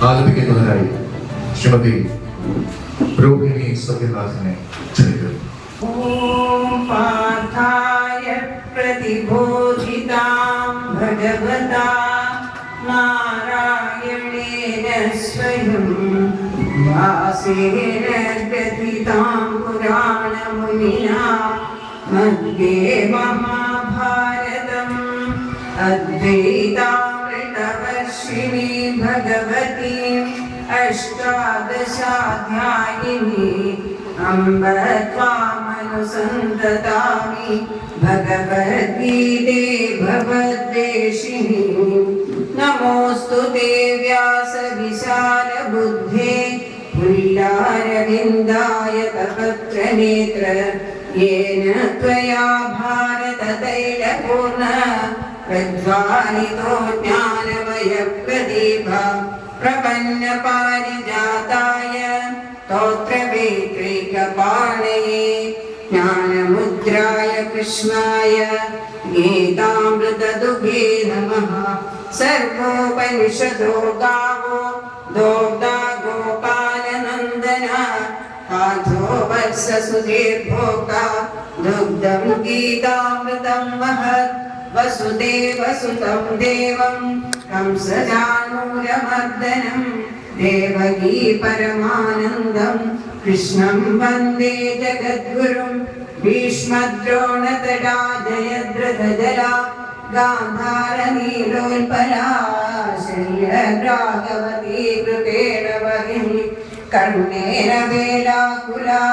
ആലപിക്കുന്നതിനായി ശ്രീമതി രോഹിണി സത്യനാഥിനെ ക്ഷണിക്കുന്നു. ഓം പാർത്ഥായ പ്രതിബോധിതാം ഭഗവതാ നാരായണേന സ്വയം വ്യാസേന ഗ്രഥിതാം പുരാണമുനിനാ മധ്യേ മഹാഭാരതം അദ്വൈതാമൃതവർഷിണീ ഭഗവതി അഷ്ടാദശാധ്യായിനി അംബ ത്വാമനുസന്തതാമി ഭഗവദ്ഗീതേ ഭവദ്വേഷിണി നമോസ്തു തേ വ്യാസവിശാലബുദ്ധേ പുല്ലാരവിന്ദായ തപത്രനേത്ര യേന ത്വയാ ഭാരതതൈലപൂർണ പ്രജ്വാലിതോ ജ്ഞാനമയപ്രദീപ പ്രപന്നപാരിജാതായ സ്തോത്രവേത്രൈകപാണയേ ജ്ഞാനമുദ്രായ കൃഷ്ണായ ഗീതാമൃതദുഹേ നമഃ. സർവോപനിഷദോ ഗാവോ ദോഗ്ധാ ഗോപാലനന്ദന പാർത്ഥോ വത്സസുധീർഭോക്താ ദുഗ്ധം ഗീതാമൃതം മഹത്. വസുദേവസുതം ദേവം കംസചാണൂരമർദ്ദനം ദേവകീ പരമാനന്ദം കൃഷ്ണം വന്ദേ ജഗദ്ഗുരും. ഭീഷ്മദ്രോണതടാ ജയദ്രഥജലാ ഗാന്ധാരനീലോൽപലാ ശല്യരാഘവതീ കൃപേണ വഹിനി കർണേന വേലാകുലാ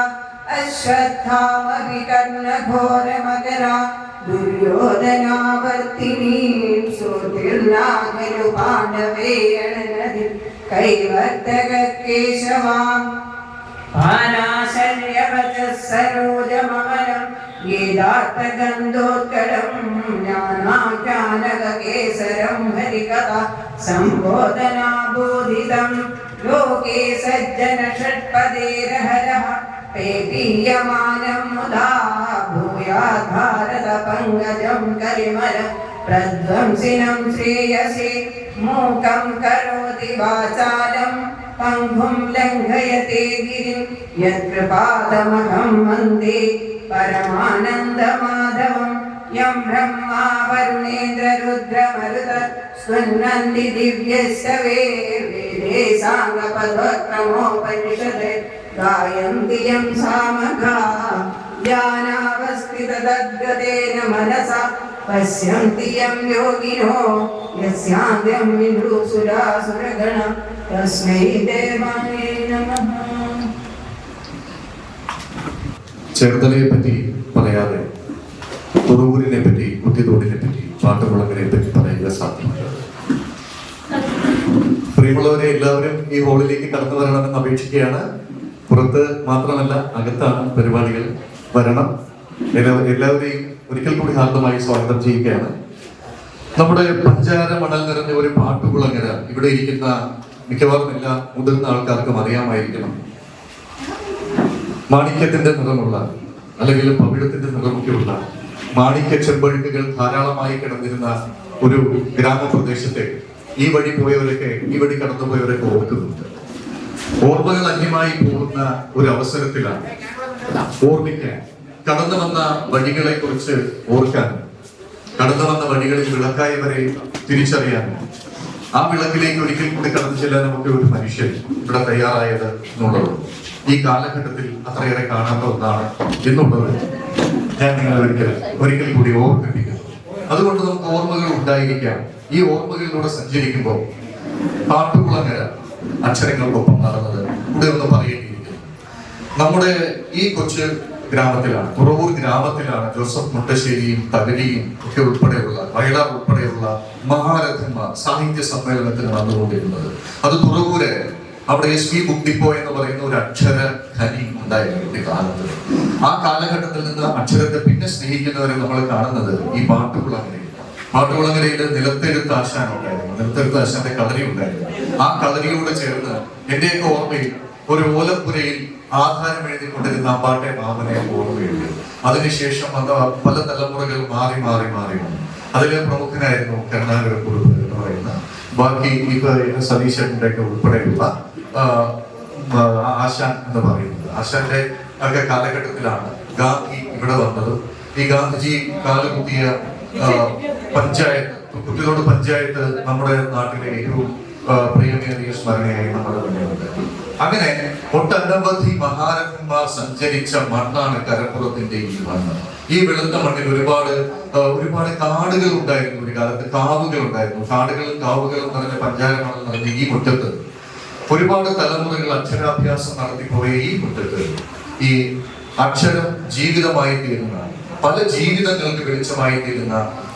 അശ്വത്ഥാമ വികർണഘോരമകരാ ദുര്യോധനാവർത്തിനീം സുധീർണാഖലു പാണ്ഡവേയണനദി കൈവർത്തക കേശവാം പാനാശല്യവചഃ സരോജമമലം ഗീതാർത്ഥഗന്ധോത്കടം ജ്ഞാനാഖ്യാനകേസരം ഹരികഥാ സംബോധനാബോധിതം ലോകേ സജ്ജന ഷട്പദേരഹരഃ പേപീയമാനം മുദാ ഭൂയാത് ഭാരത പങ്കജം കരിമലം പ്രധ്വംസിനം ശ്രേയസേ മൂകം കരോതി വാചാലം പങ്കും ലംഘയത്തെ ഗിരിം യത്കൃപാദമഹം വന്ദേ പരമാനന്ദമാധവം. യം ബ്രഹ്മാ വരുണേന്ദ്ര രുദ്രമരുത സ്വന്നന്തി ദിവ്യസ്തവേ വേദേ സാംഗപദക്രമോപനിഷദേ ഗായന്തി യം സാമഗാ ജ്ഞാനാവസ്ഥിതദദ്ഗതേന മനസാ പശ്യന്തി യം യോഗിനോ യസ്യാന്ത്യം വിദുസുരാസുരഗണ തസ്മൈ ദേവായ നമഃ. ചേർത്തലയെ പറ്റി പറയാതെ തുറവൂരിനെ പറ്റി, കുത്തിത്തോടിനെ പറ്റി, പാട്ടുകുളങ്ങരെ പറ്റി പറയുക സാധ്യമല്ല. പ്രിയമുള്ളവരെ, എല്ലാവരും ഈ ഹാളിലേക്ക് കടന്നു വരണമെന്ന് അപേക്ഷിക്കുകയാണ്. പുറത്ത് മാത്രമല്ല, അകത്താണ് പരിപാടികൾ. വരണം. എല്ലാവരെയും ഒരിക്കൽ കൂടി ഹാർദമായി സ്വാഗതം ചെയ്യുകയാണ്. നമ്മുടെ പഞ്ചാര മണൽ നിറഞ്ഞ ഒരു പാട്ടുകുളങ്ങര ഇവിടെ ഇരിക്കുന്ന മിക്കവാറും എല്ലാ മുതിർന്ന ആൾക്കാർക്കും അറിയാമായിരിക്കണം. മാണിക്യത്തിന്റെ നിറമുള്ള, അല്ലെങ്കിൽ പവിഴത്തിന്റെ നിറമൊക്കെയുള്ള മാണിക്യ ചെമ്പഴുക്കുകൾ ധാരാളമായി കിടന്നിരുന്ന ഒരു ഗ്രാമപ്രദേശത്തെ ഈ വഴി പോയവരൊക്കെ, ഈ വഴി കടന്നുപോയവരൊക്കെ ഓർക്കുന്നുണ്ട്. ഓർമ്മകൾ അന്യമായി പോകുന്ന ഒരു അവസരത്തിലാണ് ഓർമ്മിക്കാൻ, കടന്നു വന്ന വഴികളെ കുറിച്ച് ഓർക്കാൻ, കടന്നു വന്ന വഴികളിൽ വിളക്കായവരെ തിരിച്ചറിയാൻ, ആ വിളക്കിലേക്ക് ഒരിക്കൽ കൂടി കടന്നു ചെല്ലാൻ നമുക്ക് ഒരു മനുഷ്യൻ ഇവിടെ തയ്യാറായത് എന്നുള്ളത് ഈ കാലഘട്ടത്തിൽ അത്രയേറെ കാണാത്ത ഒന്നാണ് എന്നുള്ളത് ഞാൻ നിങ്ങളെ ഒരിക്കൽ കൂടി ഓർമ്മിപ്പിക്കുന്നു. അതുകൊണ്ട് നമുക്ക് ഓർമ്മകൾ ഉണ്ടായിരിക്കാം. ഈ ഓർമ്മകളിലൂടെ സഞ്ചരിക്കുമ്പോൾ പാട്ടുകുളങ്ങര അക്ഷരങ്ങൾക്കൊപ്പം നടന്നത് ഇവിടെ ഒന്ന് പറയേണ്ടിയിരിക്കുന്നു. നമ്മുടെ ഈ കൊച്ചു ഗ്രാമത്തിലാണ്, തുറവൂർ ഗ്രാമത്തിലാണ് ജോസഫ് മുട്ടശ്ശേരിയും തകഴിയും ഒക്കെ ഉൾപ്പെടെയുള്ള വയലാർ ഉൾപ്പെടെയുള്ള മഹാരഥന്മാർ സാഹിത്യ സമ്മേളനത്തിന് വന്നുകൊണ്ടിരുന്നത്. അത് തുറവൂര് അവിടെ SP ബുക്ക് ഡിപ്പോ എന്ന് പറയുന്ന ഒരു അക്ഷര ഖനി ഉണ്ടായിരുന്നു ഈ കാലത്ത്. ആ കാലഘട്ടത്തിൽ നിന്ന് അക്ഷരത്തെ പിന്നെ സ്നേഹിക്കുന്നവരെ നമ്മൾ കാണുന്നത് ഈ പാട്ടുകുളങ്ങരയിൽ നിലത്തെഴുത്ത് ആശാൻ ഉണ്ടായിരുന്നു. നിലത്തെഴുത്ത് ആശാന്റെ കളരി ഉണ്ടായിരുന്നു. ആ കളരിയോട് ചേർന്ന് എന്റെയൊക്കെ ഓർമ്മയിൽ ഒരു ഓലപ്പുരയിൽ ആധാരം എഴുതിക്കൊണ്ടിരുന്ന അമ്പാട്ടെ മാമനെ ഓർമ്മയുണ്ട്. അതിനുശേഷം വന്ന പല തലമുറകൾ മാറി മാറി മാറി വന്നു. അതിലെ പ്രമുഖനായിരുന്നു കരുണാകരക്കുറുപ്പ് എന്ന് പറയുന്ന, ബാക്കി ഇപ്പൊ സതീശന്റെ ഒക്കെ ഉൾപ്പെടെയുള്ള ആശാൻ എന്ന് പറയുന്നത്. ആശാന്റെ ഒക്കെ കാലഘട്ടത്തിലാണ് ഗാന്ധി ഇവിടെ വന്നത്. ഈ ഗാന്ധിജി കാലുകുത്തിയ പഞ്ചായത്ത്, കുട്ടികളോട് പഞ്ചായത്ത് നമ്മുടെ നാട്ടിലെ ഏറ്റവും പ്രിയമേറിയ സ്മരണയായി നമ്മുടെ മുന്നിലുണ്ട്. അങ്ങനെ ഒട്ടനവധി മഹാരഥന്മാർ സഞ്ചരിച്ച മണ്ണാണ് കരപ്പുറത്തിന്റെ ഈ മണ്ണ്. ഈ വെളുത്ത മണ്ണിൽ ഒരുപാട് കാടുകൾ ഉണ്ടായിരുന്നു. ഒരു കാലത്ത് കാവുകൾ ഉണ്ടായിരുന്നു. കാടുകളും കാവുകളും നിറഞ്ഞ പഞ്ചാരങ്ങളും നിറഞ്ഞ ഈ മുറ്റത്ത് ഒരുപാട് തലമുറകൾ അക്ഷരാഭ്യാസം നടത്തിപ്പോയ ഈ മുറ്റത്ത് ഈ അക്ഷരം ജീവിതമായി തീരുന്ന, പല ജീവിതങ്ങൾക്ക് വെളിച്ചമായി തീരുന്ന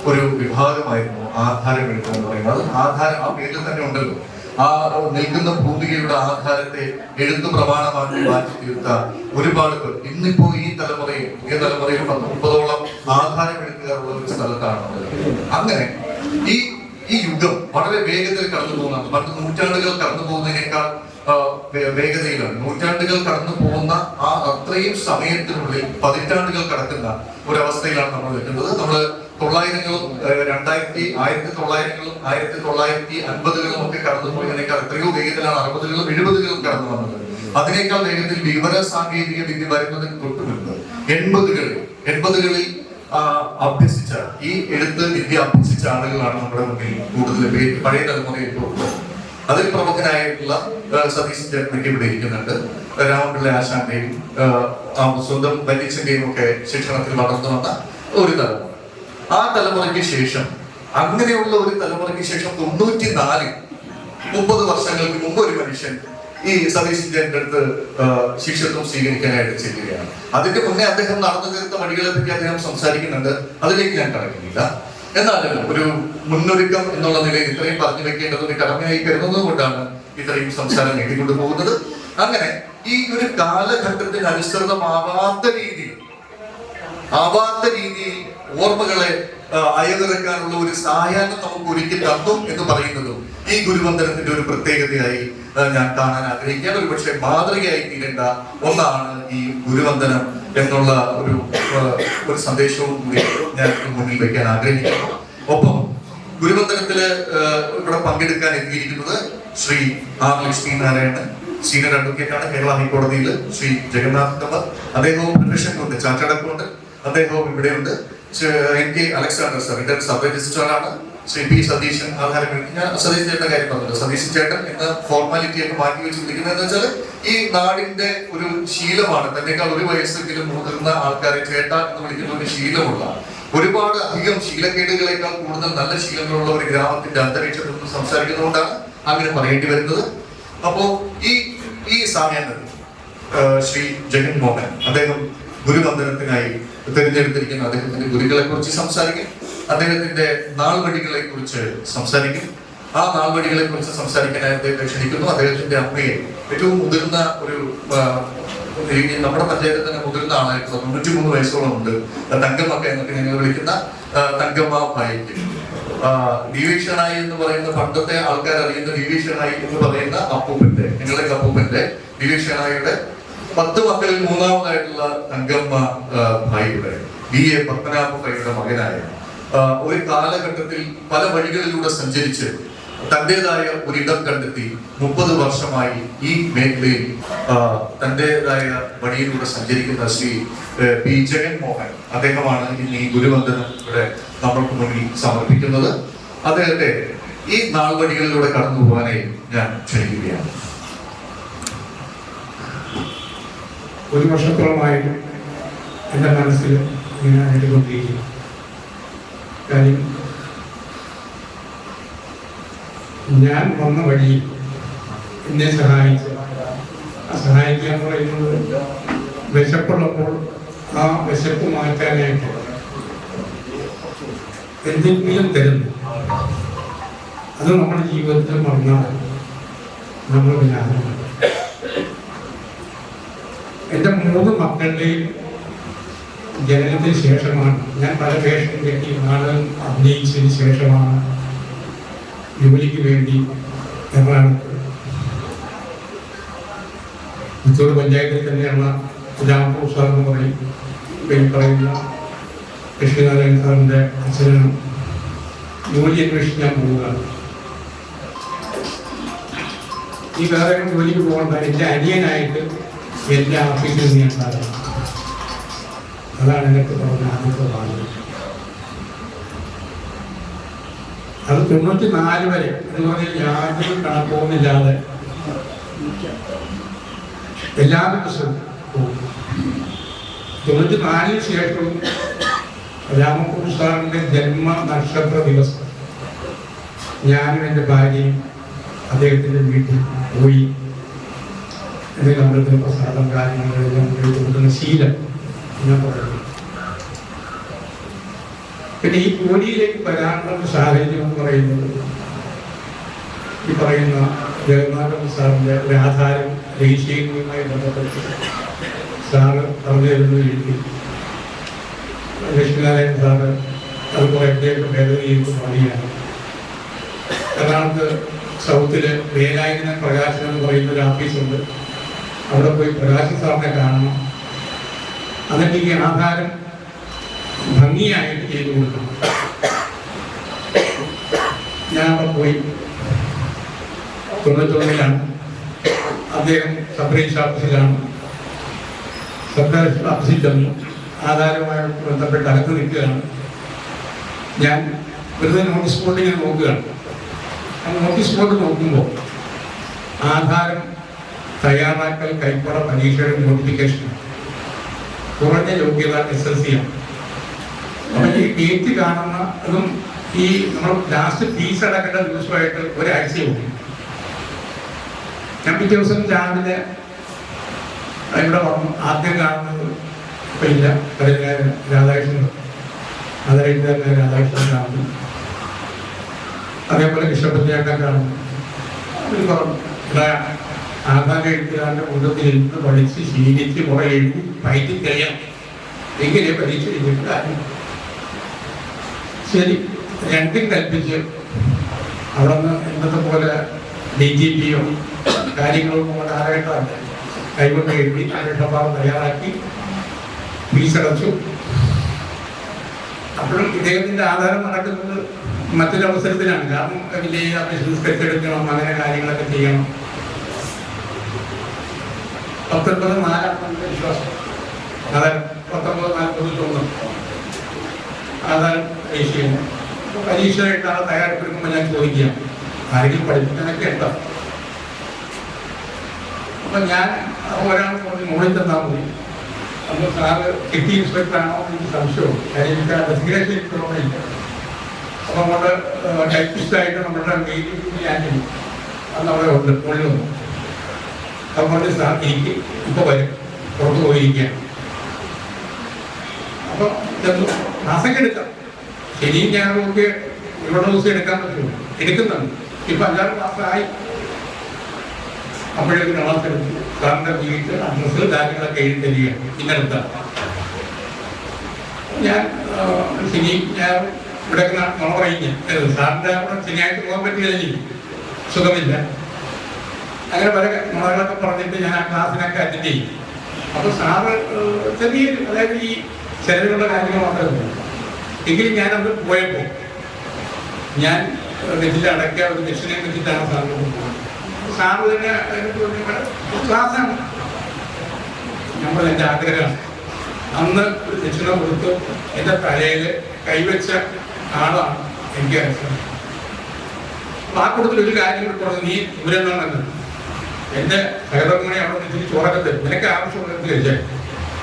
ഒരു വിഭാഗമായിരുന്നു ആധാരം എഴുത്ത് എന്ന് പറയുന്നത്. അത് ആധാരം ആ പേരിൽ തന്നെ ഉണ്ടല്ലോ. ആ നിൽക്കുന്ന ഭൂമികയുടെ ആധാരത്തെ എഴുത്തു പ്രമാണമാക്കി മാറ്റി തീർത്ത ഒരുപാട് പേർ ഇന്നിപ്പോ ഈ തലമുറയിൽ 30-ഓളം ആധാരം എഴുത്തുകാരുള്ള ഒരു സ്ഥലത്താണ്. അങ്ങനെ ഈ യുഗം വളരെ വേഗത്തിൽ കടന്നു പോകുന്നതാണ്. പണ്ട് നൂറ്റാണ്ടുകൾ കടന്നു പോകുന്നതിനേക്കാൾ വേഗതയിലാണ്. നൂറ്റാണ്ടുകൾ കടന്നു പോകുന്ന ആ അത്രയും സമയത്തിനുള്ളിൽ പതിറ്റാണ്ടുകൾ കടക്കുന്ന ഒരവസ്ഥയിലാണ് നമ്മൾ നിൽക്കുന്നത്. നമ്മള് 1900-കളും 1900-കളും 1950-കളും ഒക്കെ കടന്നു പോയതിനേക്കാൾ എത്രയോ വേഗത്തിലാണ് 60-കളും 70-കളും കടന്നു വന്നത്. അതിനേക്കാൾ വേഗത്തിൽ വിവര സാങ്കേതിക വിദ്യ വരുന്നതിന് തൊട്ട് മുൻപ് 80-കളിൽ അഭ്യസിച്ച ഈ എഴുത്ത് വിദ്യ അഭ്യസിച്ച ആളുകളാണ് നമ്മുടെ മുന്നിൽ കൂടുതൽ പഴയ തലമുറയിൽ ഉള്ളത്. അതിൽ പ്രമുഖനായിട്ടുള്ള സതീശൻ ചേട്ടനൊക്കെ ഇവിടെ ഇരിക്കുന്നുണ്ട്. രാമപിള്ള ആശാന്റെയും സ്വന്തം വല്യച്ഛന്റെയും ഒക്കെ ശിക്ഷണത്തിൽ വളർന്നു വന്ന ഒരു തലമുറ. ആ തലമുറയ്ക്ക് ശേഷം, അങ്ങനെയുള്ള ഒരു തലമുറയ്ക്ക് ശേഷം 94 30 വർഷങ്ങൾക്ക് മുമ്പ് ഒരു മനുഷ്യൻ ഈ സതീശൻ ചേട്ടന്റെ അടുത്ത് ശിഷ്യത്വം സ്വീകരിക്കാനായിട്ട് ചെല്ലുകയാണ്. അതിന്റെ മുന്നേ അദ്ദേഹം നടന്നു തീർത്ത വഴികളെ പറ്റി അദ്ദേഹം സംസാരിക്കുന്നുണ്ട്. അതിലേക്ക് ഞാൻ കടക്കുന്നില്ല. എന്നാലും ഒരു മുന്നൊരുക്കം എന്നുള്ള നിലയിൽ ഇത്രയും പറഞ്ഞു വെക്കേണ്ടത് ഒരു കടമയായി കരുതുന്നത് കൊണ്ടാണ് ഇത്രയും സംസാരം നീട്ടിക്കൊണ്ടു പോകുന്നത്. അങ്ങനെ ഈ ഒരു കാലഘട്ടത്തിന് അനുസൃതമാവാത്ത രീതിയിൽ ഓർമ്മകളെ അയവിറക്കാനുള്ള ഒരു സായാഹ്നം നമുക്ക് ഒരുക്കി തന്നു എന്ന് പറയുന്നതും ഈ ഗുരുവന്ദനത്തിന്റെ ഒരു പ്രത്യേകതയായി ഞാൻ കാണാൻ ആഗ്രഹിക്കുകയാണ്. ഒരു പക്ഷേ മാതൃകയായി തീരേണ്ട ഒന്നാണ് ഈ ഗുരുവന്ദനം എന്നുള്ള ഒരു സന്ദേശവും കൂടി ഞാൻ മുന്നിൽ വയ്ക്കാൻ ആഗ്രഹിക്കുന്നു. ഒപ്പം ഗുരുവന്ദനത്തില് ഇവിടെ പങ്കെടുക്കാൻ എത്തിയിരിക്കുന്നത് ശ്രീ R. ലക്ഷ്മീനാരായണൻ, സീനിയർ അഡ്വക്കേറ്റ് ആണ്, കേരള ഹൈക്കോടതിയിൽ. ശ്രീ ജഗന്നാഥ് കമർ, അദ്ദേഹവും പ്രൊഫഷൻ കൊണ്ട് ചാർട്ടേഡ് അക്കൗണ്ടന്റ്, അദ്ദേഹവും ഇവിടെയുണ്ട്. NK Alexander sir, Indian sub രജിസ്ട്രാറാണ്. ശ്രീ P. സതീശൻ, ആധാരം ഞാൻ സതീശൻ ചേട്ടന്റെ കാര്യം പറഞ്ഞല്ലോ. സതീശൻ ചേട്ടൻ എന്ന ഫോർമാലിറ്റി ഒക്കെ മാറ്റി വെച്ച് വിളിക്കുന്നത് വെച്ചാൽ ഈ നാടിന്റെ ഒരു ശീലമാണ്. തന്നെക്കാൾ ഒരു വയസ്സെങ്കിലും മുതിർന്ന ആൾക്കാരെ ചേട്ട എന്ന് വിളിക്കുന്ന ഒരു ശീലമുള്ള, ഒരുപാട് അധികം ശീലക്കേടുകളെക്കാൾ കൂടുതൽ നല്ല ശീലങ്ങളുള്ള ഒരു ഗ്രാമത്തിന്റെ അന്തരീക്ഷത്തിൽ നിന്ന് സംസാരിക്കുന്നതുകൊണ്ടാണ് അങ്ങനെ പറയേണ്ടി വരുന്നത്. അപ്പോ ഈ സാമ്യത്തിൽ ശ്രീ ജഗൻ മോഹൻ, അദ്ദേഹം ഗുരുവന്ദനത്തിനായി തിരഞ്ഞെടുത്തിരിക്കുന്ന അദ്ദേഹത്തിന്റെ ഗുരുക്കളെ കുറിച്ച് സംസാരിക്കും. അദ്ദേഹത്തിന്റെ നാൾവഴികളെ കുറിച്ച് സംസാരിക്കും. ആ നാൾവഴികളെ കുറിച്ച് സംസാരിക്കാനായി അദ്ദേഹത്തെ ക്ഷണിക്കുന്നു. അദ്ദേഹത്തിന്റെ അമ്മയെ, ഏറ്റവും മുതിർന്ന ഒരു നമ്മുടെ പഞ്ചായത്തിൽ തന്നെ മുതിർന്ന ആളായിട്ടുള്ള 93 വയസ്സോളം ഉണ്ട്, തങ്കമ്മക്ക എന്നൊക്കെ ഞങ്ങൾ വിളിക്കുന്ന തങ്കമ്മ ഭായിക്ക്, ഡിവിഷനായി എന്ന് പറയുന്ന പണ്ടത്തെ ആൾക്കാർ അറിയുന്ന ഡിവിഷനായി എന്ന് പറയുന്ന അപ്പൂപ്പന്റെ, ഞങ്ങളുടെ അപ്പൂപ്പന്റെ ഡിവിഷനായുടെ 10 മക്കളിൽ 3ാമതായിട്ടുള്ള തങ്കമ്മ ഭായിയുടെ BA പത്മനാഭ ഭായിയുടെ മകനായ ഒരു കാലഘട്ടത്തിൽ പല വഴികളിലൂടെ സഞ്ചരിച്ച് തന്റേതായ ഒരിടം കണ്ടെത്തി 30 വർഷമായി ഈ മേഖലയിൽ തന്റേതായ വഴിയിലൂടെ സഞ്ചരിക്കുന്ന ശ്രീ P. ജഗൻ മോഹൻ, അദ്ദേഹമാണ് ഇന്ന് ഈ ഗുരുവന്ദനം ഇവിടെ നമ്മൾക്ക് മുന്നിൽ സമർപ്പിക്കുന്നത്. അദ്ദേഹത്തെ ഈ നാൾവഴികളിലൂടെ കടന്നു പോകാനായി ഞാൻ ക്ഷണിക്കുകയാണ്. ഒരു വർഷത്തോളമായിട്ട് എൻ്റെ മനസ്സിൽ ഇങ്ങനെ ആയിക്കൊണ്ടിരിക്കുന്നു. കാര്യം ഞാൻ വന്ന വഴിയിൽ എന്നെ സഹായിച്ചു. ആ സഹായിക്കുക എന്ന് പറയുന്നത് വിശപ്പുള്ളപ്പോൾ ആ വിശപ്പ് മാറ്റാനായിട്ട് എന്തെങ്കിലും തരുന്നു. അത് നമ്മുടെ ജീവിതത്തിൽ മറന്നാൽ നമ്മൾ വിനാശമാണ്. എൻ്റെ 3 മക്കളുടെയും ജനനത്തിന് ശേഷമാണ് ഞാൻ പല വേഷം കെട്ടി നാടകം അഭിനയിച്ചതിന് ശേഷമാണ് ജോലിക്ക് വേണ്ടി എറണാകുളത്ത് പുത്തൂർ പഞ്ചായത്തിൽ തന്നെയുള്ള രാമപൂർ സാർ എന്ന് പറയും ഈ പറയുന്ന ലക്ഷ്മീനാരായണ സാറിൻ്റെ അച്ഛനും ജോലി അന്വേഷിക്കാൻ പോവുകയാണ്. ഈ വേറെ ജോലിക്ക് പോകേണ്ട എൻ്റെ അനിയനായിട്ട് എൻ്റെ ഓഫീസിൽ നിന്ന് ഞാൻ സാധനം. അതാണ് എനിക്ക് പറഞ്ഞ ആദ്യത്തെ ഭാഗം. അത് 94 വരെ എന്ന് പറഞ്ഞാൽ യാതൊരു കണക്കവുമില്ലാതെ എല്ലാ ദിവസവും പോകും. 94 ശേഷവും രാമപൂർ സാറിൻ്റെ ജന്മ നക്ഷത്ര ദിവസം ഞാനും എൻ്റെ ഭാര്യയും അദ്ദേഹത്തിൻ്റെ വീട്ടിൽ പോയി എന്തെങ്കിലും അമൃതത്തിന് പ്രസാദം കാര്യങ്ങളെല്ലാം കൊടുക്കുന്ന ശീലം ഞാൻ പറയുന്നു. പിന്നെ ഈ ജോലിയിലേക്ക് വരാനുള്ള സാഹചര്യം എന്ന് പറയുന്നത് ഈ പറയുന്ന ജഗന്നാഥൻ സാറിൻ്റെ ഒരു ആധാരം രജിസ്റ്ററുമായി ബന്ധപ്പെട്ട് സാറ് പറഞ്ഞു തരുന്ന രീതിയിൽ ലക്ഷ്മീനാരായണൻ സാറ് അത് കുറേയൊക്കെ ഭേദഗതി ചെയ്ത് പറയുകയാണ്. എറണാകുളത്ത് സൗത്തില് വേലായുധൻ പ്രകാശൻ എന്ന് പറയുന്ന ഒരു ഓഫീസുണ്ട്. അവിടെ പോയി പ്രകാശൻ സാറിനെ കാണണം. എന്നിട്ട് ഈ ആധാരം ഭംഗിയായിട്ട് ചെയ്തു കൊടുക്കണം. ഞാൻ അവിടെ പോയി 99-ലാണ്. അദ്ദേഹം സബ് രജിസ്ട്രാർ ഓഫീസിലാണ്. സബ് രജിസ്ട്രാർ ഓഫീസിൽ ചെന്നു ആധാരവുമായിട്ട് ബന്ധപ്പെട്ട് അകത്ത് നിൽക്കുകയാണ്. ഞാൻ വെറുതെ നോട്ടീസ് ബോർഡ് ഇങ്ങനെ നോക്കുകയാണ്. ആ നോട്ടീസ് ബോർഡ് നോക്കുമ്പോൾ ആധാരം തയ്യാറാക്കൽ കൈപ്പട പരീക്ഷയുടെ നോട്ടിഫിക്കേഷൻ കുറഞ്ഞ യോഗ്യത SSLC ആണ്. അപ്പം ഈ ഡേറ്റ് കാണുന്ന അതും ഈ നമ്മൾ ലാസ്റ്റ് ഫീസ് അടക്കേണ്ട ദിവസമായിട്ട് ഒരാഴ്ചയുണ്ട്. ഞാൻ പിറ്റേ ദിവസം രാവിലെ ഇവിടെ വന്നു. ആദ്യം കാണുന്നത് ഇപ്പം ഇല്ല, രാധാകൃഷ്ണൻ രാധാകൃഷ്ണൻ കാണുന്നു. അതേപോലെ കൃഷ്ണപത്നിയാക്കാൻ കാണുന്നു. അവർ പറഞ്ഞു ആധാരം എഴുത്തുകാരൻ്റെ കൂട്ടത്തിൽ ഇരുന്ന് പഠിച്ച് ശീലിച്ച് കുറെ എഴുതി പയറ്റി കഴിയണം എങ്ങനെ പരീക്ഷ എഴുതിയിട്ട് കാര്യം. ശരി, രണ്ടും കൽപ്പിച്ച് അവിടെ നിന്ന് ഇന്നത്തെ പോലെ DGPയോ കാര്യങ്ങളൊന്നും കൊണ്ട് ആരായിട്ടല്ല കൈകൊണ്ട് എഴുതി അന്വേഷണപാഠം തയ്യാറാക്കി ഫീസടച്ചു. അപ്പോഴും ഇദ്ദേഹത്തിൻ്റെ ആധാരം നടക്കുന്നത് മറ്റൊരവസരത്തിലാണ്. കാരണം വില്ലേജ് ഓഫീസിൽ സ്കെച്ച് എടുക്കണം, അങ്ങനെ കാര്യങ്ങളൊക്കെ ചെയ്യണം. 1994 വിശ്വാസം ആധാരം 1941 ആധാരം രജിസ്റ്റർ ചെയ്യുന്നു. പരീക്ഷയായിട്ടാണ് തയ്യാറെടുക്കുമ്പോൾ ഞാൻ ചോദിക്കുക ആരെങ്കിലും പഠിപ്പിക്കാനൊക്കെ ഉണ്ടോ? അപ്പം ഞാൻ ഒരാൾ പറഞ്ഞ് മുകളിൽ തന്നാൽ മതി. അപ്പോൾ സാറ് കിട്ടി ഇൻസ്പെക്ടറാണോ എനിക്ക് സംശയവും. കാര്യം എനിക്ക് ഡെസിഗ്നേഷൻ ഇല്ല. അപ്പോൾ നമ്മുടെ ടൈപ്പിസ്റ്റായിട്ട് നമ്മുടെ മീറ്റിംഗ് ആൻറ്റി അന്ന് അവിടെ ഉണ്ട്, മുകളിൽ വന്നു. അതുകൊണ്ട് സാർ എനിക്ക് ഇപ്പോൾ വരും, പുറത്ത് പോയിരിക്കുകയാണ്. അപ്പോൾ മാസമൊക്കെ എടുക്കാം. ശനിയും ഞാനൊക്കെ ഒരുപാട് ദിവസം എടുക്കാൻ പറ്റുമോ? എടുക്കുന്നുണ്ട്. ഇപ്പം 5-6 മാസമായി. അപ്പോഴേക്ക് ക്ലാസ് എടുത്തു. സാറിൻ്റെ വീട്ട് അഡ്രസ്സ് കാര്യങ്ങളൊക്കെ എഴുതി തരികയാണ്. ഇന്നെടുത്താണ് ഞാൻ ഞാൻ ഇവിടെ നുണ പറയുക. സാറിൻ്റെ അവിടെ ശനിയായിട്ട് പോകാൻ പറ്റില്ല, സുഖമില്ല. അങ്ങനെ പല നുണകളൊക്കെ പറഞ്ഞിട്ട് ഞാൻ ആ ക്ലാസ്സിനൊക്കെ അറ്റൻഡ് ചെയ്യും. അപ്പോൾ സാറ് ചെറിയൊരു, അതായത് ഈ ചെലവിലുള്ള കാര്യങ്ങൾ മാത്രമേ. എങ്കിലും ഞാനത് പോയപ്പോൾ ഞാൻ നെറ്റിൽ അടയ്ക്കുക ഒരു ദക്ഷിണയും വെച്ചിട്ടാണ് സാറിന് പോകുന്നത്. സാറ് തന്നെ ക്ലാസ്സാണ്. നമ്മൾ എൻ്റെ ആഗ്രഹമാണ്. അന്ന് ഒരു ദക്ഷിണ കൊടുത്ത് എൻ്റെ തലയിൽ കൈവച്ച ആളാണ് എനിക്ക് അറിയാം. അപ്പോൾ ആ കൂട്ടത്തിൽ ഒരു കാര്യം കൂടി പറഞ്ഞു, നീ ദൂരെന്നാണെന്ന് എൻ്റെ സഹധർമ്മണി അവിടെ നിന്ന് ചോറൊക്കെ തരും, നിനക്ക് ആവശ്യമുള്ളത് കഴിച്ചാൽ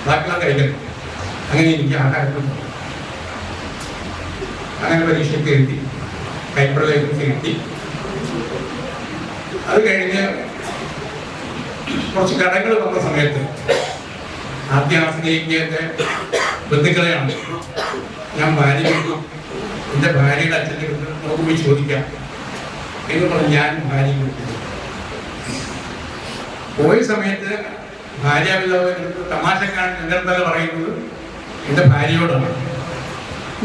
ബാക്കിയുള്ള കഴിക്കണം. അങ്ങനെ എനിക്ക് ആഹാരം അങ്ങനെ പരീക്ഷയ്ക്ക് എഴുതി, കൈപ്പടലേക്ക് കിട്ടി. അത് കഴിഞ്ഞ് കുറച്ച് കടങ്ങൾ വന്ന സമയത്ത് ആദ്യം ആശ്രയിക്കേണ്ട ബന്ധുക്കളെയാണ്. ഞാൻ ഭാര്യയ്ക്ക് എൻ്റെ ഭാര്യയുടെ അച്ഛൻ്റെ നമുക്ക് പോയി ചോദിക്കാം എന്ന് പറഞ്ഞ് ഞാൻ ഭാര്യ പോയ സമയത്ത് ഭാര്യാപിതാവിനടുത്ത് തമാശക്കാണ് എൻ്റെ അടുത്തല്ല പറയുന്നത്, എൻ്റെ ഭാര്യയോടാണ്.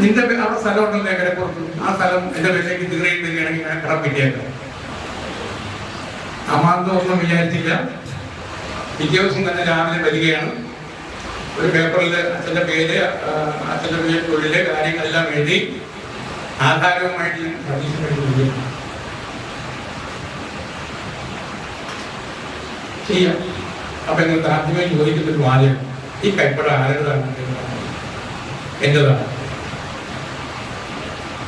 നിന്റെ അവിടെ സ്ഥലം ഉണ്ടല്ലോ കരപ്പുറത്ത്, ആ സ്ഥലം എൻ്റെ പേരിലേക്ക് തീർച്ചയായും തരികയാണെങ്കിൽ ഞാൻ കടം പറ്റിയേക്കാം. അമാന്തമൊന്നും വിചാരിച്ചില്ല. പിറ്റേ ദിവസം തന്നെ രാവിലെ വരികയാണ്. ഒരു പേപ്പറിൽ അച്ഛൻ്റെ പേര്, അച്ഛൻ്റെ പേര്, തൊഴിലെ കാര്യങ്ങളെല്ലാം എഴുതി ആധാരവുമായിട്ട് ഞാൻ സർവീസിന് ചെയ്യാം. അപ്പൊ നിങ്ങൾക്ക് ആദ്യമേ ചോദിക്കുന്നൊരു വാചകം, ഈ കൈപ്പട ആരുടേതാണ്? എന്റേതാണ്.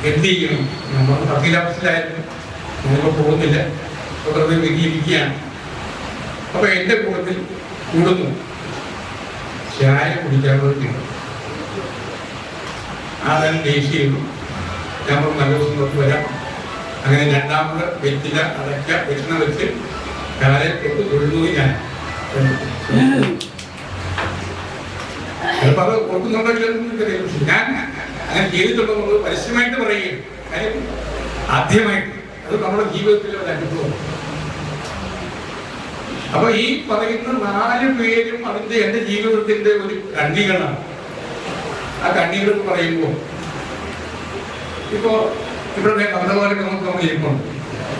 എന്ത് ചെയ്യണം? നമ്മൾ വക്കീലാഫീസിലായിരുന്നു, നമ്മളിപ്പോൾ പോകുന്നില്ല, വെറുതെ വിരിയിരിക്കുകയാണ്. അപ്പൊ എന്റെ കൂട്ടത്തിൽ കൂടുന്നു ചായ കുടിക്കാൻ വേണ്ടി. അതാണ് ദേശീയ. നമ്മൾ നല്ല ദിവസം തൊട്ട് വരാം. അങ്ങനെ രണ്ടാമത് വെറ്റില അടയ്ക്ക ഭക്ഷണം വെച്ച് കാലെ തൊട്ട് തൊഴുന്നത് ഞാൻ. ചിലപ്പോൾ അത് ഓർക്കുന്നുണ്ടെങ്കിലും ഞാൻ അങ്ങനെ ചെയ്തിട്ടുണ്ടെന്നുള്ളത് പരസ്യമായിട്ട് പറയുകയാണ്. കാര്യം ആദ്യമായിട്ട് അത് നമ്മുടെ ജീവിതത്തിലെ ഒരു അനുഭവം. അപ്പൊ ഈ പറയുന്ന 4 പേരും അതിന്റെ എൻ്റെ ജീവിതത്തിന്റെ ഒരു കണ്ണികളാണ്. ആ കണ്ണികൾ എന്ന് പറയുമ്പോൾ ഇപ്പോ ഇവിടെ കന്തമാലൊക്കെ നമുക്ക് ഇരിപ്പുണ്ട്.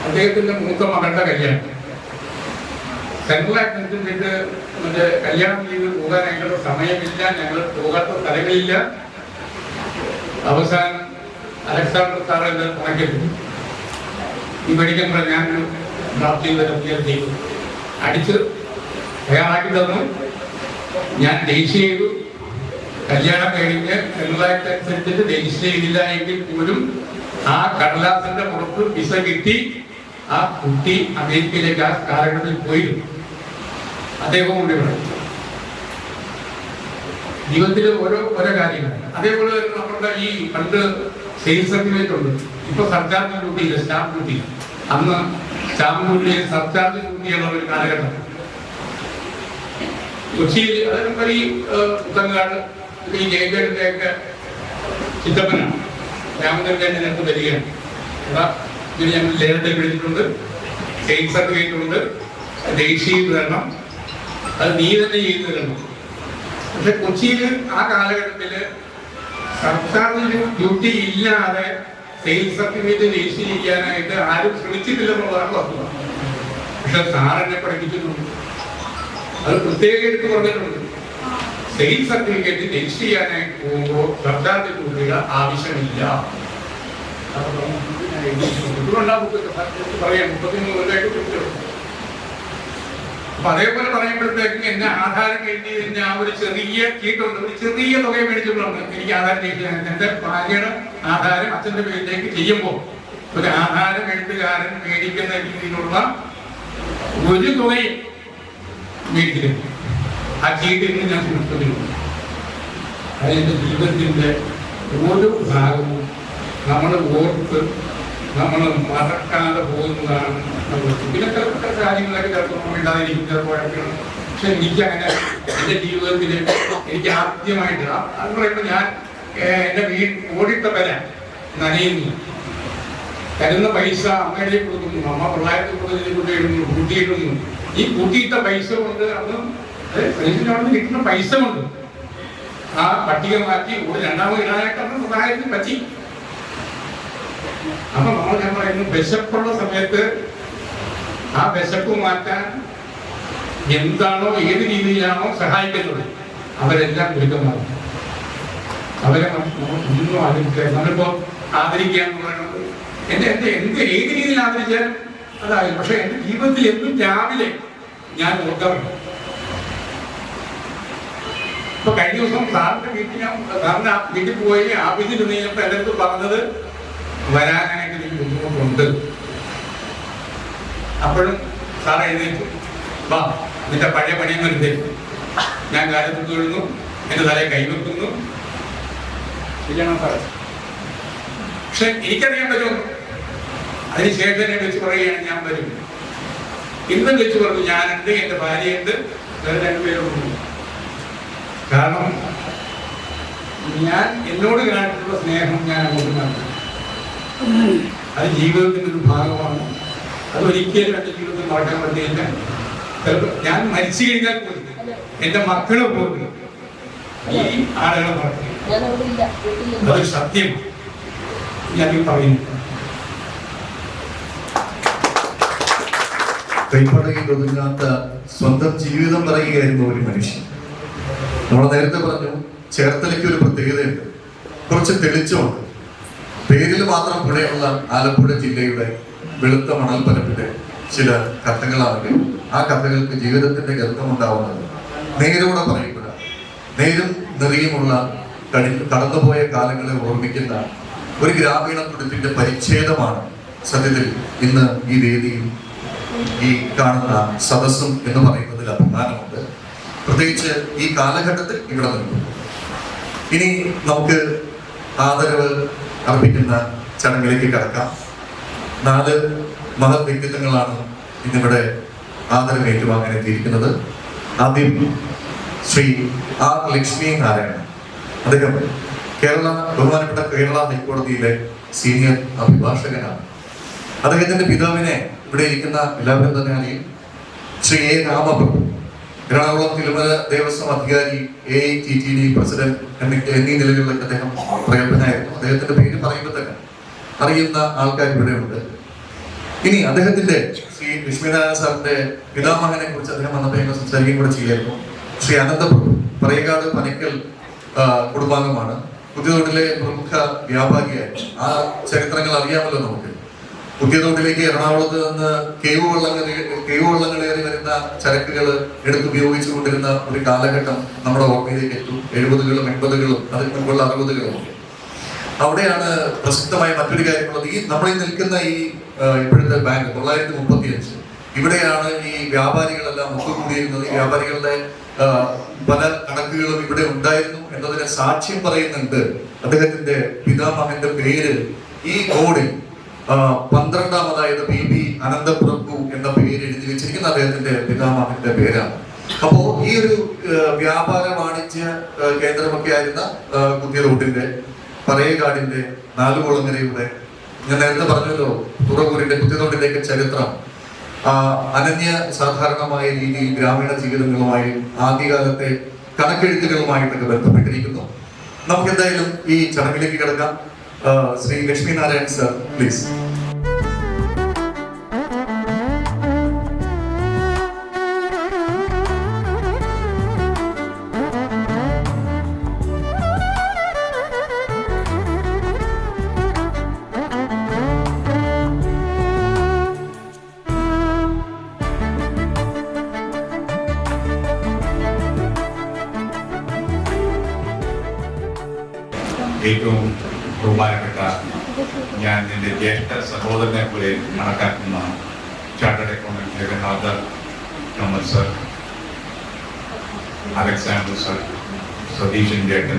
അദ്ദേഹത്തിന്റെ മൂത്ത മകളുടെ കല്യാണം സെൻട്രലായിട്ട് മറ്റേ കല്യാണം ചെയ്ത് പോകാൻ ഞങ്ങളുടെ സമയമില്ല, ഞങ്ങൾ പോകാത്ത സ്ഥലങ്ങളില്ല. അവസാനം അലക്സാണ്ടർ സാറ് എന്നെ കണക്കിട്ടു. ഈ പഠിക്കാൻ ഞാനൊരു ഡ്രാഫ്റ്റ് ചെയ്തു അടിച്ച് തയ്യാറാക്കി തന്നു. ഞാൻ രജിസ്റ്റർ ചെയ്തു. കല്യാണം കഴിഞ്ഞ് സെൻട്രലായിട്ടനുസരിച്ചിട്ട് രജിസ്റ്റർ ചെയ്തില്ല എങ്കിൽ പോലും ആ കടലാസിന്റെ പുറത്ത് വിസ കിട്ടി. ആ കുട്ടി അമേരിക്കയിലേക്ക് ആ കാലഘട്ടത്തിൽ പോയിരുന്നു. അദ്ദേഹവും കൊണ്ട് ഇവിടെ ജീവിതത്തിൽ ഓരോ കാര്യങ്ങൾ. അതേപോലെ നമ്മുടെ ഈ പണ്ട് സെയിൽസ് സർട്ടിഫിക്കറ്റ് ഉണ്ട്. ഇപ്പൊ സർചാർജ് ഡ്യൂട്ടിയില്ല, സ്റ്റാമ്പ് ഡ്യൂട്ടി. അന്ന് സ്റ്റാമ്പ് ഡ്യൂട്ടി സർചാർജ് ഡ്യൂട്ടിയുള്ള ഒരു കാലഘട്ടം. കൊച്ചിയിൽ അത് നമ്മുടെ ഈ പുത്തങ്കാട് ഈ ജയകേടിന്റെ ഒക്കെ ചിത്തപ്പനാണ്. രാമചന്ദ്രന്റെ നേരത്തെ വരികയാണ്. ഇതിന് ഞങ്ങൾ ലേഖനത്തിൽ വിളിച്ചിട്ടുണ്ട്. സെയിൽസ് സർട്ടിഫിക്കറ്റ് ഉണ്ട്, ദേശീയ തരണം, അത് നീ തന്നെ ചെയ്തു തരണം. പക്ഷെ കൊച്ചിയിൽ ആ കാലഘട്ടത്തില് സർക്കാർ ഡ്യൂട്ടി ഇല്ലാതെ സെയിൽസ് സർട്ടിഫിക്കറ്റ് രജിസ്റ്റർ ചെയ്യാനായിട്ട് ആരും ശ്രമിച്ചിട്ടില്ലെന്നുള്ളതാണ് വസ്തുത. പക്ഷെ സാറെന്നെ പഠിപ്പിച്ചിട്ടുണ്ട്. അത് പ്രത്യേകം എടുത്ത് പറഞ്ഞിട്ടുണ്ട്. സെയിൽസ് സർട്ടിഫിക്കറ്റ് രജിസ്റ്റർ ചെയ്യാനായിട്ട് പോകുമ്പോൾ സർക്കാർ ഡ്യൂട്ടിയുടെ ആവശ്യമില്ല. പറയാം 33 കൊല്ലമായിട്ട്. അപ്പൊ അതേപോലെ പറയുമ്പോഴത്തേക്കും എന്നെ ആധാരം എഴുതിയതിന്റെ ആ ഒരു ചെറിയ ചീട്ടുണ്ട്, ഒരു ചെറിയ തുക മേടിച്ചിട്ടുണ്ട്. എനിക്ക് ആധാരം ചെയ്യാൻ എന്റെ ഭാര്യയുടെ ആധാരം അച്ഛന്റെ പേരിലേക്ക് ചെയ്യുമ്പോൾ ഒരു ആധാരം എഴുത്തുകാരൻ മേടിക്കുന്ന രീതിയിലുള്ള ഒരു തുകയും മേടിച്ചിട്ടുണ്ട്. ആ ചീട്ടിൽ നിന്ന് ഞാൻ സൂക്ഷിച്ചിട്ടുണ്ട്. അതെന്റെ ജീവിതത്തിന്റെ ഓരോ ഭാഗവും നമ്മൾ ഓർത്ത് നമ്മൾ മറക്കാതെ പോകുന്നതാണ്. പിന്നെ ചിലപ്പെട്ട കാര്യങ്ങളൊക്കെ ചിലപ്പോൾ ഇടാതിരിക്കും, ചിലപ്പോഴൊക്കെയാണ്. പക്ഷെ എനിക്കങ്ങനെ എൻ്റെ ജീവിതത്തിൽ എനിക്ക് ആദ്യമായിട്ട് അത് പറയുമ്പോൾ ഞാൻ എൻ്റെ ഓടിട്ട വില നനയുന്നു. തരുന്ന പൈസ അമ്മയുടെ കൊടുക്കുന്നു. അമ്മ 900 കൂട്ടിയിടുന്നു. ഈ കൂട്ടിയിട്ട പൈസ കൊണ്ട് അന്ന് അവിടെ കിട്ടുന്ന പൈസ കൊണ്ട് ആ പട്ടിക മാറ്റി രണ്ടാമത് ഇടാനായിട്ട് അന്ന് സഹായത്തിന് പറ്റി. അപ്പൊ ഞാൻ പറയുന്നു, വിശപ്പുള്ള സമയത്ത് ആ വിശപ്പ് മാറ്റാൻ എന്താണോ ഏത് രീതിയിലാണോ സഹായിക്കുന്നത് അവരെല്ലാം ഗുരുക്കന്മാരും. അവരെ ഒന്നും ആദരിക്കുക. നമ്മളിപ്പോ ആദരിക്കുക എന്ന് പറയുന്നത് എന്ത് ഏത് രീതിയിൽ ആദരിച്ചാൽ അതായി. പക്ഷെ എന്റെ ജീവിതത്തിൽ എന്നും രാവിലെ ഞാൻ ഓർക്കാറുണ്ട്. ഇപ്പൊ കഴിഞ്ഞ ദിവസം സാറിന്റെ വീട്ടിൽ പോയി ആഫീസിൽ കഴിഞ്ഞപ്പോ എൻ്റെ അടുത്ത് പറഞ്ഞത് വരാനായിട്ട് എനിക്ക് ബുദ്ധിമുട്ടുണ്ട്. അപ്പോഴും സാർ എഴുന്നേറ്റ് വാ, നിന്റെ പഴയ പണിയും വരുന്നേ. ഞാൻ കാലത്ത് തൊഴുന്നു, എന്റെ തലയെ കൈവെക്കുന്നു. ശരിയാണോ സാർ? പക്ഷെ എനിക്കറിയാൻ പറ്റുമോ? അതിനുശേഷം എന്നെ വെച്ച് പറയുകയാണ് ഞാൻ വരും. ഇന്നും വിളിച്ചു പറഞ്ഞു ഞാനുണ്ട്, എൻ്റെ ഭാര്യയുണ്ട്, വേറെ രണ്ടുപേരുണ്ട്. കാരണം ഞാൻ എന്നോട് കാണിച്ചിട്ടുള്ള സ്നേഹം ഞാൻ അങ്ങോട്ട് നടത്തും. അത് ജീവിതത്തിൻ്റെ ഒരു ഭാഗമാണ്. അതൊരിക്കലും എൻ്റെ ജീവിതത്തിൽ മറക്കാൻ പറ്റിയില്ല. ചിലപ്പോൾ ഞാൻ മരിച്ചു കഴിഞ്ഞാൽ പോലും എൻ്റെ മക്കളെ പോലും ഈ ആളുകളെ മറക്കില്ല. അതൊരു സത്യമാണ് ഞാൻ പറയുന്നു. കൈപ്പടയിൽ ഒതുങ്ങാത്ത സ്വന്തം ജീവിതം പറയുകയായിരുന്നു ഒരു മനുഷ്യൻ. നമ്മൾ നേരത്തെ പറഞ്ഞു, ചേർത്തലയ്ക്ക് ഒരു പ്രത്യേകതയുണ്ട്, കുറച്ച് തെളിച്ചമുണ്ട്. പേരിൽ മാത്രം പുഴയുള്ള ആലപ്പുഴ ജില്ലയുടെ വെളുത്ത മണൽപ്പരപ്പിന്റെ ചില കഥകളാണെങ്കിൽ ആ കഥകൾക്ക് ജീവിതത്തിന്റെ ഗർഭമുണ്ടാവുന്നത് നേരോടെ പറയപ്പെടാം. നേരും നെറിയുമുള്ള കടന്നുപോയ കാലങ്ങളെ ഓർമ്മിക്കുന്ന ഒരു ഗ്രാമീണ തുടിപ്പിന്റെ പരിച്ഛേദമാണ് സത്യത്തിൽ ഇന്ന് ഈ വേദിയിൽ ഈ കാണുന്ന സദസ്സും എന്ന് പറയുന്നതിൽ അഭിമാനമുണ്ട്. പ്രത്യേകിച്ച് ഈ കാലഘട്ടത്തിൽ ഇവിടെ നിൽക്കുന്നു. ഇനി നമുക്ക് ആദരവ് അർപ്പിക്കുന്ന ചടങ്ങിലേക്ക് കടക്കാം. 4 മഹത് വ്യക്തിത്വങ്ങളാണ് ഇന്നിവിടെ ആദരവ് ഏറ്റുവാങ്ങാൻ എത്തിയിരിക്കുന്നത്. ആദ്യം ശ്രീ ആർ ലക്ഷ്മി നാരായണൻ. അദ്ദേഹം ബഹുമാനപ്പെട്ട കേരള ഹൈക്കോടതിയിലെ സീനിയർ അഭിഭാഷകനാണ്. അദ്ദേഹത്തിന്റെ പിതാവിനെ ഇവിടെ ഇരിക്കുന്ന എല്ലാവരും തന്നെ അറിയും. ശ്രീ എ രാമപ്രഭു, എറണാകുളം തിരുമല ദേവസ്വം അധികാരി, AITTD പ്രസിഡന്റ് എന്നീ നിലകളിലൊക്കെ അദ്ദേഹം പ്രഗത്ഭനായിരുന്നു. അദ്ദേഹത്തിന്റെ പേര് പറയുമ്പോൾ തന്നെ അറിയുന്ന ആൾക്കാർ ഇവിടെ ഉണ്ട്. ഇനി അദ്ദേഹത്തിന്റെ ശ്രീ ലക്ഷ്മിനാരായണ സാറിന്റെ പിതാമഹനെ കുറിച്ച് അദ്ദേഹം വന്നപ്പോൾ സംസാരിക്കുകയും കൂടെ ചെയ്യായിരുന്നു. ശ്രീ അനന്തപ്രഭു പറയകാട് പനക്കൽ കുടുംബാംഗമാണ്. പുതിയതോട്ടിലെ പ്രമുഖ വ്യാപാരിയായിരുന്നു. ആ ചരിത്രങ്ങൾ അറിയാമല്ലോ നമുക്ക്. പുതിയതോട്ടിലേക്ക് എറണാകുളത്ത് നിന്ന് കേവ് വള്ളങ്ങളേറി വരുന്ന ചരക്കുകൾ എടുത്തുപയോഗിച്ചുകൊണ്ടിരുന്ന ഒരു കാലഘട്ടം നമ്മുടെ ഓർമ്മയിലേക്ക് എത്തും. 70കളും 80കളും അതിന് മുമ്പുള്ള 60കളും. അവിടെയാണ് പ്രസിദ്ധമായ മറ്റൊരു കാര്യമുള്ളത്. ഈ നമ്മളിൽ നിൽക്കുന്ന ഈ ഇപ്പോഴത്തെ ബാങ്ക് 935 ഇവിടെയാണ് ഈ വ്യാപാരികളെല്ലാം ഒത്തുകൂടിയിരുന്നത്. ഈ വ്യാപാരികളുടെ പല കണക്കുകളും ഇവിടെ ഉണ്ടായിരുന്നു എന്നതിന് സാക്ഷ്യം പറയുന്നുണ്ട്. അദ്ദേഹത്തിന്റെ പിതാമഹന്റെ പേര് ഈ ബോർഡിൽ 12ാമതായത് PB അനന്തപ്രഭു എന്ന പേര് എഴുതി വെച്ചിരിക്കുന്ന അദ്ദേഹത്തിന്റെ പിതാമഹന്റെ പേരാണ്. അപ്പോ ഈ ഒരു വ്യാപാര വാണിജ്യ കേന്ദ്രമൊക്കെ ആയിരുന്ന കുത്തിയതോട്ടിന്റെ പറയകാടിന്റെ നാലുകുളങ്ങരയുടെ ഞാൻ നേരത്തെ പറഞ്ഞല്ലോ തുറവൂരിന്റെ കുത്തിയതോട്ടിന്റെയൊക്കെ ചരിത്രം അനന്യ സാധാരണമായ രീതിയിൽ ഗ്രാമീണ ജീവിതങ്ങളുമായും ആദ്യകാലത്തെ കണക്കെഴുത്തുകളുമായിട്ടൊക്കെ ബന്ധപ്പെട്ടിരിക്കുന്നു. നമുക്ക് എന്തായാലും ഈ ചടങ്ങിലേക്ക് കിടക്കാം. Shri Lakshmi Narayan sir, please. ഏറ്റവും ബഹുമാനപ്പെട്ട ഞാൻ എൻ്റെ ജ്യേഷ്ഠ സഹോദരനെ പോലെ കണക്കാക്കുന്ന chartered accountant Jagannath Thomas sir, Alexander sir, Satheesan ചേട്ടൻ,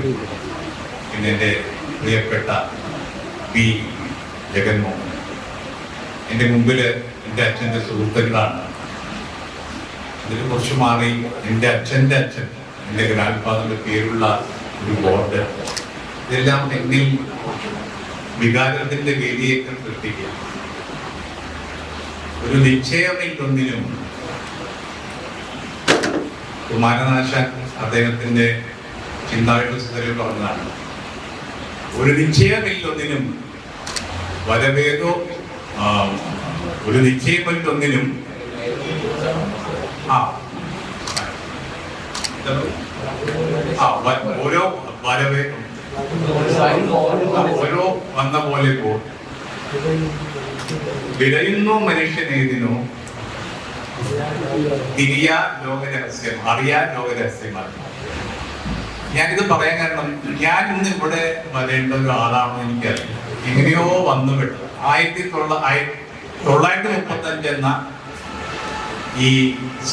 പിന്നെ എൻ്റെ പ്രിയപ്പെട്ട പി ജഗൻമോഹൻ. എൻ്റെ മുമ്പിൽ എൻ്റെ അച്ഛൻ്റെ സുഹൃത്തുക്കളാണ്. ഇതിൽ കുറച്ച് മാറി എൻ്റെ അച്ഛൻ്റെ അച്ഛൻ, എൻ്റെ ഗ്രാൻഡ് ഫാദറിൻ്റെ പേരുള്ള ഒരു ബോർഡ്, ഇതെല്ലാം എന്നിൽ വികാരത്തിന്റെ വേദിയേക്കം സൃഷ്ടിക്കുക. ഒരു നിശ്ചയമില്ലൊന്നിനും കുമാരനാശാൻ അദ്ദേഹത്തിന്റെ ചിന്താവിഷയത്തിൽ പറഞ്ഞതാണ്, ഒരു നിശ്ചയമില്ലൊന്നിനും വരവേദോ ഒരു നിശ്ചയമില്ലൊന്നിനും ഓരോ വരവേ ഓരോ വന്ന പോലെ വിടയുന്നു മനുഷ്യനേതിനോ തിരിയാ ലോകരഹസ്യം അറിയാ ലോകരഹസ്യമാണ്. ഞാനിത് പറയാൻ കാരണം, ഞാൻ ഇന്ന് ഇവിടെ വരേണ്ട ഒരാളാണെന്ന് എനിക്കറിയാം. എങ്ങനെയോ വന്നുവിട്ടു. 1935 എന്ന ഈ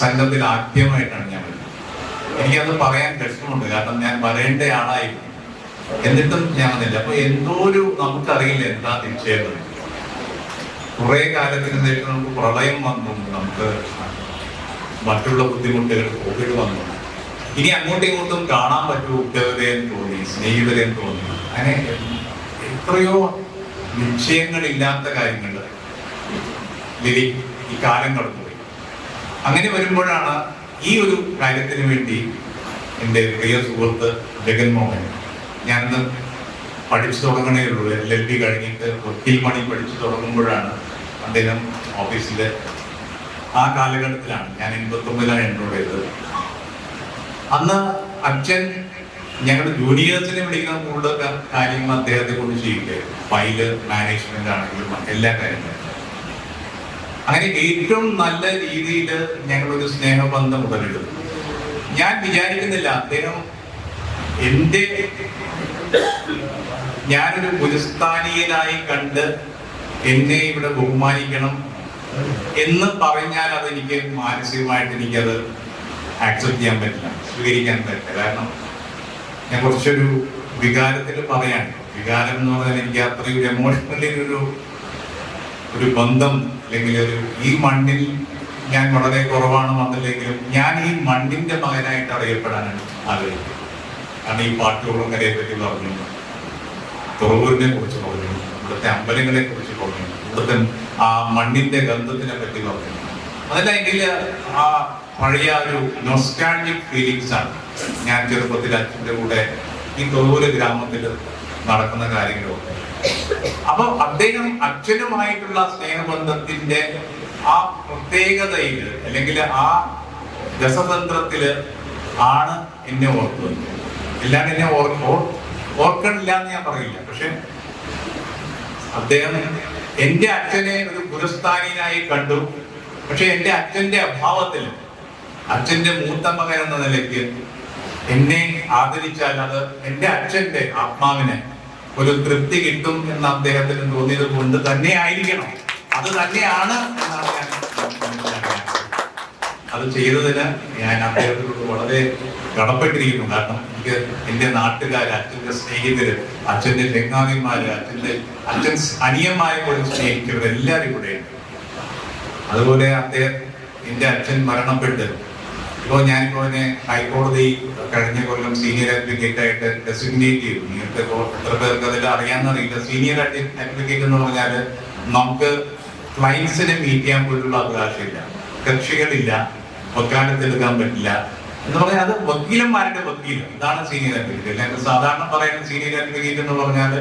സംഘത്തിൽ ആദ്യമായിട്ടാണ് ഞാൻ വരുന്നത്. എനിക്കത് പറയാൻ വിഷമമുണ്ട്, കാരണം ഞാൻ വരേണ്ട ആളായിരുന്നു. എന്നിട്ടും ഞാൻ വന്നില്ല. അപ്പൊ എന്തോ ഒരു നമുക്കറിയില്ല എന്താ നിശ്ചയം. കുറെ കാലത്തിന് ശേഷം നമുക്ക് പ്രളയം വന്നു, നമുക്ക് മറ്റുള്ള ബുദ്ധിമുട്ടുകൾ കോവിഡ് വന്നു. ഇനി അങ്ങോട്ടും ഇങ്ങോട്ടും കാണാൻ പറ്റൂ ഉറ്റവരെയും തോന്നി, സ്നേഹിതരെയും തോന്നി. അങ്ങനെ എത്രയോ നിശ്ചയങ്ങളില്ലാത്ത കാര്യങ്ങൾ ഈ കാലം കടന്നുപോയി. അങ്ങനെ വരുമ്പോഴാണ് ഈ ഒരു കാര്യത്തിന് വേണ്ടി എൻ്റെ പ്രിയ സുഹൃത്ത് ജഗൻമോഹൻ, ഞാനിന്ന് പഠിച്ചു തുടങ്ങണേ ഉള്ളൂ, LLB കഴിഞ്ഞിട്ട് വക്കീൽ പണി പഠിച്ചു തുടങ്ങുമ്പോഴാണ് അദ്ദേഹം ഓഫീസിൽ, ആ കാലഘട്ടത്തിലാണ്, ഞാൻ 89-ലാണ് എൻറോൾ ചെയ്തത്. അന്ന് അച്ഛൻ ഞങ്ങൾ ജൂനിയേഴ്സിനെ വിളിക്കുന്ന കൂടുതൽ കാര്യങ്ങൾ അദ്ദേഹത്തെ കൊണ്ട് ചെയ്യുകയായിരുന്നു. ഫയല് മാനേജ്മെന്റ് ആണെങ്കിലും എല്ലാ കാര്യങ്ങളും. അങ്ങനെ ഏറ്റവും നല്ല രീതിയിൽ ഞങ്ങളൊരു സ്നേഹബന്ധം ഉടലെടുത്തു. ഞാൻ വിചാരിക്കുന്നില്ല അദ്ദേഹം ഞാനൊരു ഗുരുസ്ഥാനീയനായി കണ്ട് എന്നെ ഇവിടെ ബഹുമാനിക്കണം എന്ന് പറഞ്ഞാൽ അതെനിക്ക് മാനസികമായിട്ട് എനിക്കത് ആക്സെപ്റ്റ് ചെയ്യാൻ പറ്റില്ല, സ്വീകരിക്കാൻ പറ്റില്ല. കാരണം ഞാൻ കുറച്ചൊരു വികാരത്തിൽ പറയാണ്. വികാരം എന്ന് പറഞ്ഞാൽ എനിക്ക് അത്രയും എമോഷണലി ഒരു ബന്ധം, അല്ലെങ്കിൽ ഈ മണ്ണിൽ ഞാൻ വളരെ കുറവാണ് വന്നില്ലെങ്കിലും ഞാൻ ഈ മണ്ണിന്റെ മകനായിട്ട് അറിയപ്പെടാനാണ് ആഗ്രഹിക്കുന്നത്. കാരണം ഈ പാട്ടുകുളങ്ങരയെ പറ്റി പറഞ്ഞു, തുറവൂരിനെ കുറിച്ച് പറഞ്ഞു, ഇവിടുത്തെ അമ്പലങ്ങളെ കുറിച്ച് പറഞ്ഞു, ഇവിടുത്തെ ആ മണ്ണിന്റെ ഗന്ധത്തിനെ പറ്റി പറഞ്ഞു. അതല്ലെങ്കിൽ ആ പഴയ ഒരു നൊസ്റ്റാൾജിക് ഫീലിങ്സ് ആണ്. ഞാൻ ചെറുപ്പത്തിൽ അച്ഛൻ്റെ കൂടെ ഈ തുറവൂര് ഗ്രാമത്തിൽ നടക്കുന്ന കാര്യങ്ങളൊക്കെ. അപ്പൊ അദ്ദേഹം അച്ഛനുമായിട്ടുള്ള സ്നേഹബന്ധത്തിന്റെ ആ പ്രത്യേകതയിൽ, അല്ലെങ്കിൽ ആ രസതന്ത്രത്തില് ആണ് എന്നെ ഓർക്കുന്നത്. എല്ലാണ്ട് എന്നെ ഓർക്കണില്ല എന്ന് ഞാൻ പറയില്ല. പക്ഷെ അദ്ദേഹം എൻ്റെ അച്ഛനെ ഒരു ഗുരുസ്ഥാനീയനായി കണ്ടു. പക്ഷെ എൻ്റെ അച്ഛന്റെ അഭാവത്തിൽ, അച്ഛന്റെ മൂത്ത മകൻ എന്ന നിലയ്ക്ക് എന്നെ ആദരിച്ചാൽ അത് എൻ്റെ അച്ഛന്റെ ആത്മാവിനെ ഒരു തൃപ്തി കിട്ടും എന്ന് അദ്ദേഹത്തിന് തോന്നിയത് കൊണ്ട് തന്നെ ആയിരിക്കണം, അത് തന്നെയാണ് എന്നാണ് ഞാൻ മനസ്സിലാക്കുന്നത്. അത് ചെയ്തതിന് ഞാൻ അദ്ദേഹത്തിനോട് വളരെ കടപ്പെട്ടിരിക്കുന്നു. കാരണം എനിക്ക് എൻ്റെ നാട്ടുകാര്, അച്ഛൻ്റെ സ്നേഹിതര്, അച്ഛൻ്റെ ചങ്ങാതിമാര്, അച്ഛൻ അനിയന്മാരെ പോലെ സ്നേഹിച്ചവരെല്ലാവരും ഇവിടെയുണ്ട്. അതുപോലെ എൻ്റെ അച്ഛൻ മരണപ്പെട്ട് ഇപ്പോൾ ഞാനിപ്പോൾ ഹൈക്കോടതി കഴിഞ്ഞ കൊല്ലം സീനിയർ അഡ്വക്കേറ്റ് ആയിട്ട് ഡെസിഗ്നേറ്റ് ചെയ്തു. നിങ്ങൾക്ക് എത്ര പേർക്ക് അതിൽ അറിയാമെന്നറിയില്ല. സീനിയർ അഡ്വക്കേറ്റ് എന്ന് പറഞ്ഞാൽ നമുക്ക് ക്ലയൻസിനെ മീറ്റ് ചെയ്യാൻ പോലുള്ള അവകാശമില്ല, കക്ഷികളില്ല, വക്കാലത്തെടുക്കാൻ പറ്റില്ല എന്ന് പറഞ്ഞാൽ അത് വക്കീലന്മാരുടെ വക്കീൽ, ഇതാണ് സീനിയർ അഡ്വക്കേറ്റ്. അല്ലെങ്കിൽ സാധാരണ പറയുന്ന സീനിയർ അഡ്വക്കേറ്റ് എന്ന് പറഞ്ഞാൽ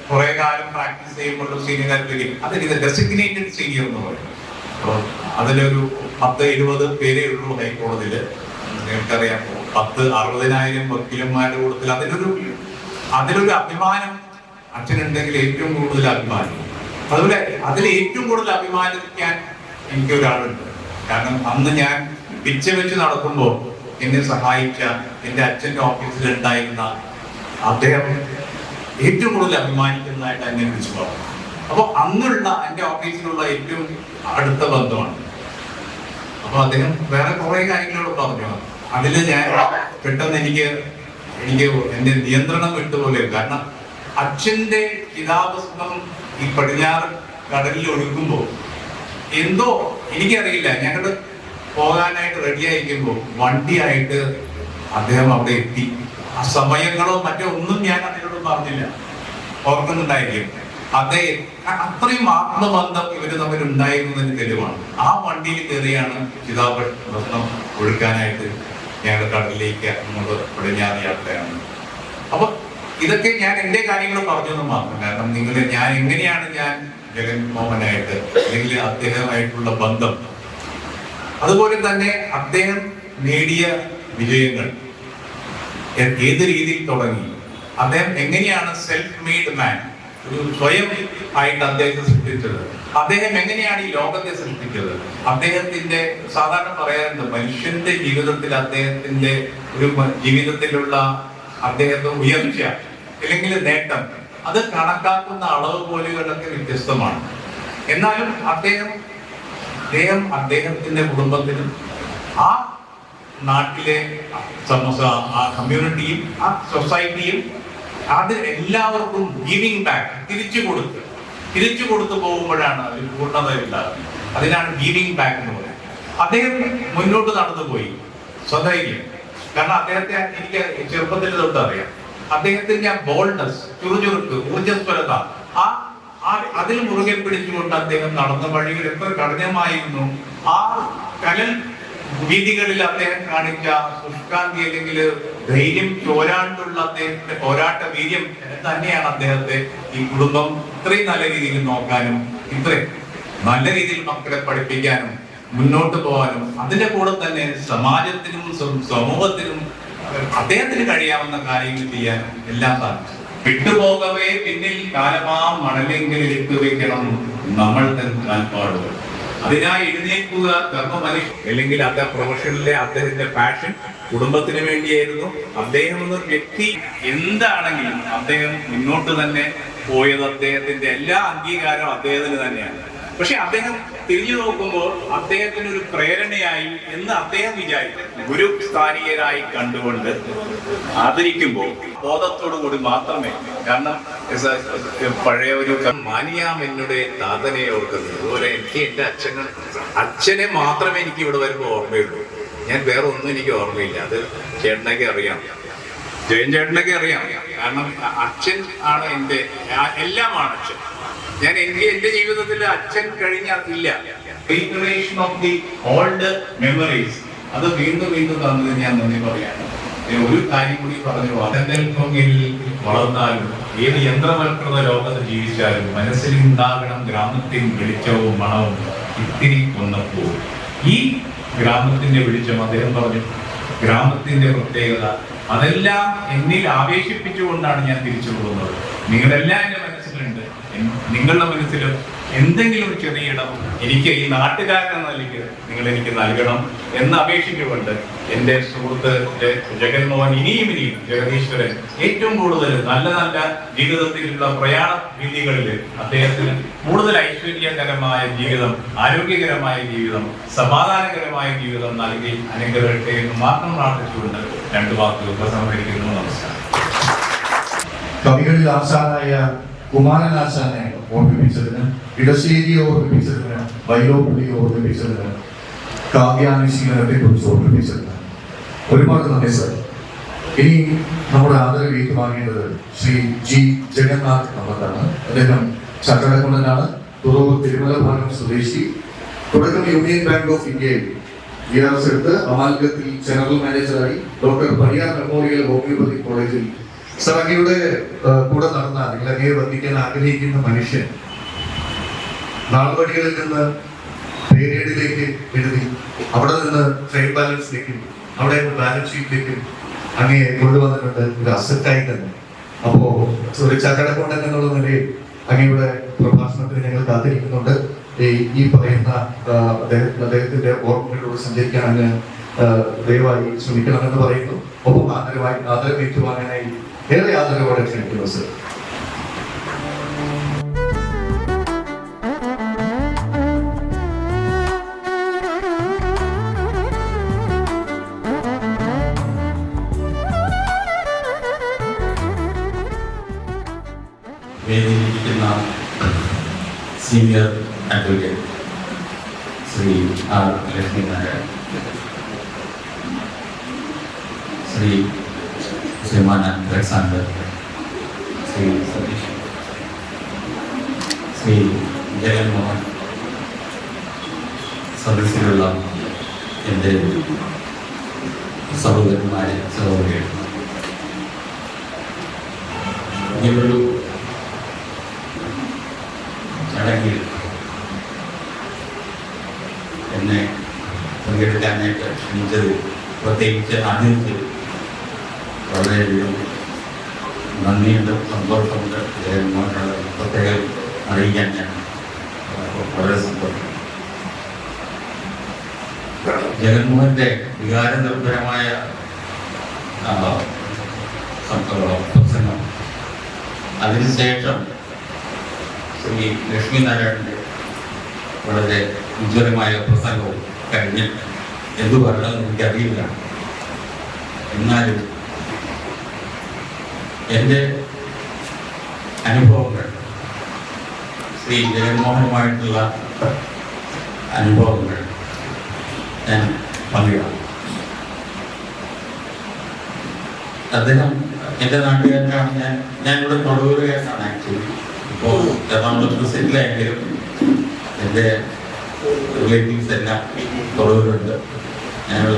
കുറെ കാലം പ്രാക്ടീസ് ചെയ്യുമ്പോൾ സീനിയർ അഡ്വക്കേറ്റ്, അതിന് ഡെസിഗ്നേറ്റഡ് സീനിയർ എന്ന് പറയും. അപ്പോൾ അതിലൊരു 10-20 പേരേ ഉള്ളൂ ഹൈക്കോടതിയിൽ. നിങ്ങൾക്കറിയാം, 60,000 വക്കീലന്മാരുടെ കൂട്ടത്തിൽ അതിലൊരു അഭിമാനം അച്ഛനുണ്ടെങ്കിൽ ഏറ്റവും കൂടുതൽ അഭിമാനം. അതുപോലെ അതിൽ ഏറ്റവും കൂടുതൽ അഭിമാനിക്കാൻ എനിക്കൊരാളുണ്ട്. കാരണം അന്ന് ഞാൻ പിച്ച വെച്ച് നടക്കുമ്പോൾ എന്നെ സഹായിച്ച എൻ്റെ അച്ഛൻ്റെ ഓഫീസിൽ ഉണ്ടായിരുന്ന അദ്ദേഹം ഏറ്റവും കൂടുതൽ അഭിമാനിക്കുന്നതായിട്ട് എന്നെ വിളിച്ചു പറഞ്ഞു. അപ്പോൾ അന്നുള്ള എൻ്റെ ഓഫീസിലുള്ള ഏറ്റവും അടുത്ത ബന്ധമാണ്. അപ്പൊ അദ്ദേഹം വേറെ കുറെ കാര്യങ്ങളോട് പറഞ്ഞു. അതിൽ ഞാൻ പെട്ടെന്ന് എനിക്ക് എന്റെ നിയന്ത്രണം വിട്ടുപോലെ, കാരണം അച്ഛന്റെ ചിതാഭസ്മം ഈ പടിഞ്ഞാറ് കടലിൽ ഒഴുക്കുമ്പോൾ എന്തോ എനിക്കറിയില്ല, ഞങ്ങൾ പോകാനായിട്ട് റെഡി ആയിരിക്കുമ്പോൾ വണ്ടിയായിട്ട് അദ്ദേഹം അവിടെ എത്തി. ആ സമയങ്ങളോ മറ്റോ ഒന്നും ഞാൻ അതിനോട് പറഞ്ഞില്ല, ഓർക്കുന്നുണ്ടായിരിക്കും. അത്രയും ആത്മബന്ധം ഇവര് തമ്മിൽ ഉണ്ടായിരുന്നതിന് തെളിവാണ്. ആ വണ്ടിയിൽ കയറിയാണ് ചിതാഭസ്മം ഒഴുക്കാനായിട്ട് ഞങ്ങളുടെ കടലിലേക്ക് അങ്ങോട്ട് പടിഞ്ഞാറ് യാത്രയാണ്. അപ്പൊ ഇതൊക്കെ ഞാൻ എൻ്റെ കാര്യങ്ങൾ പറഞ്ഞൊന്നും മാത്രം. കാരണം ഞാൻ എങ്ങനെയാണ് ഞാൻ ജഗൻമോഹനായിട്ട് അല്ലെങ്കിൽ അദ്ദേഹമായിട്ടുള്ള ബന്ധം, അതുപോലെ തന്നെ അദ്ദേഹം നേടിയ വിജയങ്ങൾ ഏത് രീതിയിൽ തുടങ്ങി, അദ്ദേഹം എങ്ങനെയാണ് സെൽഫ് മെയ്ഡ് മാൻ, ഒരു സ്വയം ആയിട്ട് അദ്ദേഹത്തെ സൃഷ്ടിച്ചത്, അദ്ദേഹം എങ്ങനെയാണ് ഈ ലോകത്തെ സൃഷ്ടിച്ചത്, അദ്ദേഹത്തിന്റെ സാധാരണ പറയാറുണ്ട് മനുഷ്യന്റെ ജീവിതത്തിൽ അദ്ദേഹത്തിന്റെ ഒരു ജീവിതത്തിലുള്ള അദ്ദേഹത്തെ ഉയർച്ച അല്ലെങ്കിൽ നേട്ടം അത് കണക്കാക്കുന്ന അളവ് പോലെകളൊക്കെ വ്യത്യസ്തമാണ്. എന്നാലും അദ്ദേഹത്തിന്റെ കുടുംബത്തിനും ആ നാട്ടിലെ ആ കമ്മ്യൂണിറ്റിയും ആ സൊസൈറ്റിയും അത് എല്ലാവർക്കും ഗിവിംഗ് ബാക്ക്, തിരിച്ചു കൊടുത്ത് തിരിച്ചു കൊടുത്തു പോകുമ്പോഴാണ് ഒരു പൂർണ്ണത ഉണ്ടാകുന്നത്. അതിനാണ് ഗീവിംഗ് ബാക്ക് എന്ന് പറയുന്നത്. അദ്ദേഹം മുന്നോട്ട് നടന്നുപോയി സ്വധൈര്യം. കാരണം അദ്ദേഹത്തെ എനിക്ക് ചെറുപ്പത്തിൽ തൊട്ട് അറിയാം. അദ്ദേഹത്തിന്റെ ആ ബോൾഡ്നസ്, ചുറുചുറുക്ക്, ഊർജ്ജസ്വലത, അതിൽ മുറുകെ പിടിച്ചുകൊണ്ട് അദ്ദേഹം നടന്ന വഴികൾ എത്ര കഠിനമായിരുന്നു. ആ കനൽ വീതികളിൽ അദ്ദേഹം കാണിച്ച ശുഷ്കാന്തി അല്ലെങ്കിൽ ധൈര്യം, പോരാണ്ടുള്ള അദ്ദേഹത്തിന്റെ പോരാട്ട വീര്യം തന്നെയാണ് അദ്ദേഹത്തെ ഈ കുടുംബം ഇത്രയും നല്ല രീതിയിൽ നോക്കാനും ഇത്രയും നല്ല രീതിയിൽ മക്കളെ പഠിപ്പിക്കാനും മുന്നോട്ട് പോകാനും അതിന്റെ കൂടെ തന്നെ സമാജത്തിനും സമൂഹത്തിനും അദ്ദേഹത്തിന് കഴിയാവുന്ന കാര്യങ്ങൾ ചെയ്യാനും എല്ലാം സാധിച്ചു. വിട്ടുപോകവേ പിന്നിൽ കാലമാം മണലെങ്കിൽ ഇട്ടു വെക്കണം നമ്മൾ തന്നെ കാൽപ്പാടുകൾ. അതിനായി എഴുന്നേൽക്കുക ധർമ്മമനുഷ്യ. അല്ലെങ്കിൽ അദ്ദേഹം പ്രൊഫഷനിലെ അദ്ദേഹത്തിന്റെ പാഷൻ കുടുംബത്തിന് വേണ്ടിയായിരുന്നു. അദ്ദേഹം എന്ന വ്യക്തി എന്താണെങ്കിലും അദ്ദേഹം മുന്നോട്ട് തന്നെ പോയത് അദ്ദേഹത്തിന്റെ എല്ലാ അംഗീകാരവും അദ്ദേഹത്തിന് തന്നെയാണ്. പക്ഷെ അദ്ദേഹം തിരിഞ്ഞു നോക്കുമ്പോൾ അദ്ദേഹത്തിന് ഒരു പ്രേരണയായി എന്ന് അദ്ദേഹം വിചാരിച്ചു. ഗുരു സ്ഥാനീയരായി കണ്ടുകൊണ്ട് ആദരിക്കുമ്പോൾ ബോധത്തോടു കൂടി മാത്രമേ, കാരണം പഴയ ഒരു മാനിയാം എന്നുടെ താതനെ ഓർക്കുന്നത്. അതുപോലെ എനിക്ക് എൻ്റെ അച്ഛനെ മാത്രമേ എനിക്ക് ഇവിടെ വരുമ്പോൾ ഓർമ്മയുള്ളൂ. ഞാൻ വേറെ ഒന്നും എനിക്ക് ഓർമ്മയില്ല. അത് ചേട്ടനൊക്കെ അറിയാം, ജയൻ ചേട്ടനൊക്കെ അറിയാം. കാരണം അച്ഛൻ ആണ് എൻ്റെ എല്ലാമാണ് അച്ഛൻ. ഞാൻ എൻ്റെ ജീവിതത്തിൽ അച്ഛൻ കഴിഞ്ഞില്ല. Recreation of the old memories അത് വീണ്ടും വീണ്ടും തന്നത് ഞാൻ നന്ദി പറയാണ്. ഒരു കാര്യം കൂടി പറഞ്ഞു, അതെങ്കിൽ വളർന്നാലും ഏത് യന്ത്രവൽകൃത ലോകത്ത് ജീവിച്ചാലും മനസ്സിലുണ്ടാകണം ഗ്രാമത്തിൻ വെളിച്ചവും മണവും ഇത്തിരി ഒന്നപ്പോ. ഈ ഗ്രാമത്തിന്റെ വെളിച്ചം അദ്ദേഹം പറഞ്ഞു, ഗ്രാമത്തിന്റെ പ്രത്യേകത അതെല്ലാം എന്നിൽ ആവേശിപ്പിച്ചുകൊണ്ടാണ് ഞാൻ തിരിച്ചു പോകുന്നത്. നിങ്ങളെല്ലാം എൻ്റെ മനസ്സിലുണ്ട്. നിങ്ങളുടെ മനസ്സിലും എന്തെങ്കിലും ഒരു ചെറിയ ഇടം എനിക്ക് ഈ നാട്ടുകാരൻ എന്ന നിലയ്ക്ക് നിങ്ങൾ എനിക്ക് നൽകണം എന്ന് അപേക്ഷിച്ചുകൊണ്ട് എൻ്റെ സുഹൃത്ത് ജഗൻമോഹൻ ഇനിയും ജഗദീശ്വരൻ ഏറ്റവും കൂടുതൽ നല്ല നല്ല ജീവിതത്തിലുള്ള പ്രയാണ രീതികളിൽ അദ്ദേഹത്തിന് കൂടുതൽ ഐശ്വര്യകരമായ ജീവിതം, ആരോഗ്യകരമായ ജീവിതം, സമാധാനകരമായ ജീവിതം നൽകി അനുഗ്രഹിക്കട്ടെ എന്ന് മാത്രം പ്രാർത്ഥിച്ചുകൊണ്ട് രണ്ടു വാക്കുകൾ ഉപസംഹരിക്കുന്നു. നമസ്കാരം. കവികളിൽ ആശാനായ കുമാരനാശാനെ ഓർമ്മിപ്പിച്ചതിന്, ഇടശ്ശേരിയെ ഓർമ്മിപ്പിച്ചതിന്, വൈലോപ്പിള്ളിയെ ഓർമ്മിപ്പിച്ചതിന്, കാവ്യാനുശീലനത്തെ കുറിച്ച് ഓർമ്മിപ്പിച്ചതിന് ഒരുപാട് നന്ദി സർ. ഇനി നമ്മുടെ ആദരവ് ഏറ്റുവാങ്ങേണ്ടത് ശ്രീ ജി ജഗന്നാഥ് നമ്മതാണ്. അദ്ദേഹം ചട്ടടക്കുണ്ടനാണ്, തുറവൂർ തിരുമല ഭാഗം സ്വദേശി. തുടക്കം യൂണിയൻ ബാങ്ക് ഓഫ് ഇന്ത്യയിൽ വിആർഎസ് എടുത്ത് അമാൽഗത്തിൽ ജനറൽ മാനേജറായി ഡോക്ടർ പരിയാർ മെമ്മോറിയൽ ഹോമിയോപ്പതി കോളേജിൽ സർ അങ്ങയുടെ കൂടെ നടന്ന നിങ്ങൾ അങ്ങയെ വന്ദിക്കാൻ ആഗ്രഹിക്കുന്ന മനുഷ്യൻ നാൾവഴികളിൽ നിന്ന് പേരേഡിലേക്ക് എഴുതി, അവിടെ നിന്ന് ട്രേഡ് ബാലൻസിലേക്കും അവിടെ നിന്ന് ബാലൻസ് ഷീറ്റിലേക്കും അങ്ങയെ കൊണ്ടുവന്നിട്ടുണ്ട് ഒരു അസറ്റായി തന്നെ. അപ്പോ ഒരു ചട്ടടക്കൊണ്ടൻ എന്നുള്ള നിലയിൽ അങ്ങയുടെ പ്രഭാഷണത്തിന് ഞങ്ങൾ കാത്തിരിക്കുന്നുണ്ട്. ഈ പറയുന്ന അദ്ദേഹത്തിന്റെ ഓർമ്മകളിലൂടെ സഞ്ചരിക്കാൻ അങ്ങ് ദയവായി ശ്രമിക്കണമെന്ന് പറയുന്നു. ഒപ്പം ആദരവ് ഏറ്റുവാങ്ങാനായി ഏറെ ആദരവോടെ ക്ഷണിക്കുന്നു സർ. വേദിയിലിരിക്കുന്ന senior advocate Shri R Lakshminarayan, Shriman Alexander, Shri Satish, Shri Jaganmohan, സദസ്സിലുള്ള എൻ്റെ സഹോദരന്മാരെ, സഹോദരികൾ, ഇങ്ങനൊരു ചടങ്ങിൽ എന്നെ പങ്കെടുക്കാനായിട്ട് ക്ഷണിച്ചത്, പ്രത്യേകിച്ച് ആദ്യത്തിൽ വളരെയധികം നന്ദിയുണ്ട്, സന്തോഷമുണ്ട്. ജഗൻമോഹനോട് പ്രത്യേകം അറിയിക്കാൻ ഞാൻ വളരെ സന്തോഷം. ജഗൻമോഹന്റെ വികാരനിർഭരമായ പ്രസംഗം, അതിനുശേഷം ശ്രീ ലക്ഷ്മിനാരായണന്റെ വളരെ ഉജ്ജ്വലമായ പ്രസംഗവും കഴിഞ്ഞ് എന്തു പറയണമെന്ന് എനിക്കറിയില്ല. എന്നാലും എൻ്റെ അനുഭവങ്ങൾ ശ്രീ ശ്രീ ജഗൻമോഹനുമായിട്ടുള്ള അനുഭവങ്ങൾ ഞാൻ പങ്കിടാം. അദ്ദേഹം എൻ്റെ നാട്ടുകാരനാണ്. ഞാനിവിടെ തൊടുപുഴക്കാരനാണ് ആക്ച്വലി. ഇപ്പോൾ എറണാകുളത്ത് സെറ്റിലായെങ്കിലും എൻ്റെ റിലേറ്റീവ്സ് എല്ലാം തൊടുപുഴുണ്ട്. ഞങ്ങൾ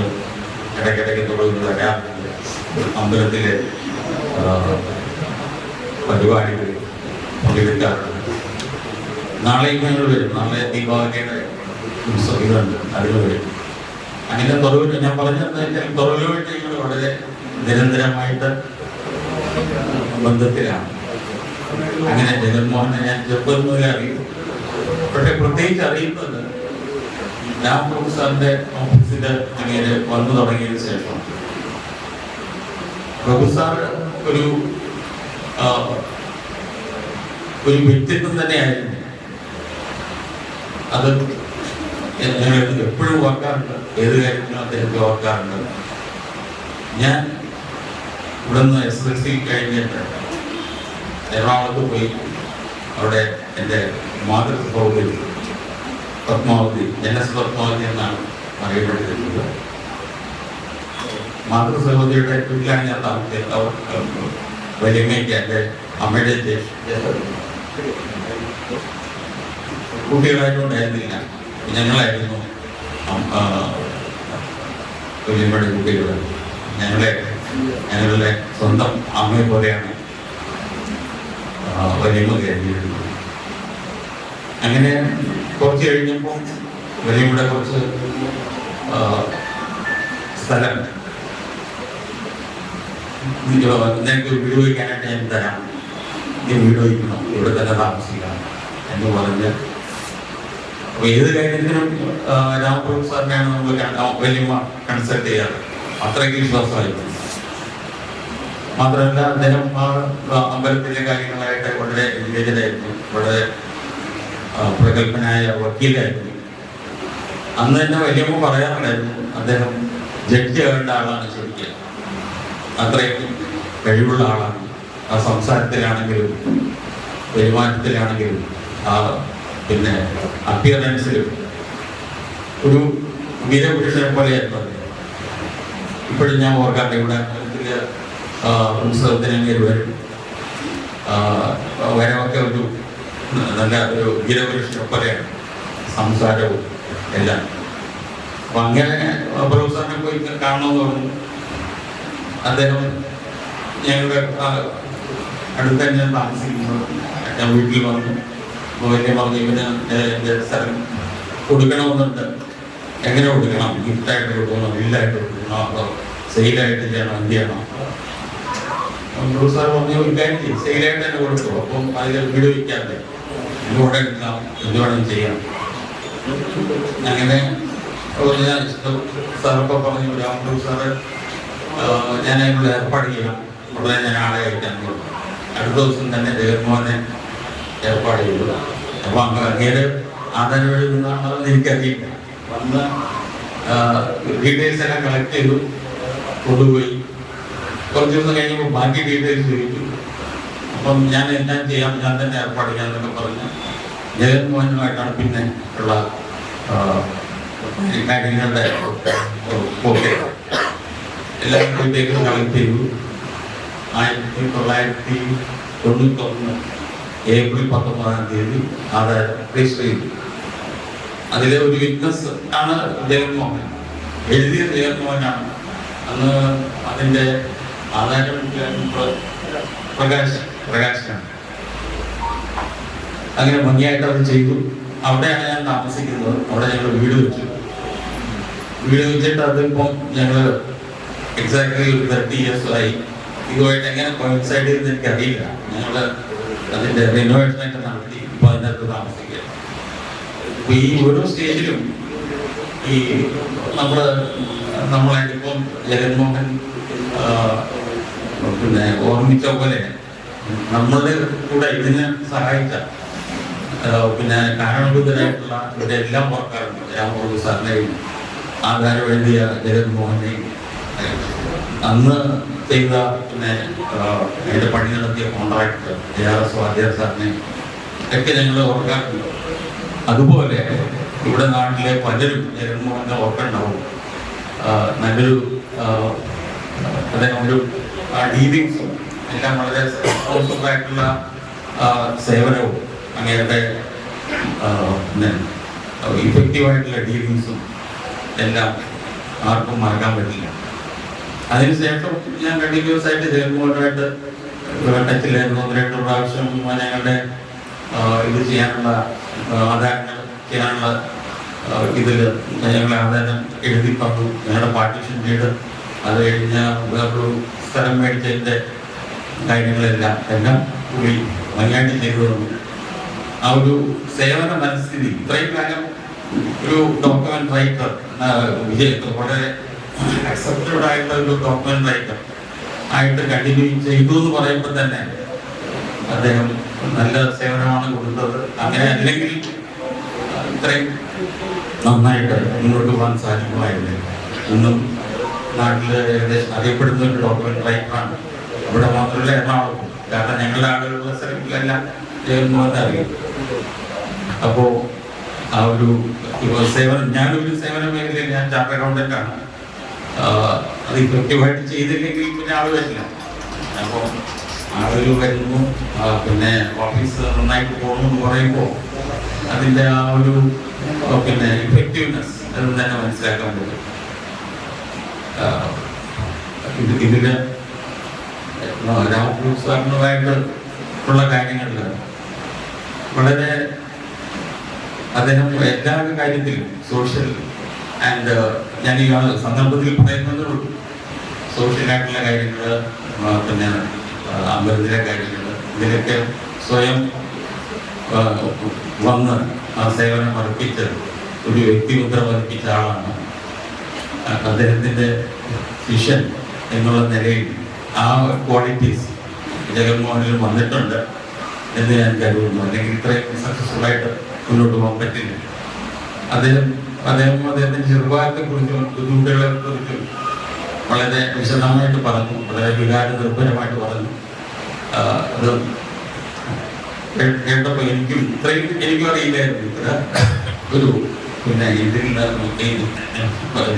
ഇടയ്ക്കിടയ്ക്ക് തൊടുപുഴ വരാറുണ്ട്. അമ്പലത്തിലെ പരിപാടികൾ പങ്കെടുക്കാറുണ്ട്. നാളെയും ഞങ്ങൾ വരും. നാളെ ദീപാവലിയുടെ ഉത്സവങ്ങളുണ്ട്, അതിൽ വരും. അങ്ങനെ തൊടുപുഴ ഞാൻ പറഞ്ഞത് തൊടുപുഴയായിട്ട് ഞങ്ങൾ വളരെ നിരന്തരമായിട്ട് ബന്ധത്തിലാണ്. അങ്ങനെ ജഗൻമോഹനെ ഞാൻ ചെറുപ്പം മുതലേ അറിയും. പക്ഷെ പ്രത്യേകിച്ച് അറിയുന്നത് രാംപ്രഭു സാറിന്റെ ഓഫീസിൽ അങ്ങനെ വന്നു തുടങ്ങിയതിനു ശേഷം. പ്രഭു സാർ ഒരു വ്യക്തിത്വം തന്നെയായിരുന്നു. അത് ഞങ്ങൾ എപ്പോഴും ഓർക്കാറുണ്ട്. ഏത് കാര്യത്തിനും അദ്ദേഹത്തെ ഓർക്കാറുണ്ട്. ഞാൻ ഇവിടെ നിന്ന് SSLC കഴിഞ്ഞിട്ട് എറണാകുളത്ത് പോയി. അവിടെ എൻ്റെ മാതൃസഹോദരി പത്മാവതി, NS പത്മാവതി എന്നാണ് അറിയപ്പെട്ടിരുന്നത്. മാതൃസഹോദരിയുടെ വീട്ടിലാണ് ഞാൻ താമസിച്ചത്. വലിയമ്മയ്ക്ക് എൻ്റെ അമ്മയുടെ കുട്ടികളായിട്ടുണ്ടായിരുന്നില്ല. ഞങ്ങളായിരുന്നു വലിയമ്മയുടെ കുട്ടികൾ. ഞങ്ങളുടെ സ്വന്തം അമ്മയെ പോലെയാണ് വലിയമ്മ കരുതിയിരുന്നത്. അങ്ങനെ കുറച്ച് കഴിഞ്ഞപ്പോൾ വലിയമ്മയുടെ കുറച്ച് സ്ഥലം നിനക്ക് വീട് വയ്ക്കാനായിട്ട് ഞാൻ തരാം, നീ വീട് വയ്ക്കണം, ഇവിടെ തന്നെ താമസിക്കണം എന്ന് പറഞ്ഞ്. അപ്പോൾ ഏത് കാര്യത്തിനും രാമപ്രഭു സാറിനെയാണ് നമ്മൾ വലിയമ്മ കൺസൾട്ട് ചെയ്യാറ്. അത്രയ്ക്ക് വിശ്വാസമായിരുന്നു. മാത്രമല്ല അദ്ദേഹം അമ്പലത്തിലെ കാര്യങ്ങളായിട്ട് വളരെ എൻഗേജഡായിരുന്നു. വളരെ പ്രഗത്ഭനായ വക്കീലായിരുന്നു. അന്ന് തന്നെ വലിയമ്മ പറയാറുണ്ടായിരുന്നു, അദ്ദേഹം ജഡ്ജി ആവേണ്ട ആളാണ് ശരിക്കും. അത്രയ്ക്കും കഴിവുള്ള ആളാണ്. ആ സംസാരത്തിലാണെങ്കിലും പെരുമാറ്റത്തിലാണെങ്കിലും പിന്നെ അപ്പിയറൻസിലും ഒരു വീരപുരുഷനെ പോലെയായിരുന്നു അദ്ദേഹം. ഇപ്പോഴും ഞാൻ ഓർക്കാറുണ്ട്. ഇവിടെ ഉത്സവത്തിന് വരും. വരവൊക്കെ ഒരു നല്ല ഒരു വീരപുരുഷനെ പോലെയാണ് സംസാരവും എല്ലാം. അപ്പം അങ്ങനെ പ്രൊഫസറിനെ പോയി കാണണമെന്ന് പറഞ്ഞു. അദ്ദേഹം ഞങ്ങളുടെ അടുത്ത് തന്നെ താമസിക്കുന്നു. ഞാൻ വീട്ടിൽ വന്നു. വലിയ പറഞ്ഞു, ഇവന് എൻ്റെ സ്ഥലം കൊടുക്കണമെന്നുണ്ട്. എങ്ങനെ കൊടുക്കണം? ഗിഫ്റ്റായിട്ട് കൊടുക്കണോ, ബില്ലായിട്ട് കൊടുക്കണോ, അതോ സെയിലായിട്ട് ചെയ്യണം, എന്ത് ചെയ്യണം? സാർ പറഞ്ഞു, ഒരു കാര്യം ചെയ്യും, സെയിലായിട്ട് തന്നെ കൊടുത്തു. അപ്പം അതിൽ വീട് വയ്ക്കാതെ എന്തുകൊണ്ട് എടുക്കാം, എന്ത് വേണം ചെയ്യാം. അങ്ങനെ സാറൊക്കെ പറഞ്ഞു, രാമപ്രഭു സാറ് ഞാൻ അതിനുള്ള ഏർപ്പാട് ചെയ്യണം, ഉടനെ ഞാൻ ആളെ അയക്കാൻ കൊടുക്കും. അടുത്ത ദിവസം തന്നെ ജഗൻമോഹനെ ഏർപ്പാട് ചെയ്തു. അപ്പം അങ്ങേര് ആധാരം എഴുതുന്നതാണെന്ന് എനിക്കറിയില്ല. വന്ന് ഡീറ്റെയിൽസ് എല്ലാം കളക്ട് ചെയ്തു, കൊണ്ടുപോയി. കുറച്ച് ദിവസം കഴിഞ്ഞപ്പോൾ ബാക്കി ഡീറ്റെയിൽസ് ചോദിച്ചു. അപ്പം ഞാൻ എല്ലാം ചെയ്യാം, ഞാൻ തന്നെ ഏർപ്പാട് ചെയ്യാമെന്നൊക്കെ പറഞ്ഞ് ജഗൻമോഹനുമായിട്ടാണ് പിന്നെ ഉള്ള കാര്യങ്ങളുടെ ഓക്കെ എല്ലാ ഡീറ്റെയിൽസും കളക്ട് ചെയ്തു. 1991 ഏപ്രിൽ 19 ആധാരം രജിസ്റ്റർ ചെയ്തു. അതിലെ ഒരു വിറ്റ്നസ് ആണ് ജഗൻമോഹൻ. എഴുതിയ ജഗൻമോഹനാണ്. അന്ന് അതിൻ്റെ ആധാരം പ്രകാശനാണ്. അങ്ങനെ ഭംഗിയായിട്ട് അത് ചെയ്തു. അവിടെയാണ് ഞാൻ താമസിക്കുന്നത്. അവിടെ ഞങ്ങൾ വീട് വെച്ചു. വീട് വെച്ചിട്ട് അതിപ്പം ഞങ്ങൾ എക്സാക്ട്ലി ഒരു 30 years ആയി. ഇതുമായിട്ട് എങ്ങനെ കോയിൻസൈഡ് ചെയ്തെന്ന് എനിക്കറിയില്ല. ഞങ്ങൾ അതിൻ്റെ റിനോവേഷനൊക്കെ നടത്തി ഇപ്പോൾ അതിനകത്ത് താമസിക്കുക. അപ്പോൾ ഈ ഓരോ സ്റ്റേജിലും ഈ നമ്മളായിട്ടിപ്പം ജഗൻമോഹൻ പിന്നെ ഓർമ്മിച്ച പോലെ നമ്മളുടെ കൂടെ ഇതിനെ സഹായിച്ച പിന്നെ കാരണഭൂതരായിട്ടുള്ള ഇവിടെ എല്ലാം ഓർക്കാറുണ്ട്. രാമപ്രഭു സാറിനെയും ആധാരം എഴുതിയ ജഗൻമോഹനെയും അന്ന് ചെയ്ത പിന്നെ അതിൻ്റെ പണി നടത്തിയ കോൺട്രാക്ടർ ARS വാദ്യാർ സാറിനെയും ഒക്കെ ഞങ്ങൾ ഓർക്കാറുണ്ട്. അതുപോലെ ഇവിടെ നാട്ടിലെ പലരും ജഗൻമോഹനെ ഓർക്കുന്നുണ്ടാവും. നല്ലൊരു അദ്ദേഹം ഒരു ഡീലിങ്സും എല്ലാം വളരെ റെസ്പോൺസിബിളായിട്ടുള്ള സേവനവും അങ്ങയുടെ ഇഫക്റ്റീവായിട്ടുള്ള ഡീലിങ്സും എല്ലാം ആർക്കും മറക്കാൻ പറ്റില്ല. അതിനുശേഷം ഞാൻ കണ്ടിന്യൂസ് ആയിട്ട് ജഗൻമോഹനുമായിട്ട് ടച്ചിലായിരുന്നു. 1-2 പ്രാവശ്യം ഞങ്ങളുടെ ഇത് ചെയ്യാനുള്ള ആധാരങ്ങൾ ചെയ്യാനുള്ള ഇതിൽ ഞങ്ങൾ ആധാരം എഴുതി തന്നു. ഞങ്ങളുടെ പാർട്ടീഷൻ ചെയ്ത് അത് കഴിഞ്ഞ വേറൊരു സ്ഥലം മേടിച്ചതിൻ്റെ കാര്യങ്ങളെല്ലാം കൂടി ഭംഗിയായിട്ട് ചെയ്തു തന്നു. ആ ഒരു സേവന മനസ്ഥിതി ഇത്രയും കാലം ഒരു ഡോക്യുമെന്റ് റൈറ്റർ വളരെ അക്സെപ്റ്റഡ് ആയിട്ടുള്ള ഒരു ഡോക്യുമെന്റ് റൈറ്റർ ആയിട്ട് കണ്ടിന്യൂ ചെയ്തു എന്ന് പറയുമ്പോൾ തന്നെ അദ്ദേഹം നല്ല സേവനമാണ് കൊടുത്തത്. അങ്ങനെ അല്ലെങ്കിൽ ഇത്രയും നന്നായിട്ട് മുന്നോട്ട് പോകാൻ സാധിക്കുമായിരുന്നു. ഇന്നും നാട്ടിൽ ഏകദേശം അറിയപ്പെടുന്ന ഒരു ഡോക്യുമെന്റ് റൈറ്ററാണ്. അവിടെ മാത്രമല്ല എറണാകുളത്തും, കാരണം ഞങ്ങളുടെ ആളുകളുള്ള സ്ഥലങ്ങളിലെല്ലാം ജഗൻമോഹൻ അറിയും. അപ്പോൾ ആ ഒരു സേവനം, ഞാനൊരു സേവന മേഖലയിൽ ഞാൻ ചാർട്ടേഡ് അക്കൗണ്ടന്റ് ആണ്. അത് ഇഫക്റ്റീവായിട്ട് ചെയ്തില്ലെങ്കിൽ പിന്നെ ആള് വരില്ല. അപ്പോൾ ആളുകൾ വരുന്നു, പിന്നെ ഓഫീസ് നന്നായിട്ട് പോകുന്നു എന്ന് പറയുമ്പോൾ അതിൻ്റെ ആ ഒരു പിന്നെ ഇഫക്റ്റീവ്നെസ് അത് തന്നെ മനസ്സിലാക്കാൻ പറ്റും. ഇതില് രാഹുൽ സാറിനുമായിട്ട് ഉള്ള കാര്യങ്ങളിൽ വളരെ അദ്ദേഹം എല്ലാ കാര്യത്തിലും സോഷ്യൽ ആൻഡ് ഞാൻ ഈ സന്ദർഭത്തിൽ പറയുന്നത് സോഷ്യലായിട്ടുള്ള കാര്യങ്ങൾ, പിന്നെ അമ്പലത്തിലെ കാര്യങ്ങൾ, ഇതിലൊക്കെ സ്വയം വന്ന് ആ സേവനം അർപ്പിച്ച് ഒരു വ്യക്തിമുദ്ര പതിപ്പിച്ച ആളാണ്. അദ്ദേഹത്തിൻ്റെ വിഷൻ എന്നുള്ള നിലയിൽ ആ ക്വാളിറ്റീസ് ജഗൻമോഹനിൽ വന്നിട്ടുണ്ട് എന്ന് ഞാൻ കരുതുന്നു. അല്ലെങ്കിൽ ഇത്രയും സക്സസ്ഫുള്ളായിട്ട് മുന്നോട്ട് പോകാൻ പറ്റില്ല. അദ്ദേഹത്തിന്റെ ചെറുപ്പകാലത്തെക്കുറിച്ചും ബുദ്ധിമുട്ടുകളെക്കുറിച്ചും വളരെ വിശദമായിട്ട് പറഞ്ഞു, വളരെ വികാര നിർഭരമായിട്ട് പറഞ്ഞു. അത് കേട്ടപ്പോൾ എനിക്കും അറിയില്ലായിരുന്നു ഇത്ര ഒരു പിന്നെ ഇതിൽ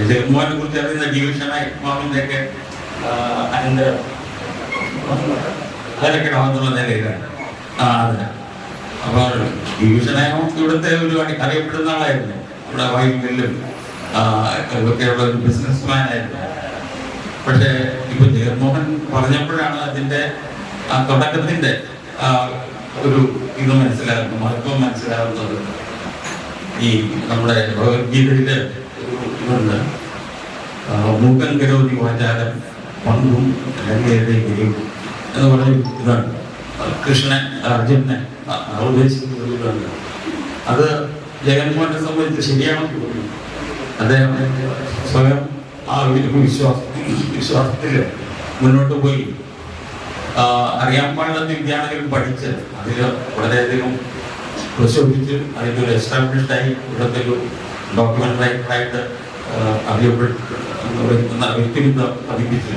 ജഗൻമോഹനെ കുറിച്ച് അറിയുന്ന ഡിവിഷനായി മാമിൻ്റെ ഒക്കെ അതിൻ്റെ അതിലൊക്കെ ആവുന്നുള്ള നിലയിലാണ്. അതിന് അപ്പോൾ ഡിവിഷനായോ ഇവിടുത്തെ ഒരു അറിയപ്പെടുന്ന ആളായിരുന്നു. ഇവിടെ വൈകിലും ഒക്കെയുള്ള ഒരു ബിസിനസ്മാൻ ആയിരുന്നു. പക്ഷേ ഇപ്പൊ ജഗൻമോഹൻ പറഞ്ഞപ്പോഴാണ് അതിൻ്റെ ആ തുടക്കത്തിൻ്റെ ഒരു ഇത് മനസ്സിലാകുന്നത്, മഹത്വം മനസ്സിലാകുന്നത്. ഈ നമ്മുടെ ഭഗവത്ഗീതയില് ഇതുണ്ട്, മൂക്കൻ കരോതി വാചാലം പങ്കും ഗരിയും എന്ന് പറഞ്ഞ ഇതാണ്. കൃഷ്ണൻ അർജുനനെ ഉദ്ദേശിക്കുന്നത് അത് ജഗൻമോഹനെ സംബന്ധിച്ച് ശരിയാണെന്ന് തോന്നുന്നു. അദ്ദേഹം സ്വയം ആ ഒരു വിശ്വാസത്തിൽ മുന്നോട്ട് പോയി അറിയാൻ പാടില്ലാത്ത വിദ്യാണെങ്കിലും പഠിച്ച് അതിൽ വളരെയധികം പ്രശോഭിച്ച് അതിൻ്റെ ഒരു എസ്റ്റാബ്ലിഷ്ഡായി ഇവിടുത്തെ ഒരു ഡോക്യുമെന്റ് റൈറ്ററായിട്ട് അറിയപ്പെടുന്ന വ്യക്തിത്വം പതിപ്പിച്ച്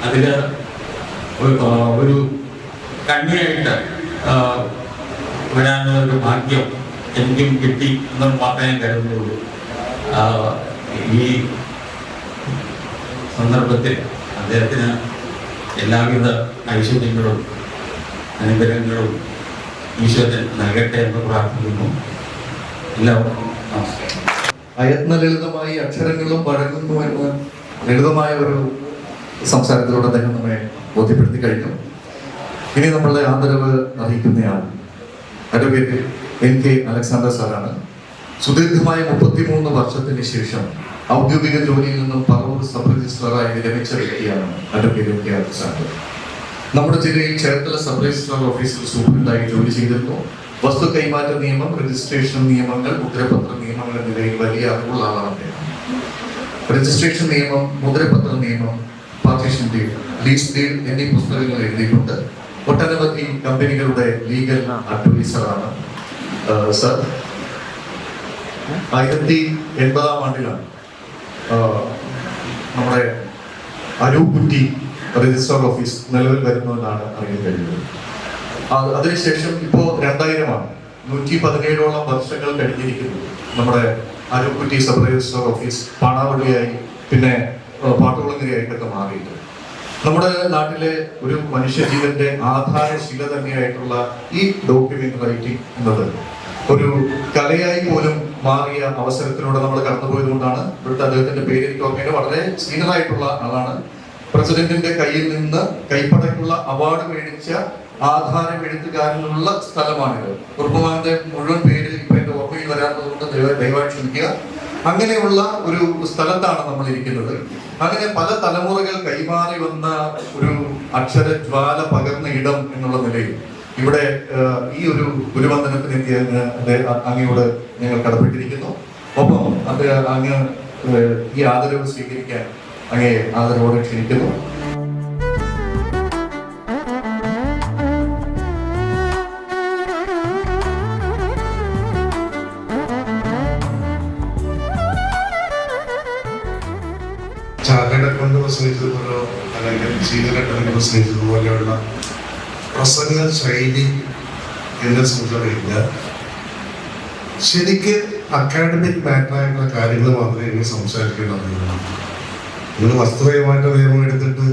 അതിൽ ഒരു കണ്ണിയായിട്ട് വരാനുള്ള ഒരു ഭാഗ്യം എനിക്കും കിട്ടി എന്ന് മാത്രമേ കരുതുന്നുള്ളൂ. ഈ സന്ദർഭത്തിൽ അദ്ദേഹത്തിന് എല്ലാവിധ ഐശ്വര്യങ്ങളും അനുഗ്രഹങ്ങളും ഈശ്വരൻ നൽകട്ടെ എന്ന് പ്രാർത്ഥിക്കുന്നു. എല്ലാവർക്കും നമസ്കാരം. അയത്ന ലളിതമായി അക്ഷരങ്ങളും വഴങ്ങുന്നു എന്ന് ലളിതമായ ഒരു സംസാരത്തിലൂടെ അദ്ദേഹം നമ്മെ ബോധ്യപ്പെടുത്തി കഴിഞ്ഞു. ഇനി നമ്മളുടെ ആദരവ് അറിയിക്കുന്നയാൾ അഡ്വക്കേറ്റ് NK അലക്സാണ്ടർ സാറാണ്. സുദീർഘമായ 33 വർഷത്തിന് ശേഷം ഔദ്യോഗിക ജോലിയിൽ നിന്നും പറവൂർ സബ് രജിസ്ട്രാറായി വിരമിച്ച വ്യക്തിയാണ് അഡ്വക്കേറ്റ് NK അലക്സാണ്ടർ. നമ്മുടെ ജില്ലയിൽ ചേർത്തല സബ് രജിസ്ട്രാർ ഓഫീസിൽ സൂപ്രണ്ടായി ജോലി ചെയ്തിരുന്നു. വസ്തു കൈമാറ്റ നിയമം, രജിസ്ട്രേഷൻ നിയമങ്ങൾ, മുദ്രപത്ര നിയമങ്ങൾ എന്നിവയിൽ വലിയ അറിവുള്ള ആളാണ് അദ്ദേഹം. രജിസ്ട്രേഷൻ നിയമം, മുദ്രപത്ര നിയമം, പാർട്ടീഷൻ ഡീഡ്, ലീസ് ഡീഡ് എന്നീ പുസ്തകങ്ങൾ എഴുതിയിട്ടുണ്ട്. ഒട്ടനവധി കമ്പനികളുടെ ലീഗൽ അഡ്വൈസറാണ് സർ. 1980 ആണ്ടിലാണ് നമ്മുടെ അരൂക്കുറ്റി രജിസ്ട്രാർ ഓഫീസ് നിലവിൽ വരുന്നുവെന്നാണ് അറിയാൻ കഴിയുന്നത്. അതിനുശേഷം ഇപ്പോൾ 2000-ആണ്. 117ഓളം വർഷങ്ങൾ കഴിഞ്ഞിരിക്കുന്നു നമ്മുടെ അരുക്കുറ്റി സബ് രജിസ്റ്റർ ഓഫീസ് പാണാവള്ളിയായി പിന്നെ പാട്ടുകുളങ്ങരയായിട്ടൊക്കെ മാറിയിട്ട്. നമ്മുടെ നാട്ടിലെ ഒരു മനുഷ്യജീവന്റെ ആധാരശില തന്നെയായിട്ടുള്ള ഈ ഡോക്യുമെന്റ് റൈറ്റിംഗ് എന്നത് ഒരു കലയായി പോലും മാറിയ അവസരത്തിലൂടെ നമ്മൾ കടന്നുപോയത് കൊണ്ടാണ് ഇവിടുത്തെ അദ്ദേഹത്തിന്റെ പേര് എനിക്ക് ഓർമ്മയില്ല. വളരെ സീനിയറായിട്ടുള്ള ആളാണ്. പ്രസിഡന്റിന്റെ കയ്യിൽ നിന്ന് കൈപ്പടയ്ക്കുള്ള അവാർഡ് മേടിച്ച ആധാരം എഴുത്തുകാരനുള്ള സ്ഥലമാണിത്. കുറുപ്പുമാന്റെ മുഴുവൻ പേര് ഇപ്പൊ എന്റെ ഓർമ്മയിൽ വരാത്തതുകൊണ്ട് ദയവായി ക്ഷമിക്കുക. അങ്ങനെയുള്ള ഒരു സ്ഥലത്താണ് നമ്മൾ ഇരിക്കുന്നത്. അങ്ങനെ പല തലമുറകൾ കൈമാറി വന്ന ഒരു അക്ഷരജ്വാല പകർന്ന ഇടം എന്നുള്ള നിലയിൽ ഇവിടെ ഈ ഒരു ഗുരുവന്ദനത്തിന് അങ്ങയോട് ഞങ്ങൾ കടപ്പെട്ടിരിക്കുന്നു. ഒപ്പം അത് അങ്ങ് ഈ ആദരവ് സ്വീകരിക്കാൻ അങ്ങേ ആദരവോടെ ക്ഷണിക്കുന്നു. ചാർട്ടേഡ് അക്കൗണ്ട് പ്രസംഗിച്ചതുപോലോ അല്ലെങ്കിൽ സീനിയർ അക്കൗണ്ട് പ്രസംഗിച്ചതുപോലെയുള്ള പ്രസംഗ ശൈലി എന്നെ സംബന്ധിച്ചില്ല. ശരിക്ക് അക്കാഡമിക് മാറ്ററായിട്ടുള്ള കാര്യങ്ങൾ മാത്രമേ എനിക്ക് സംസാരിക്കേണ്ടതുള്ളൂ. നിങ്ങൾ വസ്തുതയുമായിട്ട് നിയമം എടുത്തിട്ട്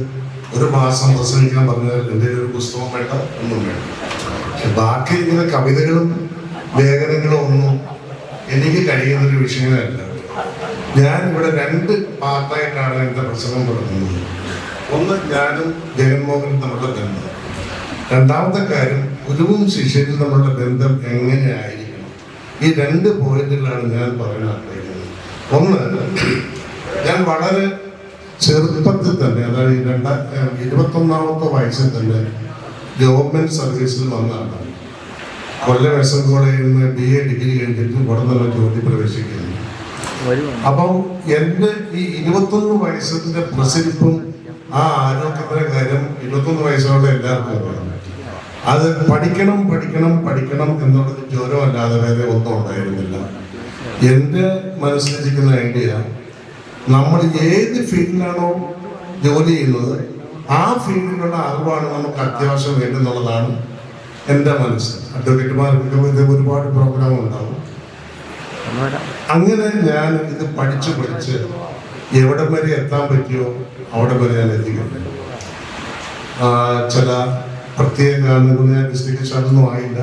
ഒരു മാസം പ്രസംഗിക്കാൻ പറഞ്ഞാൽ എൻ്റെ ഒരു പുസ്തകം വേണ്ട, ഒന്നും വേണ്ട. പക്ഷെ ബാക്കി ഇങ്ങനെ കവിതകളും ലേഖനങ്ങളും ഒന്നും എനിക്ക് കഴിയുന്നൊരു വിഷയമല്ല. ഞാൻ ഇവിടെ 2 പാർട്ടായിട്ടാണ് എൻ്റെ പ്രസംഗം തുടങ്ങുന്നത്. ഒന്ന്, ഞാനും ജഗൻമോഹനും തമ്മിലുള്ള ബന്ധം. രണ്ടാമത്തെ കാര്യം, ഗുരുവും ശിഷ്യനും തമ്മിലുള്ള ബന്ധം എങ്ങനെയായിരിക്കണം. ഈ 2 പോയിന്റുകളാണ് ഞാൻ പറയാൻ ആഗ്രഹിക്കുന്നത്. ഒന്ന്, ഞാൻ വളരെ ചെറുപ്പത്തിൽ തന്നെ, അതായത് 21ാമത്തെ വയസ്സിൽ തന്നെ ഗവൺമെന്റ് സർവീസിൽ വന്നതാണ്. കൊല്ലം എസ് എൻ കോളേജിൽ നിന്ന് BA ഡിഗ്രി കഴിഞ്ഞിട്ട് ഉടൻ തന്നെ ജോലി പ്രവേശിക്കുന്നു. അപ്പം എൻ്റെ ഈ 21 വയസ്സിന്റെ പ്രസരിപ്പും ആ ആരോഗ്യത്തിന്റെ കാര്യം 21 വയസ്സോടെ എല്ലാവർക്കും അറിയാം. അത് പഠിക്കണം പഠിക്കണം പഠിക്കണം എന്നുള്ളത് ജ്വരമല്ലാതെ വേറെ ഒന്നും ഉണ്ടായിരുന്നില്ല. എൻ്റെ മനസ്സിലിരിക്കുന്ന ഐഡിയ, നമ്മൾ ഏത് ഫീൽഡിലാണോ ജോലി ചെയ്യുന്നത് ആ ഫീൽഡിലുള്ള അറിവാണ് നമുക്ക് അത്യാവശ്യം വേണ്ടെന്നുള്ളതാണ് എൻ്റെ മനസ്സ്. അഡ്വക്കേറ്റുമാർക്കൊക്കെ ഇത് ഒരുപാട് പ്രോഗ്രാം ഉണ്ടാവും. അങ്ങനെ ഞാൻ ഇത് പഠിച്ച് എവിടെ വരെ എത്താൻ പറ്റിയോ അവിടെ വരെ ഞാൻ എത്തിക്കുന്നു. ചില പ്രത്യേക കാരണങ്ങൾ ഞാൻ ഡിസ്ട്രിക്ട് ഷാറൊന്നും ആയില്ല.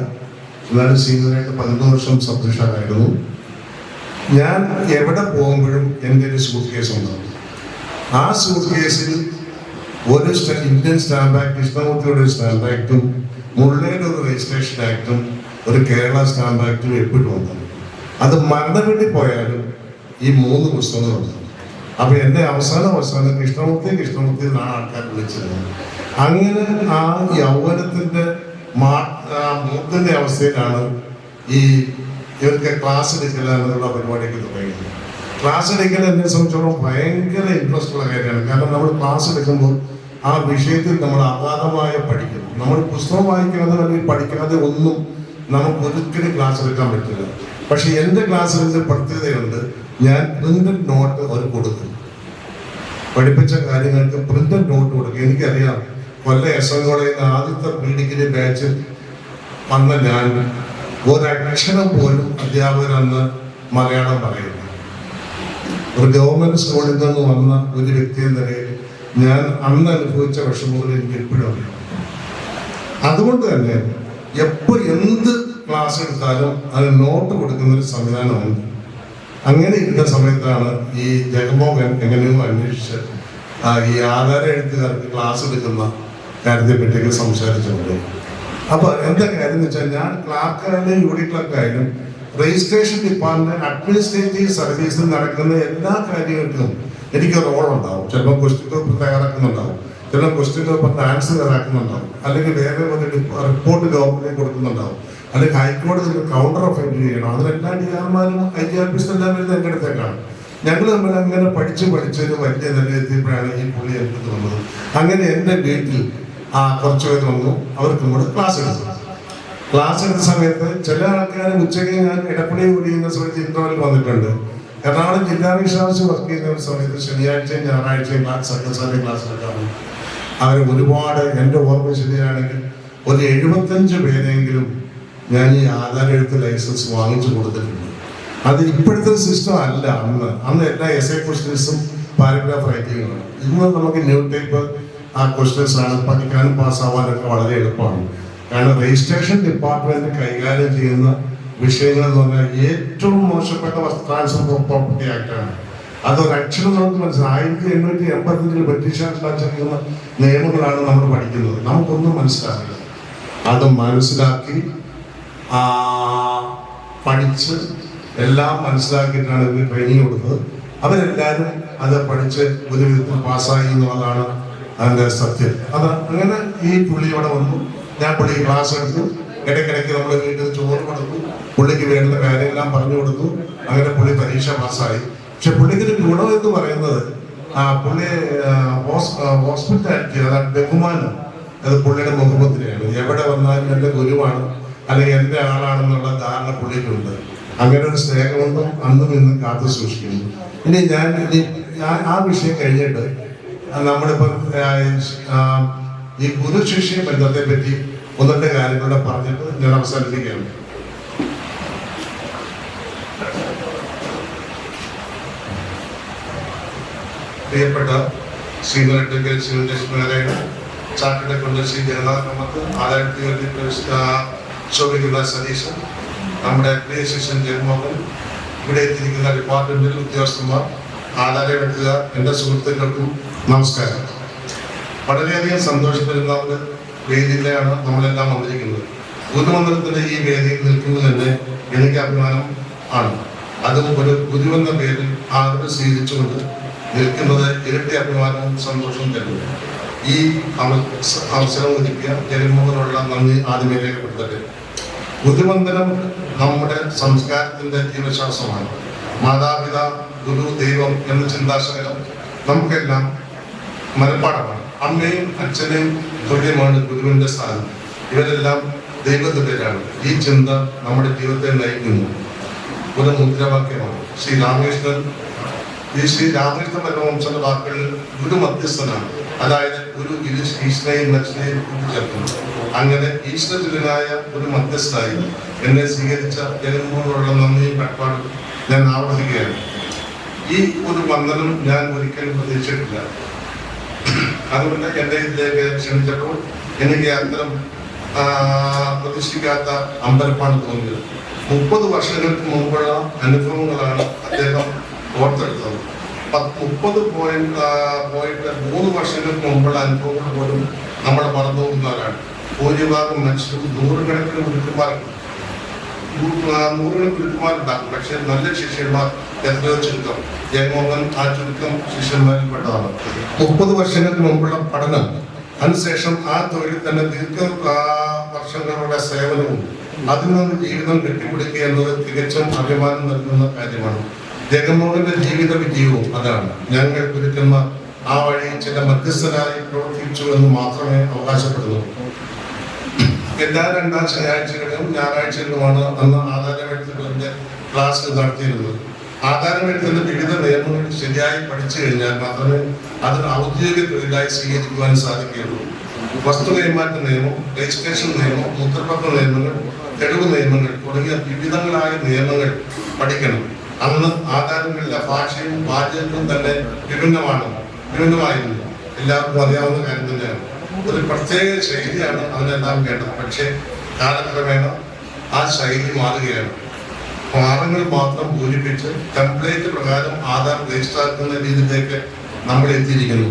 എന്നാലും സീനിയറായിട്ട് 11 വർഷം സബ് ഡിവിഷനായിരുന്നു. ഞാൻ എവിടെ പോകുമ്പോഴും എൻ്റെ ഒരു സൂട്ട് കേസ് ഉണ്ടാവും. ആ സൂട്ട് കേസിൽ ഒരു ഇന്ത്യൻ സ്റ്റാമ്പ് ആക്ട്, കൃഷ്ണമൂർത്തിയുടെ ഒരു സ്റ്റാമ്പ് ആക്ടും മുള്ളയുടെ ഒരു രജിസ്ട്രേഷൻ ആക്ടും ഒരു കേരള സ്റ്റാമ്പ് ആക്ടും എപ്പോഴും ഉണ്ടാവും. അത് മരണം വേണ്ടി പോയാലും ഈ 3 പുസ്തകങ്ങളുണ്ട്. അപ്പൊ എന്നെ അവസാനം കൃഷ്ണമൂർത്തി എന്നാണ് ആൾക്കാർ വിളിച്ചിരുന്നത്. അങ്ങനെ ആ യൗവനത്തിന്റെ മൂത്തിന്റെ അവസ്ഥയിലാണ് ഈ ഇവർക്ക് ക്ലാസ് എടുക്കില്ല എന്നുള്ള പരിപാടിയൊക്കെ തുടങ്ങിയത്. ക്ലാസ് എടുക്കൽ എന്നെ സംബന്ധിച്ചോളം ഭയങ്കര ഇൻട്രസ്റ്റ് ഉള്ള കാര്യമാണ്. കാരണം നമ്മൾ ക്ലാസ് എടുക്കുമ്പോൾ ആ വിഷയത്തിൽ നമ്മൾ അഗാധമായ പഠിക്കും. നമ്മൾ പുസ്തകം വായിക്കാതെ അല്ലെങ്കിൽ പഠിക്കാതെ ഒന്നും നമുക്ക് ഒരിക്കലും ക്ലാസ് എടുക്കാൻ പറ്റില്ല. പക്ഷെ എൻ്റെ ക്ലാസ്സിൽ പ്രത്യേകതയുണ്ട്. ഞാൻ പ്രിന്റഡ് നോട്ട് അവർ കൊടുക്കും. പഠിപ്പിച്ച കാര്യങ്ങൾക്ക് പ്രിന്റഡ് നോട്ട് കൊടുക്കും. എനിക്കറിയാം, കൊല്ലം എസ് എൻ കോളേജിൽ ആദ്യത്തെ പ്രീ ഡിഗ്രി ബാച്ചിൽ വന്ന ഞാൻ ഒരക്ഷരം പോലും അധ്യാപകരെന്ന് മലയാളം പറയുന്നു. ഒരു ഗവൺമെന്റ് സ്കൂളിൽ നിന്ന് വന്ന ഒരു വ്യക്തി എന്ന നിലയിൽ ഞാൻ അന്ന് അനുഭവിച്ച വിഷമങ്ങൾ എനിക്ക് എപ്പോഴും അറിയാം. അതുകൊണ്ട് തന്നെ എപ്പോൾ എന്ത് ക്ലാസ് എടുത്താലും അത് നോട്ട് കൊടുക്കുന്ന ഒരു സംവിധാനമുണ്ട്. അങ്ങനെ ഇരുന്ന സമയത്താണ് ഈ ജഗൻമോഹൻ എങ്ങനെയോ അന്വേഷിച്ച് ഈ ആധാര എഴുത്തുകാർക്ക് ക്ലാസ് എടുക്കുന്ന കാര്യത്തെ പറ്റിയൊക്കെ സംസാരിച്ചിട്ടുണ്ട്. അപ്പൊ എന്താ കാര്യം എന്ന് വെച്ചാൽ, ഞാൻ ക്ലാർക്കായാലും യൂണിറ്റ് ക്ലർക്കായാലും രജിസ്ട്രേഷൻ ഡിപ്പാർട്ട്മെന്റ് അഡ്മിനിസ്ട്രേറ്റീവ് സർവീസിൽ നടക്കുന്ന എല്ലാ കാര്യങ്ങൾക്കും എനിക്ക് റോൾ ഉണ്ടാവും. ചിലപ്പോൾ ക്വസ്റ്റ്യൻ പേപ്പർ തയ്യാറാക്കുന്നുണ്ടാവും, ചിലപ്പോൾ ക്വസ്റ്റ്യൻ പേപ്പർ ആൻസർ തയ്യാറാക്കുന്നുണ്ടാവും, അല്ലെങ്കിൽ വേറെ ഒരു റിപ്പോർട്ട് ഗവൺമെന്റിന് കൊടുക്കുന്നുണ്ടാവും, അല്ലെങ്കിൽ ഹൈക്കോടതിയിൽ കൗണ്ടർ ഓഫ് എൻട്രി ചെയ്യണം. അതിലെല്ലാ ഡിആർമാരും IGRPs എല്ലാം വരുന്നത് എൻ്റെ അടുത്തേക്കാണ്. ഞങ്ങൾ തമ്മിൽ അങ്ങനെ പഠിച്ച് ഒരു വലിയ നിലയെത്തിയപ്പോഴാണ് ഈ പുള്ളി എടുത്ത് വന്നത്. അങ്ങനെ എൻ്റെ വീട്ടിൽ കുറച്ച് പേര് വന്നു, അവർക്കും കൂടെ ക്ലാസ് എടുത്തു. ക്ലാസ് എടുത്ത സമയത്ത് ചില ആൾക്കാർ ഉച്ചയ്ക്ക് ഞാൻ ഇടപ്പള്ളി കൂടി ചെയ്യുന്ന സമയത്ത് ഇന്റർവെൽ വന്നിട്ടുണ്ട്. എറണാകുളം ജില്ലാ ഇൻഷുറൻസ് വർക്ക് ചെയ്യുന്ന സമയത്ത് ശനിയാഴ്ചയും ഞായറാഴ്ചയും സെക്കൻഡ് ക്ലാസ് എടുക്കാറുണ്ട്. അവർ ഒരുപാട്, എൻ്റെ ഓർമ്മ ശരിയാണെങ്കിൽ ഒരു 75 പേരെങ്കിലും ഞാൻ ഈ ആധാർ എഴുത്ത് ലൈസൻസ് വാങ്ങിച്ചു കൊടുത്തിട്ടുണ്ട്. അത് ഇപ്പോഴത്തെ സിസ്റ്റം അല്ല. അന്ന് എല്ലാ എസ്ഐ ക്വസ്റ്റ്യൻസും പാരഗ്രാഫ് റൈറ്റിങ്ങുമാണ്. ഇന്ന് നമുക്ക് ന്യൂ ടൈപ്പ് ആ ക്വസ്റ്റ്യൻസ് ആണ്, പഠിക്കാനും പാസ്സാവാനൊക്കെ വളരെ എളുപ്പമാണ്. കാരണം രജിസ്ട്രേഷൻ ഡിപ്പാർട്ട്മെന്റ് കൈകാര്യം ചെയ്യുന്ന വിഷയങ്ങൾ എന്ന് പറഞ്ഞാൽ ഏറ്റവും മോശപ്പെട്ട ട്രാൻസ്ഫർ പ്രോപ്പർട്ടി ആക്ടാണ്. അതൊരക്ഷരം നമുക്ക് മനസ്സിലായി. 1885 ബ്രിട്ടീഷുകാരുണ്ടാക്കിയിരിക്കുന്ന നിയമങ്ങളാണ് നമ്മൾ പഠിക്കുന്നത്. നമുക്കൊന്നും മനസ്സിലാകില്ല. അത് മനസ്സിലാക്കി പഠിച്ച് എല്ലാം മനസ്സിലാക്കിയിട്ടാണ് ഇവർ ട്രെയിനിങ് കൊടുത്തത്. അവരെല്ലാവരും അത് പഠിച്ച് ഒരു വിധത്തിൽ പാസ്സായി എന്നുള്ളതാണ് അതിൻ്റെ സത്യം. അത് അങ്ങനെ ഈ പുള്ളി ഇവിടെ വന്നു. ഞാൻ പുള്ളി ക്ലാസ് എടുത്തു. ഇടയ്ക്കിടയ്ക്ക് നമ്മൾ വീട്ടിൽ ചോറ് കൊടുത്തു. പുള്ളിക്ക് വേണ്ടുന്ന കാര്യമെല്ലാം പറഞ്ഞു കൊടുത്തു. അങ്ങനെ പുള്ളി പരീക്ഷ പാസ്സായി. പക്ഷെ പുള്ളിക്കൊരു ഗുണം എന്ന് പറയുന്നത് പുള്ളി ഹോസ്പിറ്റാലിറ്റി, അതാണ് ബഹുമാനം, അത് പുള്ളിയുടെ മുഖമുദ്രയാണ്. എവിടെ വന്നാലും എൻ്റെ ഗുരുവാണ് അല്ലെങ്കിൽ എൻ്റെ ആളാണെന്നുള്ള ധാരണ പുള്ളിക്കുണ്ട്. അങ്ങനെ ഒരു സ്നേഹബന്ധം അന്നും ഇന്നും കാത്തു സൂക്ഷിക്കുന്നു. ഇനി ഞാൻ ആ വിഷയം കഴിഞ്ഞിട്ട് നമ്മളിപ്പം ഈ ഗുരു ശിഷ്യ ബന്ധത്തെ പറ്റി ഒന്നിന്റെ കാര്യങ്ങളുടെ പറഞ്ഞിട്ട് ഞാൻ അവസാനിപ്പിക്കുകയാണ്. പ്രിയപ്പെട്ട സീനിയർ അഡ്വക്കേറ്റ് സിവിൽ ജസ്റ്റിസുമാരായ ചാർട്ടേഡ് അക്കൗണ്ടന്റ് ശ്രീ ജഗന്നാഥ് കമ്മത്ത്, ആദായത്തിൽ ശോഭിക്കുന്ന സതീശൻ, നമ്മുടെ പ്രിയ ശിഷ്യൻ ജഗൻമോഹൻ, ഇവിടെ എത്തിയിരിക്കുന്ന ഡിപ്പാർട്ട്മെന്റിൽ ഉദ്യോഗസ്ഥന്മാർ, ആധാരമെടുക്കുക, എൻ്റെ സുഹൃത്തുക്കൾക്കും നമസ്കാരം. വളരെയധികം സന്തോഷപ്പെടുന്ന ഒരു വേദിയിലാണ് നമ്മളെല്ലാം വന്നിരിക്കുന്നത്. ഗുരുമന്ദിരത്തിന്റെ ഈ വേദിയിൽ നിൽക്കുന്നത് തന്നെ എനിക്ക് അഭിമാനം ആണ്. അതും ഒരു ഗുരുവെന്ന പേരിൽ ആദരവ് സ്വീകരിച്ചുകൊണ്ട് നിൽക്കുന്നത് ഇരട്ടി അഭിമാനവും സന്തോഷവും തരുന്നു. ഈ അവസരം ഒരുക്കിയ ജഗൻമോഹനുള്ള നന്ദി ആദ്യമേ രേഖപ്പെടുത്തട്ടെ. ഗുരുവന്ദനം നമ്മുടെ സംസ്കാരത്തിന്റെ ജീവശ്വാസമാണ്. മാതാപിതാ, ഗുരു, ദൈവം എന്ന ചിന്താശകലം നമുക്കെല്ലാം മനഃപ്പാടമാണ്. അമ്മയും അച്ഛനെയും തുല്യമാണ് ഗുരുവിന്റെ സ്ഥാനം. ഇവരെല്ലാം ദൈവതുല്യരാണ്. ഈ ചിന്ത നമ്മുടെ ജീവിതത്തെ നയിക്കുന്നു. ഒരു മുദ്രാവാക്യമാണ് ശ്രീ രാമകൃഷ്ണൻ പരമവംശന്റെ വാക്കുകളിൽ ഗുരു മധ്യസ്ഥനാണ്. അതായത് ഗുരു ഈശ്വരനെയും മനുഷ്യനെയും കൂട്ടിച്ചേർക്കുന്നു. അങ്ങനെ ഈശ്വരജുലനായ ഒരു മധ്യസ്ഥനായി എന്നെ സ്വീകരിച്ച ജഗൻമോഹനുള്ള നന്ദിയും കടപ്പാടും ഞാൻ ആവർത്തിക്കുകയാണ്. ഈ ഒരു വന്ദനം ഞാൻ ഒരിക്കലും പ്രതീക്ഷിച്ചിട്ടില്ല. അതുകൊണ്ട് എൻ്റെ ഇതിലേക്ക് ക്ഷണിച്ചപ്പോൾ എനിക്ക് അത്തരം പ്രതീക്ഷിക്കാത്ത അമ്പരപ്പാണ് തോന്നിയത്. 30 വർഷങ്ങൾക്ക് മുമ്പുള്ള അനുഭവങ്ങളാണ് അദ്ദേഹം ഓർത്തെടുത്തത്. 3 വർഷങ്ങൾക്ക് മുമ്പുള്ള അനുഭവങ്ങൾ പോലും നമ്മൾ മറന്നു പോകുന്നവരാണ്. ഭൂരിഭാഗം മനുഷ്യരും നൂറുകണക്കിന് ഗുരുക്കന്മാരുണ്ടാകും. പക്ഷെ നല്ല ശിഷ്യന്മാർ എത്രയോ ചുരുക്കം. ജഗൻമോഹൻ ആ ചുരുക്കം ശിഷ്യന്മാരിൽ പെട്ടതാണ്. 30 വർഷങ്ങൾക്ക് മുമ്പുള്ള പഠനം, അതിനുശേഷം ആ തൊഴിൽ തന്നെ വർഷങ്ങളുടെ സേവനവും അതിൽ നിന്ന് ജീവിതം കെട്ടിപ്പിടിക്കുക എന്നത് തികച്ചും അഭിമാനം നൽകുന്ന കാര്യമാണ്. ജഗൻമോഹന്റെ ജീവിത വിജയവും അതാണ്. ഞങ്ങൾ ഗുരുക്കന്മാർ ആ വഴി ചില മധ്യസ്ഥരായി പ്രവർത്തിച്ചു എന്ന് മാത്രമേ അവകാശപ്പെടുന്നു. എല്ലാ 2 ശനിയാഴ്ചകളിലും ഞായറാഴ്ചകളിലുമാണ് അന്ന് ആധാരമെഴുത്തുകളുടെ ക്ലാസ് നടത്തിയിരുന്നത്. ആധാരമെഴുത്തിന്റെ വിവിധ നിയമങ്ങൾ ശരിയായി പഠിച്ചു കഴിഞ്ഞാൽ മാത്രമേ അതിന് ഔദ്യോഗിക തൊഴിലായി സ്വീകരിക്കുവാൻ സാധിക്കുകയുള്ളൂ. വസ്തു കൈമാറ്റ നിയമം, രജിസ്ട്രേഷൻ നിയമം, മുദ്രപത്ര നിയമങ്ങൾ, തെളിവ് നിയമങ്ങൾ തുടങ്ങിയ വിവിധങ്ങളായ നിയമങ്ങൾ പഠിക്കണം. അന്ന് ആധാരങ്ങളിലെ ഭാഷയും ബാധ്യതകളും തന്നെ വിഭിന്നമായിരുന്നു. എല്ലാവർക്കും അറിയാവുന്ന കാര്യം തന്നെയാണ്. ഒരു പ്രത്യേക ശൈലിയാണ് അതിനെല്ലാം വേണ്ടത്. പക്ഷേ കാലക്രമേണ ആ ശൈലി മാറുകയാണ്. ഭാഗങ്ങൾ മാത്രം പൂരിപ്പിച്ച് ടെംപ്ലേറ്റ് പ്രകാരം ആധാർ രജിസ്റ്റർ ആക്കുന്ന രീതിയിലേക്ക് നമ്മൾ എത്തിയിരിക്കുന്നു.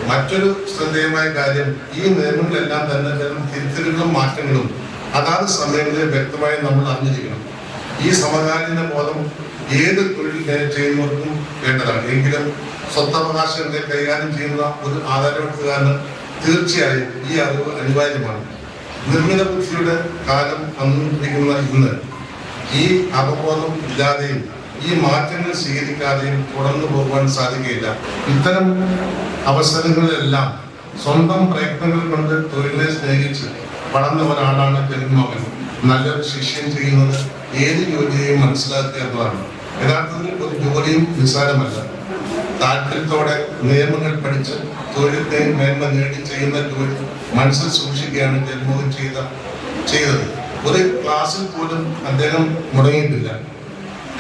മറ്റൊരു ശ്രദ്ധേയമായ കാര്യം, ഈ നിയമങ്ങളെല്ലാം തന്നെ തിരുത്തലുകളും മാറ്റങ്ങളും അതാത് സമയങ്ങളിൽ വ്യക്തമായി നമ്മൾ അറിഞ്ഞിരിക്കണം. ഈ സമകാലീന ബോധം ഏത് തൊഴിൽ ചെയ്യുന്നവർക്കും വേണ്ടതാണ്. എങ്കിലും സ്വത്തവകാശങ്ങളെ കൈകാര്യം ചെയ്യുന്ന ഒരു ആധാരമെടുത്തുകാരന് തീർച്ചയായും ഈ അറിവ് അനിവാര്യമാണ്. നിർമ്മിത ബുദ്ധിയുടെ കാലം വന്നിരിക്കുന്ന ഇന്ന് ഈ അവബോധം ഇല്ലാതെയും ഈ മാറ്റങ്ങൾ സ്വീകരിക്കാതെയും തുടർന്നു പോകുവാൻ സാധിക്കുകയില്ല. ഇത്തരം അവസരങ്ങളിലെല്ലാം സ്വന്തം പ്രയത്നങ്ങൾ കൊണ്ട് തൊഴിലിനെ സ്നേഹിച്ച് വളർന്ന ഒരാളാണ് ജഗൻമോഹൻ. നല്ലൊരു ശിഷ്യം ചെയ്യുന്നത് ഏത് ജോലിയെയും മനസ്സിലാക്കുക എന്നതാണ്. യഥാർത്ഥത്തിൽ ഒരു ജോലിയും നിസ്സാരമല്ല. താല്പര്യത്തോടെ നിയമങ്ങൾ പഠിച്ച് തൊഴിലിനെ മേന്മ നേടി ചെയ്യുന്ന ജോലി മനസ്സിൽ സൂക്ഷിക്കുകയാണ് ജഗൻമോഹൻ ചെയ്തത്. ഒരു ക്ലാസ്സിൽ പോലും അദ്ദേഹം മുടങ്ങിയിട്ടില്ല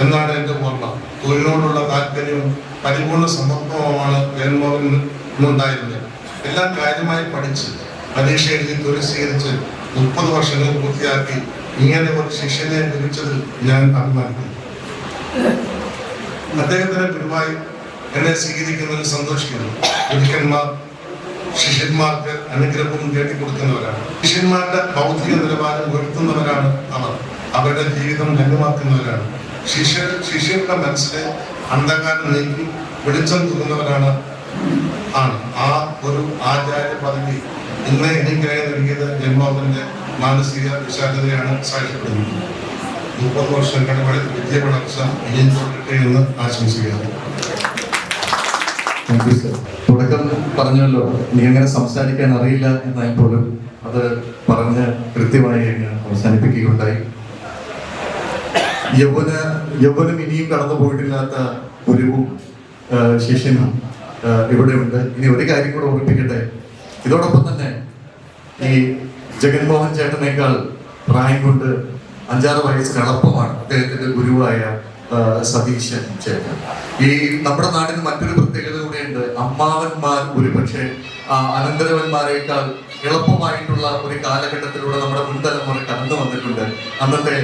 എന്നാണ് എൻ്റെ ഓർമ്മ. തൊഴിലിനോടുള്ള താല്പര്യവും പരിപൂർണ്ണ സമർപ്പണവുമാണ് ജഗൻമോഹനുണ്ടായിരുന്നത്. എല്ലാം കാര്യമായി പഠിച്ച് പരീക്ഷ എഴുതി തൊഴിൽ സ്വീകരിച്ച് 30 വർഷങ്ങൾ പൂർത്തിയാക്കി ഇങ്ങനെ ഒരു ശിഷ്യനെ ലഭിച്ചതിൽ ഞാൻ അഭിമാനിക്കുന്നു. അദ്ദേഹത്തിന്റെ ഗുരുവായി എന്നെ സ്വീകരിക്കുന്നതിൽ സന്തോഷിക്കുന്നു. ഗുരുക്കന്മാർ ശിഷ്യന്മാർക്ക് അനുഗ്രഹവും നേടിക്കൊടുക്കുന്നവരാണ്. ശിഷ്യന്മാരുടെ ഭൗതിക നിലവാരം ഉയർത്തുന്നവരാണ് അവർ. അവരുടെ ജീവിതം ധന്യമാക്കുന്നവരാണ്. ശിഷ്യരുടെ മനസ്സിലെ അന്ധകാരം നീക്കി വെളിച്ചം തൂകുന്നവരാണ്. ആ ഒരു ആചാര്യ പദവി ഇന്ന് എനിക്കായി നൽകിയത് ജഗൻമോഹന്റെ മാനസിക വിശാലതയാണ് സാക്ഷ്യപ്പെടുന്നത്. 30 വർഷം കടമഴ വിദ്യ വളർച്ച ഇനിയും തുടരട്ടെ എന്ന് ആശംസിക്കുന്നു. തുടക്കം പറഞ്ഞല്ലോ, എനിക്കങ്ങനെ സംസാരിക്കാൻ അറിയില്ല എന്നാൽ പോലും അത് പറഞ്ഞ് കൃത്യമായി അവസാനിപ്പിക്കുകയുണ്ടായി. യൗവനം ഇനിയും കടന്നു പോയിട്ടില്ലാത്ത ഗുരുവും ശിഷ്യനും ഇവിടെയുണ്ട്. ഇനി ഒരു കാര്യം കൂടെ ഓർമ്മിപ്പിക്കട്ടെ. ഇതോടൊപ്പം തന്നെ ഈ ജഗൻമോഹൻ ചേട്ടനേക്കാൾ പ്രായം കൊണ്ട് 5-6 വയസ്സിന് എളുപ്പമാണ് അദ്ദേഹത്തിന്റെ ഗുരുവായ സതീശൻ ചേട്ടൻ. ഈ നമ്മുടെ നാടിന് മറ്റൊരു പ്രത്യേകത കൂടെയുണ്ട്. അമ്മാവന്മാർ ഒരുപക്ഷെ അനന്തരവന്മാരെക്കാൾ എളുപ്പമായിട്ടുള്ള ഒരു കാലഘട്ടത്തിലൂടെ നമ്മുടെ മുൻതലമുറ കടന്നു വന്നിട്ടുണ്ട്, അന്നത്തെ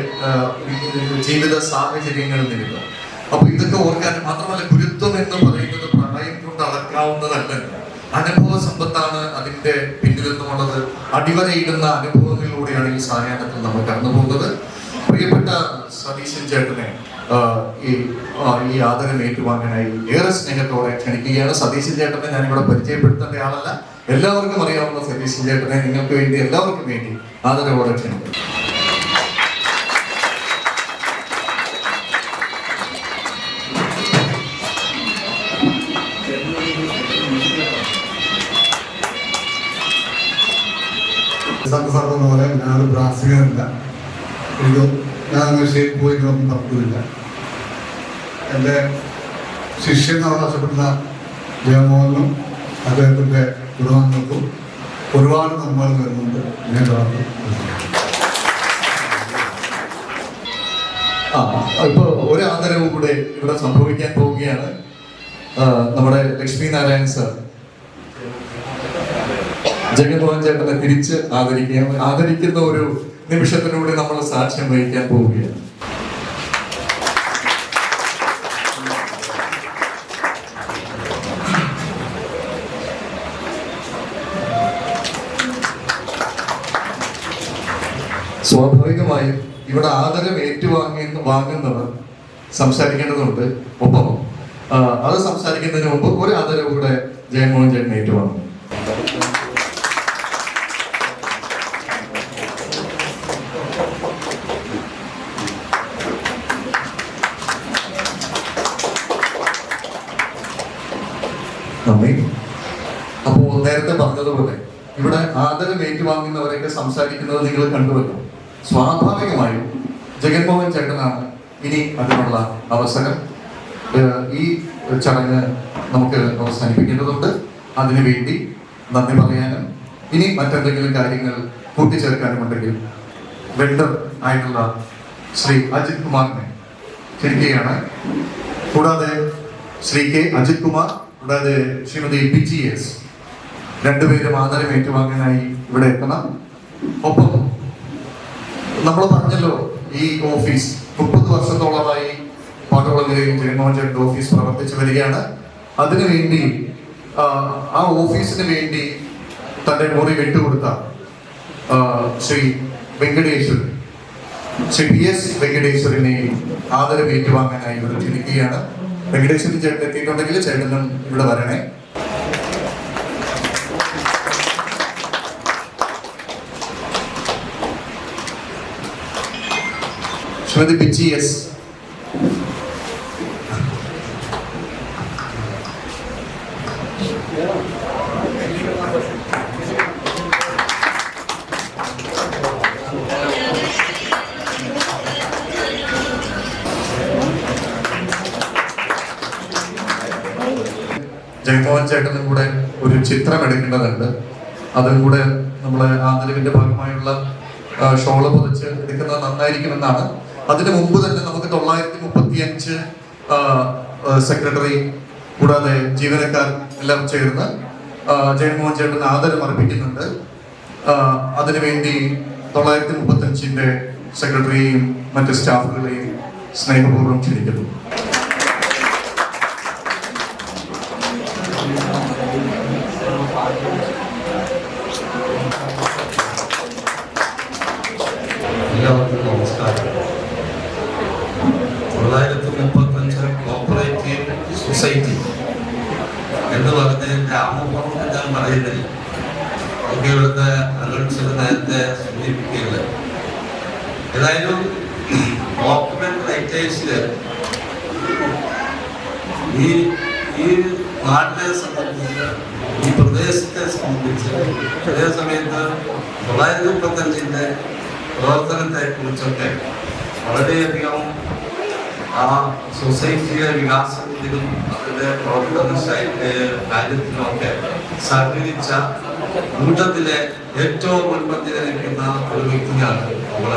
ജീവിത സാഹചര്യങ്ങളിൽ നിമിത്തം. അപ്പൊ ഇതൊക്കെ ഓർക്കാൻ മാത്രമല്ല, ഗുരുത്വം എന്ന് പറയുന്നത് പ്രായം കൊണ്ട് അളക്കാവുന്നതല്ല. അനുഭവ സമ്പത്താണ് അതിന്റെ പിന്നിൽ നിന്നുള്ളത്. അടിവരയിടുന്ന അനുഭവങ്ങളിലൂടെയാണ് ഈ സായാഹ്നത്തിൽ നമ്മൾ കടന്നു പോകുന്നത്. പ്രിയപ്പെട്ട സതീശൻ ചേട്ടനെ ഈ ആദരം ഏറ്റുവാങ്ങാനായി ഏറെ സ്നേഹത്തോടെ ക്ഷണിക്കുകയാണ്. സതീശൻ ചേട്ടനെ ഞാനിവിടെ പരിചയപ്പെടുത്തേണ്ട ആളല്ല, എല്ലാവർക്കും അറിയാവുന്ന സതീശൻ ചേട്ടനെ നിങ്ങൾക്ക് വേണ്ടി എല്ലാവർക്കും വേണ്ടി ആദരവോടെ ക്ഷണിക്കുന്നു. സാറിന് പോലെ ഞാനൊരു ബ്രാസികനല്ല. ഞാൻ ഷേപ്പ് പോയിട്ടൊന്നും തപ്പില്ല. എൻ്റെ ശിഷ്യൻ അവകാശപ്പെടുന്ന ജഗൻമോഹനും അദ്ദേഹത്തിൻ്റെ കുടുംബാംഗങ്ങൾക്കും ഒരുപാട് നന്മകൾ വരുന്നുണ്ട്. ഇപ്പൊ ഒരു ആദരവ് കൂടെ ഇവിടെ സംഭവിക്കാൻ പോവുകയാണ്. നമ്മുടെ ലക്ഷ്മി നാരായൺ സർ ജഗൻമോഹൻ ചേട്ടനെ തിരിച്ച് ആദരിക്കുന്ന ഒരു നിമിഷത്തിലൂടെ നമ്മൾ സാക്ഷ്യം വഹിക്കാൻ പോവുകയാണ്. സ്വാഭാവികമായും ഇവിടെ ആദരം വാങ്ങുന്നവർ സംസാരിക്കേണ്ടതുണ്ട്. ഒപ്പം അത് സംസാരിക്കുന്നതിന് മുമ്പ് ഒരു ആദരവ് കൂടെ ജഗൻമോഹൻ ചേട്ടൻ ഏറ്റുവാങ്ങും. അപ്പോ നേരത്തെ പറഞ്ഞതുപോലെ ഇവിടെ ആദരം ഏറ്റുവാങ്ങുന്നവരൊക്കെ സംസാരിക്കുന്നത് നിങ്ങൾ കണ്ടുവല്ലോ. സ്വാഭാവികമായും ജഗൻമോഹൻ ചേട്ടനാണ് ഇനി അതിനുള്ള അവസരം. ഈ ചടങ്ങ് നമുക്ക് അവസാനിപ്പിക്കേണ്ടതുണ്ട്. അതിനുവേണ്ടി നന്ദി പറയാനും ഇനി മറ്റെന്തെങ്കിലും കാര്യങ്ങൾ കൂട്ടിച്ചേർക്കാനുമുണ്ടെങ്കിൽ വെണ്ടർ ആയിട്ടുള്ള ശ്രീ അജിത് കുമാറിനെ ക്ഷണിക്കുകയാണ്. കൂടാതെ ശ്രീ കെ അജിത് കുമാർ, കൂടാതെ ശ്രീമതി BGS രണ്ടുപേരും ആദരം ഏറ്റുവാങ്ങാനായി ഇവിടെ എത്തണം. ഒപ്പം നമ്മൾ പറഞ്ഞല്ലോ, ഈ ഓഫീസ് 30 വർഷത്തോളമായി പാട്ടുകുളങ്ങരയിൽ ജഗൻമോഹൻ ചേട്ടൻ്റെ ഓഫീസ് പ്രവർത്തിച്ചു വരികയാണ്. അതിനുവേണ്ടി ആ ഓഫീസിന് വേണ്ടി തൻ്റെ മുറി വിട്ടുകൊടുത്ത ശ്രീ വെങ്കടേശ്വരൻ, ശ്രീ PS വെങ്കടേശ്വരനെ ആദരം ഏറ്റുവാങ്ങാനായി ഇവിടെ ക്ഷണിക്കുകയാണ്. വെങ്കടേശ്വരൻ ചേട്ടൻ എത്തിയിട്ടുണ്ടെങ്കിൽ ചേട്ടനും ഇവിടെ വരണേ. ശ്രീമതി BGS ജഗൻമോഹൻ ചേട്ടനും കൂടെ ഒരു ചിത്രം എടുക്കേണ്ടതുണ്ട്. അതും കൂടെ നമ്മളെ ആദരവിന്റെ ഭാഗമായുള്ള ഷോള് പൊതിച്ച് എടുക്കുന്നത് നന്നായിരിക്കുമെന്നാണ്. അതിനു മുമ്പ് തന്നെ നമുക്ക് 935 സെക്രട്ടറി കൂടാതെ ജീവനക്കാർ എല്ലാം ചേർന്ന് ജഗൻമോഹൻ ചേട്ടന് ആദരം അർപ്പിക്കുന്നുണ്ട്. അതിനുവേണ്ടി 935 സെക്രട്ടറിയെയും മറ്റ് സ്റ്റാഫുകളെയും സ്നേഹപൂർവ്വം ക്ഷണിക്കുന്നു. എല്ലാവർക്കും നമസ്കാരം. 935 കോപ്പറേറ്റീവ് സൊസൈറ്റി എന്ന് പറഞ്ഞതിൻ്റെ ആമുഖം ഞാൻ പറയുന്നില്ല. ഒക്കെ ഇവിടുത്തെ അലൻസിൽ നേരത്തെ സൂചിപ്പിക്കില്ല. ഏതായാലും ഡോക്യുമെന്റ് റൈറ്റേഴ്സില് ഈ നാട്ടിനെ സംബന്ധിച്ച്, ഈ പ്രദേശത്തെ സംബന്ധിച്ച് അതേ സമയത്ത് 935 പ്രവർത്തനത്തെ കുറിച്ചൊക്കെ വളരെയധികം ആ സൊസൈറ്റിയുടെ വികാസത്തിലും അതിന്റെ പ്രവർത്തന കാര്യത്തിലുമൊക്കെ സഹകരിച്ച കൂട്ടത്തിലെ ഏറ്റവും മുൻപന്തിയിൽ നിൽക്കുന്ന ഒരു വ്യക്തിയാണ് നമ്മൾ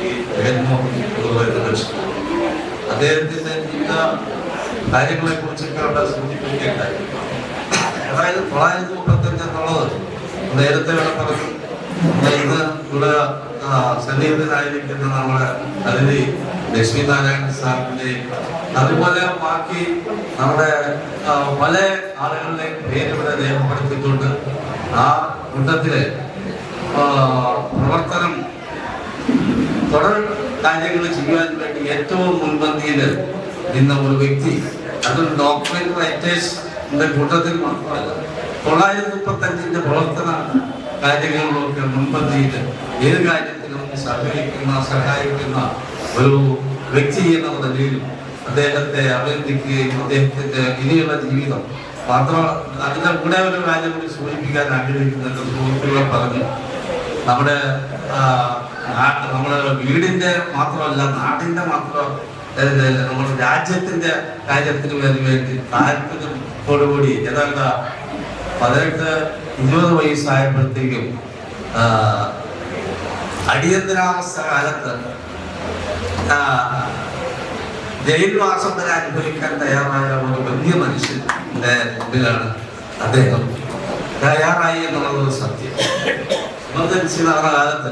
ഈ ജഗൻമോഹൻ അദ്ദേഹത്തിന്റെ ജീവിത കാര്യങ്ങളെ കുറിച്ചൊക്കെ അവിടെ സൂചിപ്പിക്കേണ്ടായി. അതായത് 935 എന്നുള്ളത് നേരത്തെ പറഞ്ഞു. ഇന്ന് ഇവിടെ സന്നിഹിതനായിരിക്കുന്ന നമ്മുടെ അതിഥി ലക്ഷ്മിനാരായണ സാറിന്റെയും അതുപോലെ ബാക്കി നമ്മുടെ പല ആളുകളുടെയും പേര് ഇവിടെ രേഖപ്പെടുത്തിയിട്ടുണ്ട്. ആ കൂട്ടത്തിലെ പ്രവർത്തനം തുടർ കാര്യങ്ങൾ ചെയ്യാൻ വേണ്ടി ഏറ്റവും മുൻപന്തിയിൽ നിന്ന ഒരു വ്യക്തി, അതൊരു ഡോക്യുമെന്റ് റൈറ്റേഴ്സിന്റെ കൂട്ടത്തിൽ മാത്രമല്ല, 935 പ്രവർത്തന കാര്യങ്ങളിലൊക്കെ മുൻപന്തിയിൽ ഏത് കാര്യത്തിലും സഹായിക്കുന്ന ഒരു വ്യക്തി എന്നുള്ള നിലയിലും അദ്ദേഹത്തെ അഭിനന്ദിക്കുകയും അദ്ദേഹത്തിന്റെ ഇനിയുള്ള ജീവിതം മാത്രം. അതിന്റെ കൂടെ ഒരു കാര്യം കൂടി സൂചിപ്പിക്കാൻ ആഗ്രഹിക്കുന്നുണ്ട്. സുഹൃത്തുക്കളെ പറഞ്ഞു, നമ്മുടെ വീടിന്റെ മാത്രമല്ല, നാടിന്റെ മാത്രം, നമ്മുടെ രാജ്യത്തിന്റെ കാര്യത്തിന് വേണ്ടി താല്പര്യത്തോടുകൂടി ഏതാണ്ട് 18-20 വയസ്സായപ്പോഴത്തേക്കും അടിയന്തരാവസ്ഥ കാലത്ത് ജയിൽവാസം വരെ അനുഭവിക്കാൻ തയ്യാറായ ഒരു വലിയ മനുഷ്യന്റെ മുമ്പിലാണ് അദ്ദേഹം തയ്യാറായി എന്നുള്ളത് സത്യം. എമർജൻസി നടന്ന കാലത്ത്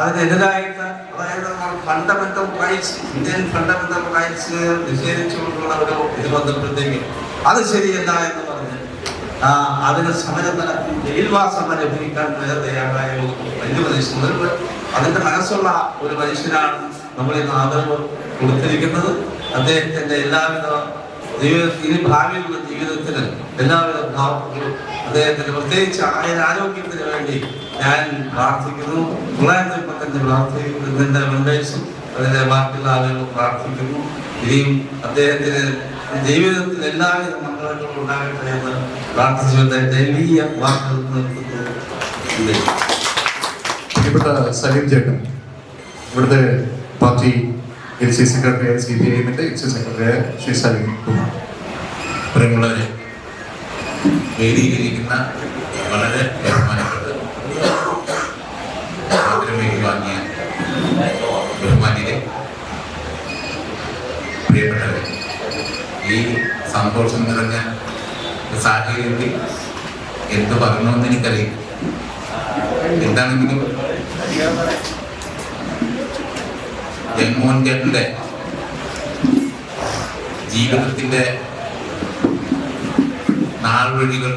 അതിനെതിരായിട്ട്, അതായത് fundamental rights, Indian fundamental rights നിഷേധിച്ചുകൊണ്ടുള്ള ഒരു ഇത് വന്നപ്പോഴത്തേക്കും അത് ശരിയല്ല എന്ന് പറഞ്ഞ് അതിന് സമരം നടത്തി ജയിൽവാസം അനുഭവിക്കാൻ തയ്യാറായ ഒരു വലിയ മനുഷ്യൻ, അതിന്റെ മനസ്സുള്ള ഒരു മനുഷ്യനാണ് നമ്മൾ ഇന്ന് ആദരവ് കൊടുത്തിരിക്കുന്നത്. അദ്ദേഹത്തിന്റെ എല്ലാവിധ ഇനി ഭാവിയിലുള്ള ജീവിതത്തിന് എല്ലാവിധ ഭാവങ്ങളും അദ്ദേഹത്തിന് പ്രത്യേകിച്ച് ആരോഗ്യത്തിന് വേണ്ടി ഞാൻ പ്രാർത്ഥിക്കുന്നു. 935 പ്രാർത്ഥിക്കുന്നതിന്റെ മെമ്പേഴ്സും അതിന്റെ ബാക്കിയുള്ള ആളുകളും പ്രാർത്ഥിക്കുന്നു. ഇനിയും അദ്ദേഹത്തിന് ജീവിതത്തിൽ എല്ലാവിധ മംഗളങ്ങളും ഉണ്ടാകട്ടെ എന്ന് പ്രാർത്ഥിച്ചുകൊണ്ട് ദൈവീയ വാക്കുകൾ നിർത്തുന്നു. പ്രിയപ്പെട്ട സലീം ചേട്ടൻ, ഇവിടുത്തെ പാർട്ടി LC സെക്രട്ടറിയായ CPIഎമ്മിന്റെ LC സെക്രട്ടറിയായ ശ്രീ സലീം കുമാർ, പ്രിയമുള്ളവരെ, വേദിയിലിരിക്കുന്ന വളരെ ബഹുമാനപ്പെട്ട ആദരവേദി വാങ്ങിയ ബഹുമാനിയെ, പ്രിയപ്പെട്ടവരെ, ഈ സന്തോഷം നിറഞ്ഞ സാഹചര്യത്തിൽ എന്ത് പറഞ്ഞോന്ന് എനിക്കറിയില്ല. എന്താണെങ്കിലും ജഗൻമോഹൻ ചേട്ടന്റെ ജീവിതത്തിന്റെ നാൾവഴികൾ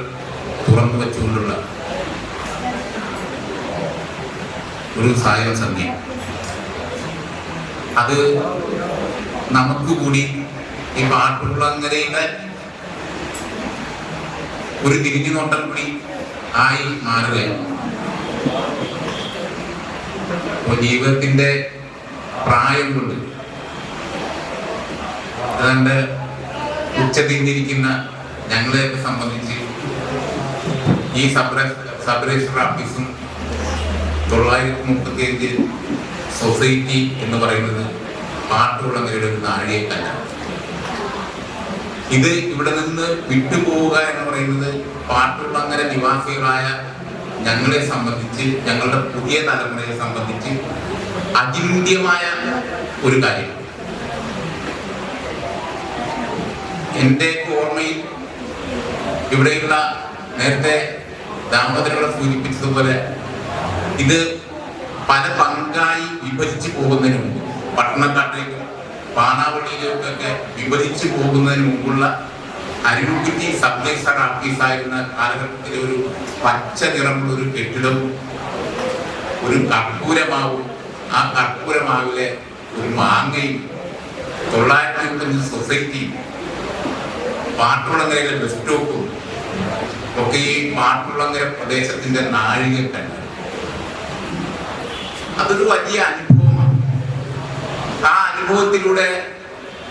തുറന്നു വെച്ചുകൊണ്ടുള്ള ഒരു സായം സന്ധ്യ, അത് നമുക്ക് കൂടി ഈ പാട്ടുകുളങ്ങരയുടെ ഒരു തിരിഞ്ഞു നോട്ടം കൂടി ആയി മാറുകയാണ്. ജീവിതത്തിന്റെ പ്രായം കൊണ്ട് അതുകൊണ്ട് ഉച്ചതിരിഞ്ഞിരിക്കുന്ന ഞങ്ങളെയൊക്കെ സംബന്ധിച്ച് ഈ സബ് രജിസ്ട്രാർ ഓഫീസും 935 സൊസൈറ്റി എന്ന് പറയുന്നത് പാട്ടുകുളങ്ങരയുടെ ഒരു നാഴികക്കല്ല. ഇത് ഇവിടെ നിന്ന് വിട്ടുപോവുക എന്ന് പറയുന്നത് പാട്ടുകുളങ്ങര നിവാസികളായ ഞങ്ങളെ സംബന്ധിച്ച്, ഞങ്ങളുടെ പുതിയ തലമുറയെ സംബന്ധിച്ച് അചിന്ത്യമായ ഒരു കാര്യം. എൻ്റെ ഓർമ്മയിൽ ഇവിടെയുള്ള നേരത്തെ ദാമോദരങ്ങളെ സൂചിപ്പിച്ചതുപോലെ ഇത് പല പങ്കായി വിഭജിച്ചു പോകുന്നതിന് മുമ്പ്, പട്ടണക്കാട്ടിലേക്കും പാണാവളിയിലേക്കൊക്കെ വിഭജിച്ചു പോകുന്നതിന് മുമ്പുള്ള അരുൺകുറ്റി സബ് രജിസ്ട്രാർ ഓഫീസായിരുന്ന കാലഘട്ടത്തിലെ ഒരു പച്ച നിറമുള്ള ഒരു കെട്ടിടവും ഒരു കർപ്പൂരമാവും, ആ കർപ്പൂരമാവിലെ ഒരു മാങ്ങയും 950 സൊസൈറ്റിയും പാട്ടുളങ്ങരയിലെ ബസ് സ്റ്റോപ്പും ഒക്കെ ഈ പാട്ടുളങ്ങര പ്രദേശത്തിന്റെ നാഴികക്കല്ല്. അതൊരു വലിയ അനുഭവമാണ്. ആ അനുഭവത്തിലൂടെ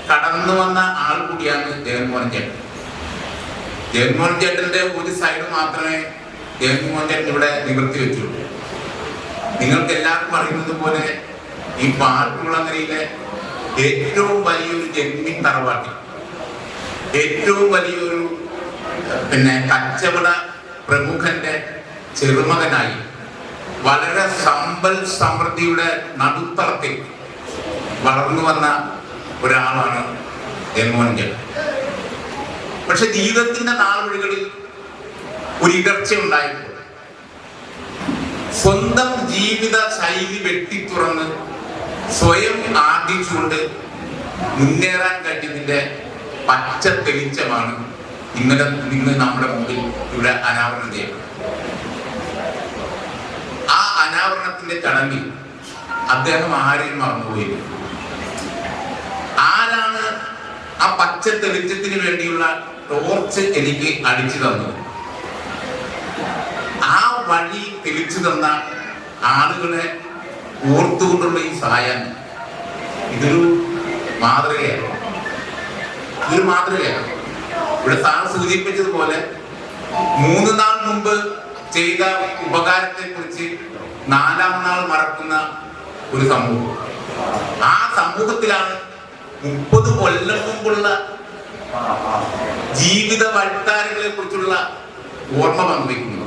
കടന്നു വന്ന ആൾ കൂടിയാണ് ജഗൻമോഹൻ ചേട്ടൻ. ജഗൻമോഹൻ ചേട്ടന്റെ ഒരു സൈഡ് മാത്രമേ ജഗൻമോഹൻ ചേട്ടൻ ഇവിടെ നിവർത്തി വെച്ചുള്ളൂ. നിങ്ങൾക്ക് എല്ലാവർക്കും അറിയുന്നത് പോലെ ഈ പാട്ടുളങ്ങരയിലെ ഏറ്റവും വലിയൊരു ജന്മി തറവാട്ടിൽ ഏറ്റവും വലിയൊരു കച്ചവട പ്രമുഖന്റെ ചെറുമകനായി വളരെ സമ്പൽ സമൃദ്ധിയുടെ നടുത്തളത്തിൽ വളർന്നു വന്ന ഒരാളാണ് ജഗൻമോഹൻ ചേട്ടൻ. പക്ഷെ ജീവിതത്തിന്റെ നാൾവഴികളിൽ ഒരു ഇടർച്ച ഉണ്ടായപ്പോൾ സ്വന്തം ജീവിത ശൈലി വെട്ടിത്തുറന്ന് സ്വയം ആർജിച്ചുകൊണ്ട് മുന്നേറാൻ കഴിഞ്ഞതിന്റെ പച്ച തെളിച്ചമാണ് ഇന്ന് നമ്മുടെ മുമ്പിൽ ഇവിടെ അനാവരണം ചെയ്യപ്പെടുന്നത്. ആ അനാവരണത്തിന്റെ ചടങ്ങിൽ അദ്ദേഹം ആരെയും മറന്നുപോയില്ല. ആരാണ് ആ പച്ച തെളിച്ചത്തിന് വേണ്ടിയുള്ള ടോർച്ച് എനിക്ക് അടിച്ചു തന്നത്? ആ വഴി തെളിച്ചു തന്ന ആളുകളെ ഓർത്തുകൊണ്ടുള്ള ഈ സായാഹ്നം ഇതൊരു മാതൃകയാണ്. ഇവിടെ സാർ സൂചിപ്പിച്ചതുപോലെ 3 നാൾ മുമ്പ് ചെയ്ത ഉപകാരത്തെ കുറിച്ച് 4ാം നാൾ മറക്കുന്ന ഒരു സമൂഹം. ആ സമൂഹത്തിലാണ് 30 കൊല്ലം മുമ്പുള്ള ജീവിത വഴിത്താരങ്ങളെ കുറിച്ചുള്ള ഓർമ്മ പങ്കുവയ്ക്കുന്നത്.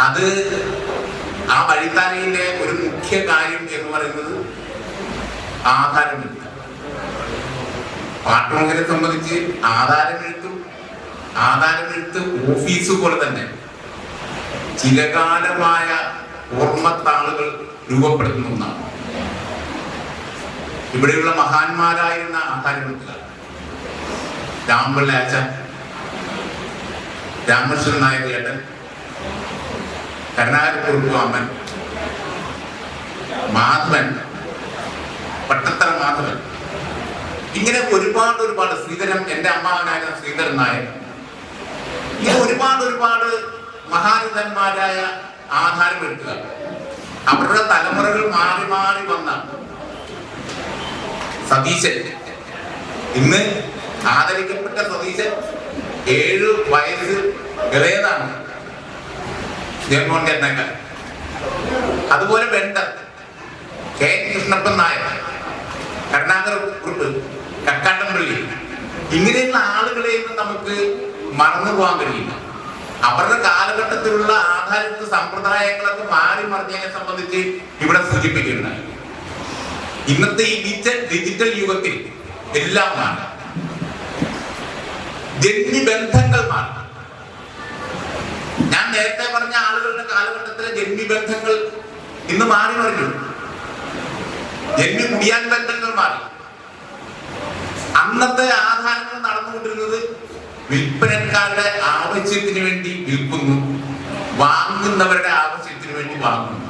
അത് ആ വഴിത്താരയിലെ ഒരു മുഖ്യ കാര്യം എന്ന് പറയുന്നത് ആധാരമെഴുത്ത്. പാട്ടുളങ്ങരെ സംബന്ധിച്ച് ആധാരമെഴുത്ത് ഓഫീസ് പോലെ തന്നെ ചിരകാലമായ ഓർമ്മത്താളുകൾ രൂപപ്പെടുത്തുന്ന ഒന്നാണ്. ഇവിടെയുള്ള മഹാന്മാരായിരുന്ന ആധാരമെഴുത്തുകാർ രാമപിള്ള ആചാൻ, രാമകൃഷ്ണൻ നായർ ചേട്ടൻ, കരുണാകരക്കുറുപ്പ് അമ്മൻ, മാധവൻ, പട്ടത്തറ മാധവൻ, ഇങ്ങനെ ഒരുപാട് ശ്രീധരൻ, എൻ്റെ അമ്മാവനായിരുന്ന ശ്രീധരൻ നായർ, ഇങ്ങനെ ഒരുപാട് മഹാരഥന്മാരായ ആധാരമെഴുത്തുകാർ. അവരുടെ തലമുറകൾ മാറി വന്ന സതീശൻ, ഇന്ന് ആദരിക്കപ്പെട്ട സതീശൻ 7 വയസ്സ് ഇളയതാണ് ജഗൻമോഹൻ ചേട്ടനേക്കാൾ. അതുപോലെ വെണ്ടർ കെ കൃഷ്ണപ്പൻ നായർ, കരുണാകരക്കുറുപ്പ്, കക്കാട്ടൻപള്ളി, ഇങ്ങനെയുള്ള ആളുകളെയൊന്നും നമുക്ക് മറന്നു പോകാൻ കഴിയില്ല. അവരുടെ കാലഘട്ടത്തിലുള്ള ആധാരത്തെ സമ്പ്രദായങ്ങളൊക്കെ മാറി മറിഞ്ഞതിനെ സംബന്ധിച്ച് ഇവിടെ സൂചിപ്പിക്കുന്നുണ്ടായി. ഇന്നത്തെ ഈ ഡിജിറ്റൽ യുഗത്തിൽ എല്ലാം മാറി, ജന്മിബന്ധങ്ങൾ മാറി. ഞാൻ നേരത്തെ പറഞ്ഞ ആളുകളുടെ കാലഘട്ടത്തിലെ ജന്മിബന്ധങ്ങൾ ഇന്ന് മാറി മറിഞ്ഞു. ജന്മി കുടിയാൻ ബന്ധങ്ങൾ മാറി. അന്നത്തെ ആധാരങ്ങൾ നടന്നുകൊണ്ടിരുന്നത് വിൽപ്പനക്കാരുടെ ആവശ്യത്തിന് വേണ്ടി വിൽക്കുന്നു, വാങ്ങുന്നവരുടെ ആവശ്യത്തിന് വേണ്ടി വാങ്ങുന്നു.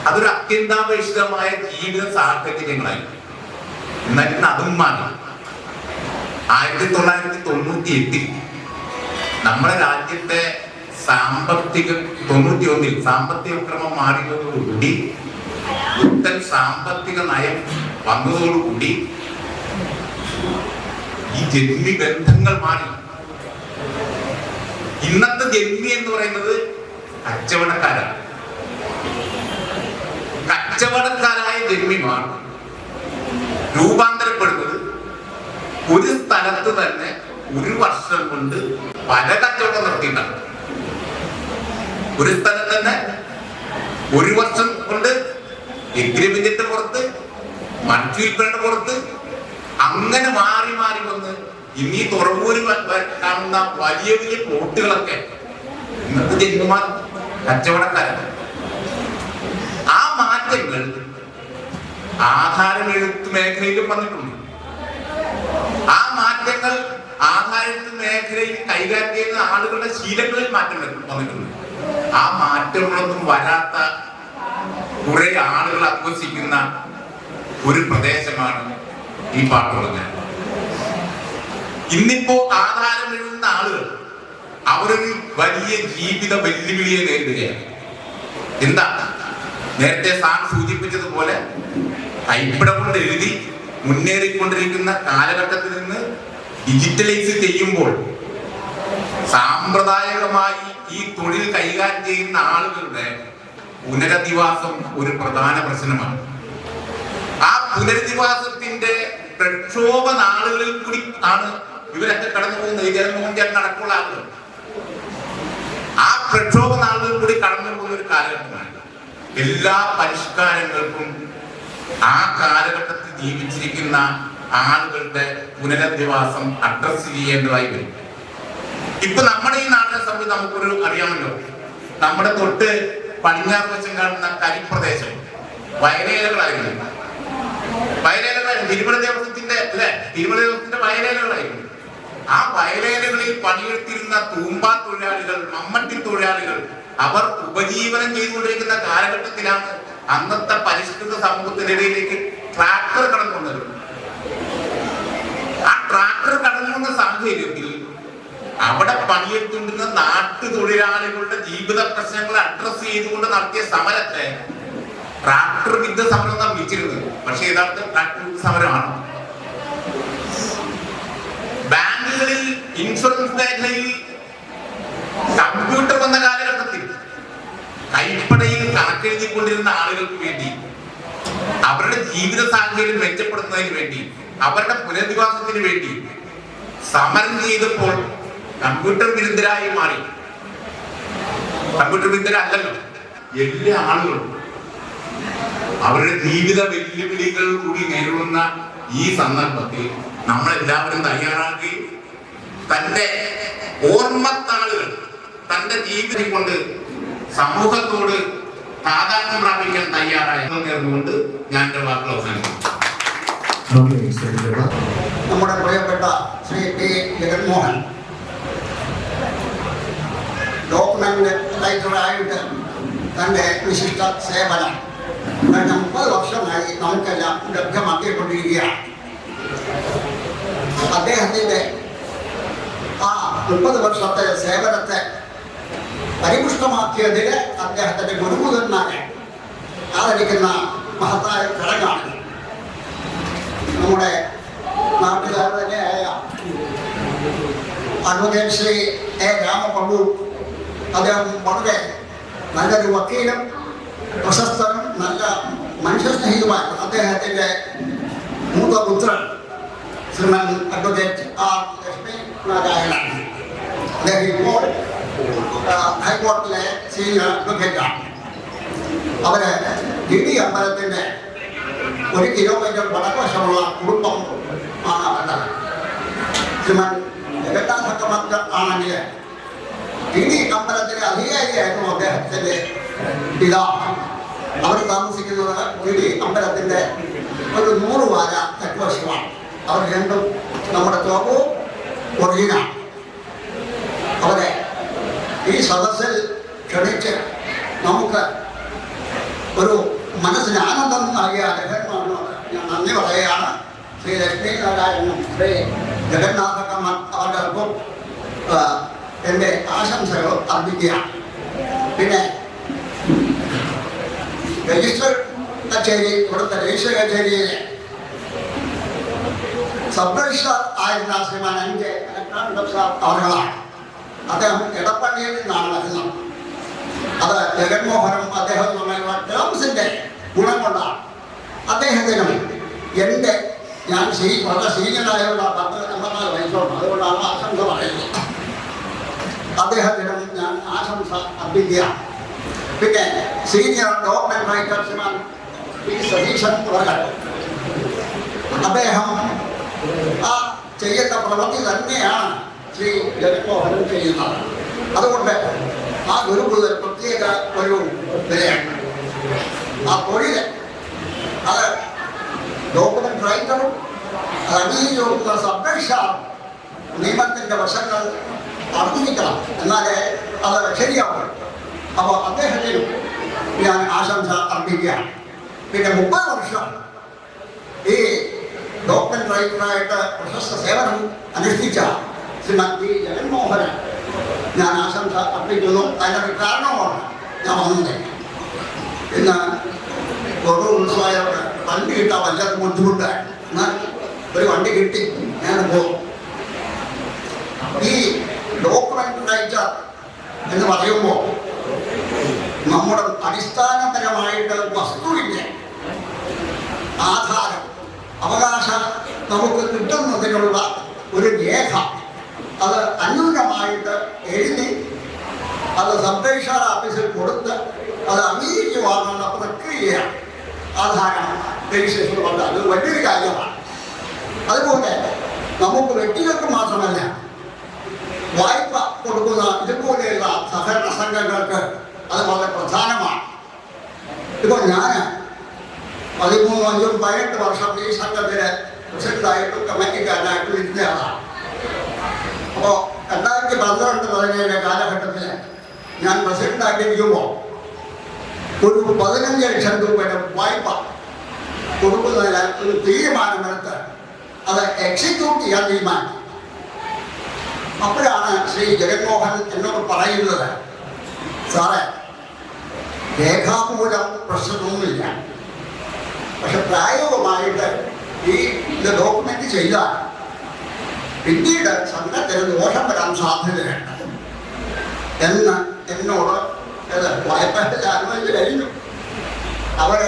അതൊരു അത്യന്താപേക്ഷിതമായ ജീവിത സാഹചര്യങ്ങളായി. എന്നാൽ ഇന്ന് അതും മാറി. 1998 നമ്മുടെ രാജ്യത്തെ 91 സാമ്പത്തിക ക്രമം മാറിയതോടുകൂടി പുത്തൻ സാമ്പത്തിക നയം വന്നതോടുകൂടി ഈ ജന്മി ബന്ധങ്ങൾ മാറി. ഇന്നത്തെ ജന്മി എന്ന് പറയുന്നത് കച്ചവടക്കാരാണ്. കച്ചവടക്കാരായ ജന്മിമാർ രൂപാന്തരപ്പെടുന്നത് ഒരു സ്ഥലത്ത് തന്നെ 1 വർഷം കൊണ്ട് പല കച്ചവടം നടത്തിയിട്ടാണ്. ഒരു സ്ഥലം തന്നെ ഒരു വർഷം കൊണ്ട് എഗ്രിമെന്റിന്റെ പുറത്ത്, മറ്റു വിൽപ്പനയുടെ പുറത്ത്, അങ്ങനെ മാറി മാറി വന്ന് ഇന്നീ തുറവൂര് കാണുന്ന വലിയ വലിയ പ്ലോട്ടുകളൊക്കെ ഇന്നത്തെ ജന്മമാർ കച്ചവടക്കാരാണ്. ആ മാറ്റങ്ങൾ ആധാരം എഴുത്ത് മേഖലയിലും വന്നിട്ടുണ്ട്. ആ മാറ്റങ്ങൾ ആധാരമെഴുത്ത് മേഖലയിൽ കൈകാര്യം ചെയ്യുന്ന ആളുകളുടെ ശീലങ്ങളിൽ മാറ്റം വന്നിട്ടുണ്ട്. ആ മാറ്റങ്ങളൊന്നും വരാത്ത കുറെ ആളുകൾ അഭ്യസിക്കുന്ന ഒരു പ്രദേശമാണ് ഈ പാട്ടുള്ളത്. ഇന്നിപ്പോ ആധാരം എഴുതുന്ന ആളുകൾ അവരൊരു വലിയ ജീവിത വെല്ലുവിളിയെ നേരിടുകയാണ്. എന്താ? നേരത്തെ സാർ സൂചിപ്പിച്ചതുപോലെ കൈപ്പിട കൊണ്ട് എഴുതി മുന്നേറിക്കൊണ്ടിരിക്കുന്ന കാലഘട്ടത്തിൽ നിന്ന് ഡിജിറ്റലൈസ് ചെയ്യുമ്പോൾ സാമ്പ്രദായികമായി ഈ തൊഴിൽ കൈകാര്യം ചെയ്യുന്ന ആളുകളുടെ പുനരധിവാസം ഒരു പ്രധാന പ്രശ്നമാണ്. ആ പുനരധിവാസത്തിന്റെ പ്രക്ഷോഭ നാളുകളിൽ കൂടി ആണ് ഇവരൊക്കെ കടന്നു പോകുന്നത്. ഈ ജഗൻമോഹൻ ചേട്ടൻ അടക്കമുള്ള ആളുകൾ ആ പ്രക്ഷോഭ നാളുകളിൽ കൂടി കടന്നു പോകുന്ന ഒരു കാലഘട്ടമാണ്. എല്ലാ പരിഷ്കാരങ്ങൾക്കും ആ കാലഘട്ടത്തിൽ ജീവിച്ചിരിക്കുന്ന ആളുകളുടെ പുനരധിവാസം അഡ്രസ് ചെയ്യേണ്ടതായി വരും. ഇപ്പൊ നമ്മുടെ ഈ നാടിനെ സംബന്ധിച്ച് നമുക്കൊരു അറിയാമല്ലോ, നമ്മുടെ തൊട്ട് പടിഞ്ഞാറ് വശം കാണുന്ന കരിപ്രദേശം വയലേലകളായിരുന്നു. തിരുമല ദേവസ്വത്തിന്റെ വയലേലകളായിരുന്നു. ആ വയലേലകളിൽ പണിയെടുത്തിരുന്ന തൂമ്പാ തൊഴിലാളികൾ, മമ്മട്ടി തൊഴിലാളികൾ അവർ ഉപജീവനം ചെയ്തുകൊണ്ടിരിക്കുന്ന കാലഘട്ടത്തിലാണ് അന്നത്തെ പരിഷ്കൃത സമൂഹത്തിനിടയിലേക്ക് ട്രാക്ടർ കടന്നു വന്നത്. ആ ട്രാക്ടർ കടന്നു വന്ന സാഹചര്യത്തിൽ അവിടെ പണിയെടുത്തുകൊണ്ടിരുന്ന നാട്ടുതൊഴിലാളികളുടെ ജീവിത പ്രശ്നങ്ങൾ അഡ്രസ് ചെയ്തുകൊണ്ട് നടത്തിയ സമരത്തെ ട്രാക്ടർ വിരുദ്ധ സമരം എന്നാണ് വിളിച്ചിരുന്നത്. പക്ഷെ യഥാർത്ഥ ട്രാക്ടർ വിരുദ്ധ സമരമാണ്. ബാങ്കുകളിൽ, ഇൻഷുറൻസ് മേഖലയിൽ കമ്പ്യൂട്ടർ വന്ന കാലഘട്ടത്തിൽ കൈപ്പടയിൽ കണക്കെഴുതിക്കൊണ്ടിരുന്ന ആളുകൾക്ക് വേണ്ടി, അവരുടെ ജീവിത സാഹചര്യം മെച്ചപ്പെടുത്തുന്നതിന് വേണ്ടി, അവരുടെ പുനരധിവാസത്തിന് വേണ്ടി സമരം ചെയ്തപ്പോൾ കമ്പ്യൂട്ടർ വിരുദ്ധരായി മാറി. കമ്പ്യൂട്ടർ വിരുദ്ധരല്ലല്ലോ, എല്ലാ ആളുകളും അവരുടെ ജീവിത വെല്ലുവിളികൾ കൂടി നേരിടുന്ന ഈ സന്ദർഭത്തിൽ നമ്മളെല്ലാവരും തയ്യാറാക്കുകയും തന്റെ ഓർമ്മത്താളുകൾ തന്റെ ജീവിതം കൊണ്ട് സമൂഹത്തോട് പ്രാധാന്യം പ്രാപിക്കാൻ തയ്യാറായ നേർന്നുകൊണ്ട് ഞാൻ എന്റെ വാക്കുകൾ അവസാനിക്കുന്നു. നമ്മുടെ പ്രിയപ്പെട്ട ശ്രീ പി ജഗൻമോഹൻ ഡോക്യുമെന്റ് റൈറ്ററായിട്ട് തന്റെ വിശിഷ്ട സേവനം കഴിഞ്ഞ 30 വർഷമായി നമുക്കെല്ലാം ലഭ്യമാക്കിക്കൊണ്ടിരിക്കുകയാണ്. അദ്ദേഹത്തിന്റെ ആ 30 വർഷത്തെ സേവനത്തെ പരിപുഷ്ടമാക്കിയതിൽ അദ്ദേഹത്തിന്റെ ഗുരുമുഖന്മാരെ ആദരിക്കുന്ന മഹത്തായ ചടങ്ങാണ്. നമ്മുടെ നാട്ടുകാർ തന്നെയായ അഡ്വക്കേറ്റ് ശ്രീ എ രാമപള്ളു, അദ്ദേഹം വളരെ നല്ലൊരു വക്കീലും പ്രശസ്തനും നല്ല മനുഷ്യസ്നേഹിതുമായ അദ്ദേഹത്തിന്റെ മൂത്തപുത്രൻ ശ്രീമൻ അഡ്വക്കേറ്റ് ആർ ലക്ഷ്മി നാരായണൻ. അദ്ദേഹം ഇപ്പോൾ ഹൈക്കോടതിയിലെ സീനിയർ അഡ്വക്കേറ്റാണ്. അവര് ഗിരി അമ്പലത്തിന്റെ 1 കിലോമീറ്റർ വടക്കുവശമുള്ള കുടുംബം ആണ് അവരുടെ. ശ്രീമൻ ജഗന്നാഥ ആണെങ്കിൽ ഗിരി അമ്പലത്തിലെ അധികാരിയായിരുന്നു അദ്ദേഹത്തിന്റെ പിതാവ്. അവർ താമസിക്കുന്നത് ഗിരി അമ്പലത്തിന്റെ ഒരു 100 വാര തെക്കുവശമാണ്. അവർ രണ്ടും നമ്മുടെ തോപ്പു ഒറിജിനാണ്. അവരെ ഈ സദസ്സിൽ ക്ഷണിച്ച് നമുക്ക് ഒരു മനസ്സിന് ആനന്ദം നൽകിയ ലഹന്മാരോട് ഞാൻ നന്ദി പറയുകയാണ്. ശ്രീ ലക്ഷ്മി നാരായണനും ശ്രീ ജഗന്നാഥക്കമ്മൻ അവർക്കും എൻ്റെ ആശംസകൾ അർപ്പിക്കുകയാണ്. പിന്നെ രജിസ്റ്റർ കച്ചേരി, ഇവിടുത്തെ രജിസ്റ്റർ കച്ചേരിയിലെ സബ് രജിസ്ട്രാർ ആയിരുന്ന ശ്രീമാൻ NJ സാർ അവർകളാണ്. അദ്ദേഹം എടപ്പള്ളിയിൽ നിന്നാണ് വരുന്നത്. അത് ജഗൻമോഹനും അദ്ദേഹം തമ്മിലുള്ള ടേംസിന്റെ ഗുണം കൊണ്ടാണ്. അദ്ദേഹത്തിനും എൻ്റെ ഞാൻ വളരെ സീനിയറായുള്ള 10-54 വയസ്സുണ്ട്, അതുകൊണ്ടാണ് ആശംസ പറയുന്നത്. അദ്ദേഹത്തിനും ഞാൻ ആശംസ അർപ്പിക്കുകയാണ്. പിന്നെ സീനിയർ ഡോക്യുമെന്റ് റൈറ്റർ ശ്രീമാൻ പി സതീശൻ അവർ അദ്ദേഹം ആ ചെയ്യുന്ന പ്രവൃത്തി തന്നെയാണ് ശ്രീ ജഗൻമോഹനും ചെയ്യുന്നത്. അതുകൊണ്ട് ആ ഗുരുകുലത്തിൽ പ്രത്യേക ഒരു വിലയാണ്. ആ തൊഴിൽ അത് ഡോക്യുമെന്റ് റൈറ്ററും അംഗീകരിക്കുന്ന സബ്മിഷനും നിയമത്തിൻ്റെ വശങ്ങൾ അറിഞ്ഞിരിക്കണം, എന്നാലേ അത് ശരിയാവും. അപ്പോൾ അദ്ദേഹത്തിനും ഞാൻ ആശംസ അർപ്പിക്കുകയാണ്. പിന്നെ 30 വർഷം ഈ ഡോക്യുമെന്റ് റൈറ്ററായിട്ട് പ്രശസ്ത സേവനം അനുഷ്ഠിച്ച ശ്രീമതി ജഗൻമോഹന് ഞാൻ ആശംസ അർപ്പിക്കുന്നു. അതിനൊരു കാരണമാണ് ഞാൻ വന്നത്. ഇന്ന് കൊറോണ ഉത്സവമായവർക്ക് വണ്ടി കിട്ടാൻ വല്ലാത്ത ബുദ്ധിമുട്ടാണ്. എന്നാൽ ഒരു വണ്ടി കിട്ടി, ഞാൻ പോകും. ഈ ഡോക്യുമെന്റ് റൈറ്റർ എന്ന് പറയുമ്പോൾ നമ്മുടെ അടിസ്ഥാനപരമായിട്ട് വസ്തുവിൻ്റെ ആധാരം, അവകാശം നമുക്ക് കിട്ടുന്നതിനുള്ള ഒരു രേഖ അത് അന്യൂനമായിട്ട് എഴുതി അത് സബ് രജിസ്ട്രാർ ഓഫീസിൽ കൊടുത്ത് അത് അംഗീകരിച്ച് വാങ്ങുന്ന പ്രക്രിയയാണ് ആധാരം രജിസ്ട്രേഷൻ കൊണ്ട്. അത് വലിയൊരു കാര്യമാണ്. അതുപോലെ നമുക്ക് വ്യക്തികൾക്ക് മാത്രമല്ല, വായ്പ കൊടുക്കുന്ന ഇതുപോലെയുള്ള സഹകരണ സംഘങ്ങൾക്ക് അത് വളരെ പ്രധാനമാണ്. ഇപ്പോൾ ഞാൻ 13, 18 വർഷം ഈ സംഘത്തിന് പ്രസിഡന്റായിട്ടും കമ്മിറ്റിക്കാരനായിട്ടും ഇരുന്നയാളാണ്. അപ്പോൾ 2012-17 കാലഘട്ടത്തിൽ ഞാൻ പ്രസിഡന്റായിട്ടിരിക്കുമ്പോൾ ഒരു 15 ലക്ഷം രൂപയുടെ വായ്പ കൊടുക്കുന്നതിന് ഒരു തീരുമാനമെടുത്ത് അത് എക്സിക്യൂട്ട് ചെയ്യാൻ തീരുമാനിച്ചു. അപ്പോഴാണ് ശ്രീ ജഗൻമോഹൻ എന്നോട് പറയുന്നത്, സാറേ രേഖാമൂലം പ്രശ്നമൊന്നുമില്ല, പക്ഷെ പ്രായോഗികമായിട്ട് ഇത് ഡോക്യുമെന്റ് ചെയ്താൽ പിന്നീട് സംഘത്തിന് ദോഷം വരാൻ സാധ്യതയുണ്ട് എന്ന് എന്നോട് വായ്പയിൽ അനുവദിച്ച് കഴിഞ്ഞു. അവർ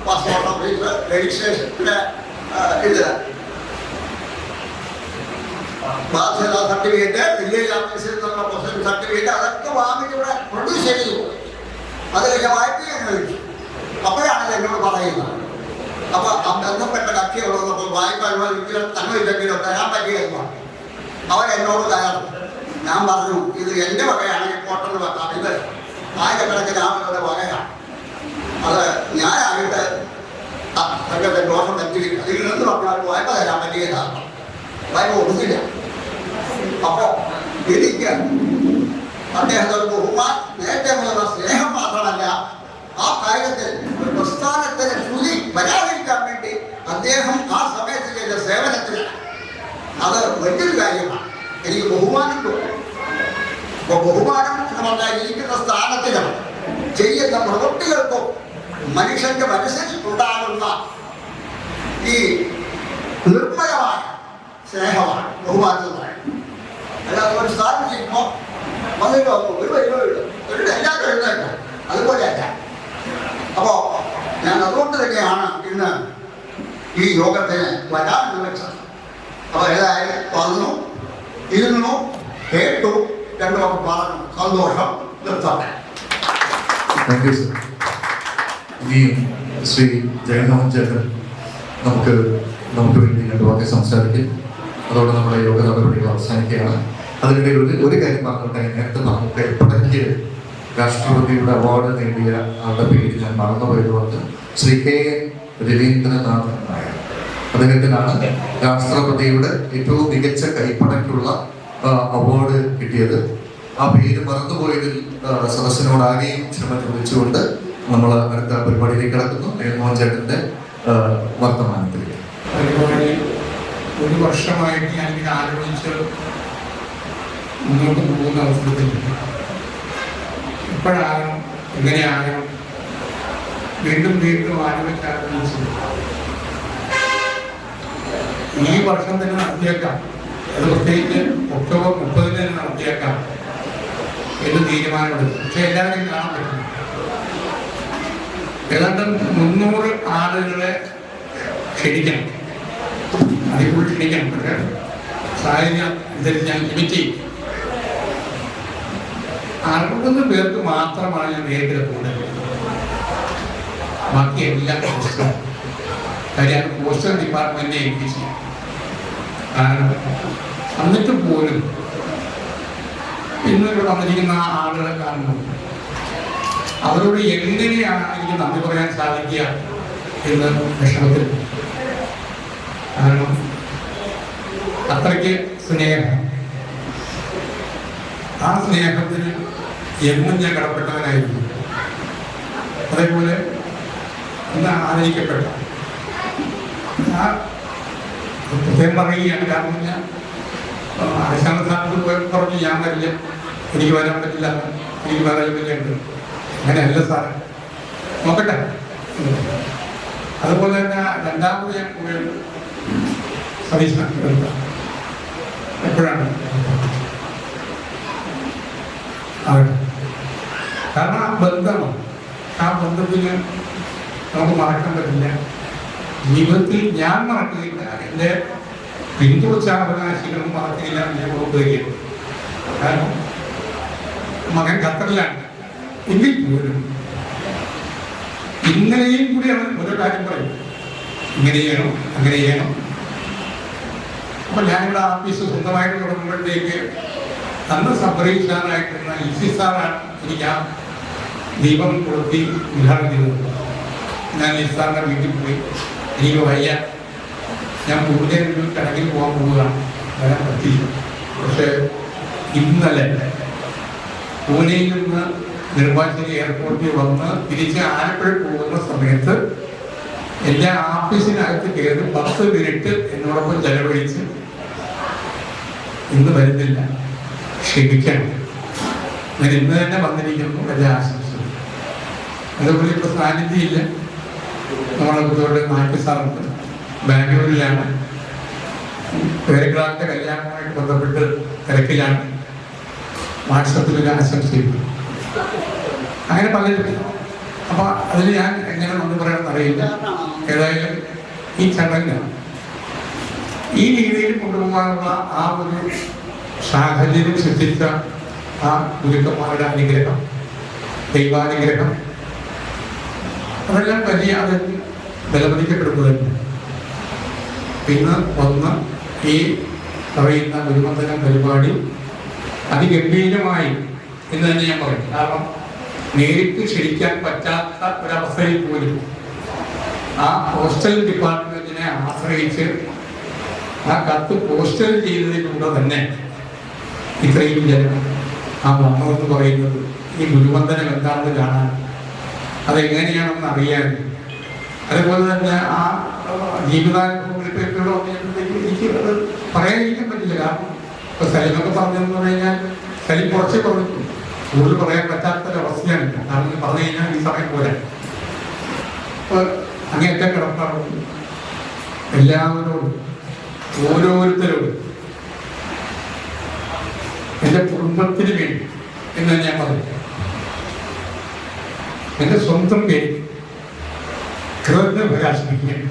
പാസ്പോർട്ട് ഓഫീസ് രജിസ്ട്രേഷൻ്റെ ഇത് ബാധ്യത സർട്ടിഫിക്കറ്റ്, വില്ലേജ് ഓഫീസിൽ നിന്നുള്ള പ്രൊസീജിയർ സർട്ടിഫിക്കറ്റ് അതൊക്കെ വാങ്ങിച്ച് ഇവിടെ പ്രൊഡ്യൂസ് ചെയ്തു. അത് കഴിഞ്ഞ വായ്പയെ അനുവദിച്ചു. അപ്പോഴാണ് എന്നോട് പറയുന്നത്. അപ്പോൾ ബന്ധപ്പെട്ട കക്ഷികളുള്ളപ്പോൾ വായ്പ അനുവദിച്ചെങ്കിലും തരാൻ പറ്റിയെന്ന് അവരെന്നോട് കയറും. ഞാൻ പറഞ്ഞു, ഇത് എൻ്റെ വകയാണെങ്കിൽ പോട്ടെന്ന് വെക്കാം, ഇത് ആയിരക്കണക്കിന് ആളുകളുടെ വകയാണ്, അത് ഞാനായിട്ട് സംഘത്തെ ദോഷം എത്തിയില്ല. ഇതിൽ നിന്ന് പറഞ്ഞാൽ വായ്പ തരാൻ പറ്റിയതാണ്, വായ്പ കൊടുക്കില്ല. അപ്പോൾ എനിക്ക് അദ്ദേഹത്തോട് ബഹുമാനം, നേരത്തെ മുതലുള്ള സ്നേഹം മാത്രമല്ല, ആ കാര്യത്തിൽ ഒരു പ്രസ്ഥാനത്തിന് ചുഴി വരാതിരിക്കാൻ വേണ്ടി അദ്ദേഹം ആ സമയത്ത് ചെയ്ത സേവനത്തിന് അത് വലിയൊരു കാര്യമാണ്. എനിക്ക് ബഹുമാനം തോന്നും. അപ്പോൾ ബഹുമാനം എന്ന് പറഞ്ഞാൽ ഇരിക്കുന്ന സ്ഥാനത്തിനും ചെയ്യുന്ന പ്രവൃത്തികൾക്കും മനുഷ്യന്റെ മനസ്സിൽ ഉണ്ടാകുന്ന ഈ നിർമ്മലമായ സ്നേഹമാണ് ബഹുമാനം എന്ന് പറയുന്നത്. അല്ലാതെ ഒരു സ്ഥാനം ചെയ്യുമ്പോൾ വന്നിട്ട് ഒരു എല്ലാവരും എഴുതേണ്ട, അതുപോലെയല്ല. അപ്പോൾ ഞാൻ അതുകൊണ്ട് തന്നെയാണ് ഇന്ന് ഈ യോഗത്തിന് വരാമെന്ന് വെച്ചത്. അപ്പോൾ ഏതായാലും വന്നു, ഇരുന്നു, കേട്ടു, രണ്ടുമൊക്കെ പറഞ്ഞു. സന്തോഷം. നിർത്തട്ടെ. Thank you sir. ഇനിയും ശ്രീ ജഗൻമോഹൻ ചേട്ടൻ നമുക്ക് വേണ്ടി 2 വാക്ക് സംസാരിക്കും. അതോടെ നമ്മുടെ യോഗ നടപടികൾ അവസാനിക്കുകയാണ്. അതിനിടയിൽ ഒരു കാര്യം പറഞ്ഞിട്ട് നേരത്തെ നമുക്ക് എപ്പോഴെങ്കിൽ രാഷ്ട്രപതിയുടെ അവാർഡ് നേടിയ ആളുടെ പേര് ഞാൻ മറന്നുപോയതുകൊണ്ട് ശ്രീ കെ രവീന്ദ്രനാഥ് നായർ, അദ്ദേഹത്തിനാണ് രാഷ്ട്രപതിയുടെ ഏറ്റവും മികച്ച കൈപ്പടയ്ക്കുള്ള അവാർഡ് കിട്ടിയത്. ആ പേര് മറന്നുപോയതിൽ സദസ്സിനോടാകെയും ക്ഷമ ചോദിച്ചുകൊണ്ട് നമ്മൾ അടുത്ത പരിപാടിയിലേക്ക് കടക്കുന്നു. ജഗൻമോഹൻ ചേട്ടന്റെ വർത്തമാനത്തിലേക്ക്. പരിപാടി 1 വർഷമായിട്ട് ഞാനിങ്ങനെ ആലോചിച്ച് മുന്നോട്ട് പോകുന്ന അവസരത്തിൽ എപ്പോഴാകണം, എങ്ങനെയാകണം, വീണ്ടും ആലോചിച്ച് ഈ വർഷം തന്നെ നടത്തിയേക്കാം, അത് പ്രത്യേകിച്ച് ഒക്ടോബർ 30 തന്നെ നടത്തിയേക്കാം എന്ന് തീരുമാനമെടുത്തു. പക്ഷെ എല്ലാവരെയും കാണാൻ പറ്റും. ഏതാണ്ട് 300 ആളുകളെ ക്ഷണിക്കണം, അതിപ്പോൾ ക്ഷണിക്കണം. പക്ഷേ സാഹചര്യം അനുസരിച്ച് ഞാൻ ലിമിറ്റ് ചെയ്യും. 60 പേർക്ക് മാത്രമാണ് ഞാൻ നേരിട്ട് കൂടുതൽ. ബാക്കി എല്ലാ പോസ്റ്റർ കാര്യം പോസ്റ്റർ ഡിപ്പാർട്ട്മെന്റിനെ ഏൽപ്പിച്ചു. കാരണം എന്നിട്ട് പോലും ഇന്ന് ഇവിടെ വന്നിരിക്കുന്ന ആളുകളെ കാണുമ്പോൾ അവരോട് എങ്ങനെയാണ് എനിക്ക് നന്ദി പറയാൻ സാധിക്കുക എന്ന് വിഷമത്തിൽ. കാരണം അത്രയ്ക്ക് സ്നേഹം, ആ സ്നേഹത്തിന് എന്നും ഞാൻ കടപ്പെട്ടവനായിരുന്നു. അതേപോലെ ഇന്ന് ആദരിക്കപ്പെട്ട ആ പ്രത്യേകം പറയുകയാണ്. കാരണം ഞാൻ അടിസ്ഥാന സ്ഥാനത്ത് പറഞ്ഞു ഞാൻ വരില്ല, എനിക്ക് വരാൻ പറ്റില്ല, എനിക്ക് വേറെ വലിയുണ്ട്. അങ്ങനെയല്ല സാറേ, നോക്കട്ടെ. അതുപോലെ തന്നെ രണ്ടാമത് ഞാൻ പോയത് സതീശ് എപ്പോഴാണ് അവിടെ. കാരണം ആ ബന്ധമാണ്, ആ ബന്ധത്തിന് നമുക്ക് മറക്കാൻ പറ്റില്ല. ജീവിതത്തിൽ ഞാൻ മറക്കില്ല, എൻ്റെ പിന്തുടർച്ചാവകാശികളും മറക്കില്ല ഞാൻ ഉറപ്പുവയ്ക്കുന്നു. കാരണം മകൻ ഖത്തറിലാണ്. എങ്കിൽ പോലും ഇന്നലെയും കൂടിയാണ് ഓരോ കാര്യം പറയും, ഇങ്ങനെ ചെയ്യണം അങ്ങനെ ചെയ്യണം. അപ്പൊ ഞാനിവിടെ ആഫീസ് സ്വന്തമായിട്ട് തുടങ്ങുമ്പോഴത്തേക്ക് അന്ന് സബ്രീഷ് സാറായിട്ടുള്ള ഇസി സാറാണ് എനിക്ക് ആ ദീപം കൊളുത്തി ഉദ്ഘാടനം ചെയ്തത്. ഞാൻ ഇസി സാറിന്റെ വീട്ടിൽ പോയി, എനിക്ക് വയ്യ, ഞാൻ പൂജ കടകിൽ പോകാൻ പോവുകയാണ്, വരാൻ പറ്റില്ല. പക്ഷെ ഇന്നലെ പൂനെയിൽ നിന്ന് നെടുമ്പാശ്ശേരി എയർപോർട്ടിൽ വന്ന് തിരിച്ച് ആലപ്പുഴ പോകുന്ന സമയത്ത് എൻ്റെ ആഫീസിനകത്ത് കയറി 10 മിനിറ്റ് എന്നോടൊപ്പം ചെലവഴിച്ച് ഇന്ന് വരുന്നില്ല, ക്ഷമിക്കണം, ഞാൻ ഇന്ന് തന്നെ വന്നിരിക്കുന്നു, വലിയ ആശംസ. അതുപോലെ ഇപ്പോൾ സാന്നിധ്യമില്ല. നമ്മളെ കുട്ടികളുടെ നാട്ടിൽ സാറുണ്ട്, ബാംഗ്ലൂരിലാണ്, പേരക്കളാന്റെ കല്യാണവുമായിട്ട് ബന്ധപ്പെട്ട് തിരക്കിലാണ്. വാട്സപ്പിൽ ഒരു ആശംസയുണ്ട്. അങ്ങനെ പലരും. അപ്പൊ അതിൽ ഞാൻ എങ്ങനെ നന്ദി പറയണമെന്ന് അറിയില്ല. ഏതായാലും ഈ ചടങ്ങ് ഈ രീതിയിൽ കൊണ്ടുപോകാനുള്ള ആ ഒരു സാഹചര്യം സൃഷ്ടിച്ച ആ ഗുരുക്കന്മാരുടെ അനുഗ്രഹം, ദൈവാനുഗ്രഹം, അതെല്ലാം വലിയ അത് ബലവധിക്കപ്പെടുന്നതന്നെ. പിന്നെ വന്ന് ഈ പറയുന്ന ഗുരുവന്ദനം പരിപാടി അതിഗംഭീരമായി എന്ന് തന്നെ ഞാൻ പറയും. കാരണം നേരിട്ട് ക്ഷണിക്കാൻ പറ്റാത്ത ഒരവസ്ഥയിൽ പോലും ആ പോസ്റ്റൽ ഡിപ്പാർട്ട്മെന്റിനെ ആശ്രയിച്ച് ആ കത്ത് പോസ്റ്റൽ ചെയ്തതിലൂടെ തന്നെ ഇത്രയും ജനം ആ വന്നതെന്ന് പറയുന്നത് ഈ ഗുരുവന്ദനം എന്താണെന്ന് കാണാൻ, അതെങ്ങനെയാണെന്ന് അറിയാൻ, അതുപോലെ തന്നെ ആ ജീവിതാനുഭവങ്ങളിലൂടെ എനിക്ക് അത് പറയാതിരിക്കാൻ പറ്റില്ല. കാരണം ഇപ്പൊ സലിമൊക്കെ പറഞ്ഞതെന്ന് പറഞ്ഞു കഴിഞ്ഞാൽ സലിം കുറച്ച് പറഞ്ഞു, കൂടുതൽ പറയാൻ പറ്റാത്തൊരവസ്ഥയാണ്. കാരണം പറഞ്ഞു കഴിഞ്ഞാൽ ഈ സമയം പോലെ അപ്പൊ അങ്ങേറ്റം കിടപ്പാടും എല്ലാവരോടും ഓരോരുത്തരോടും എൻ്റെ കുടുംബത്തിന് വേണ്ടി എന്ന് ഞാൻ പറഞ്ഞു. എൻ്റെ സ്വന്തം പേര് കൃതജ്ഞ പ്രകാശിപ്പിക്കുകയാണ്.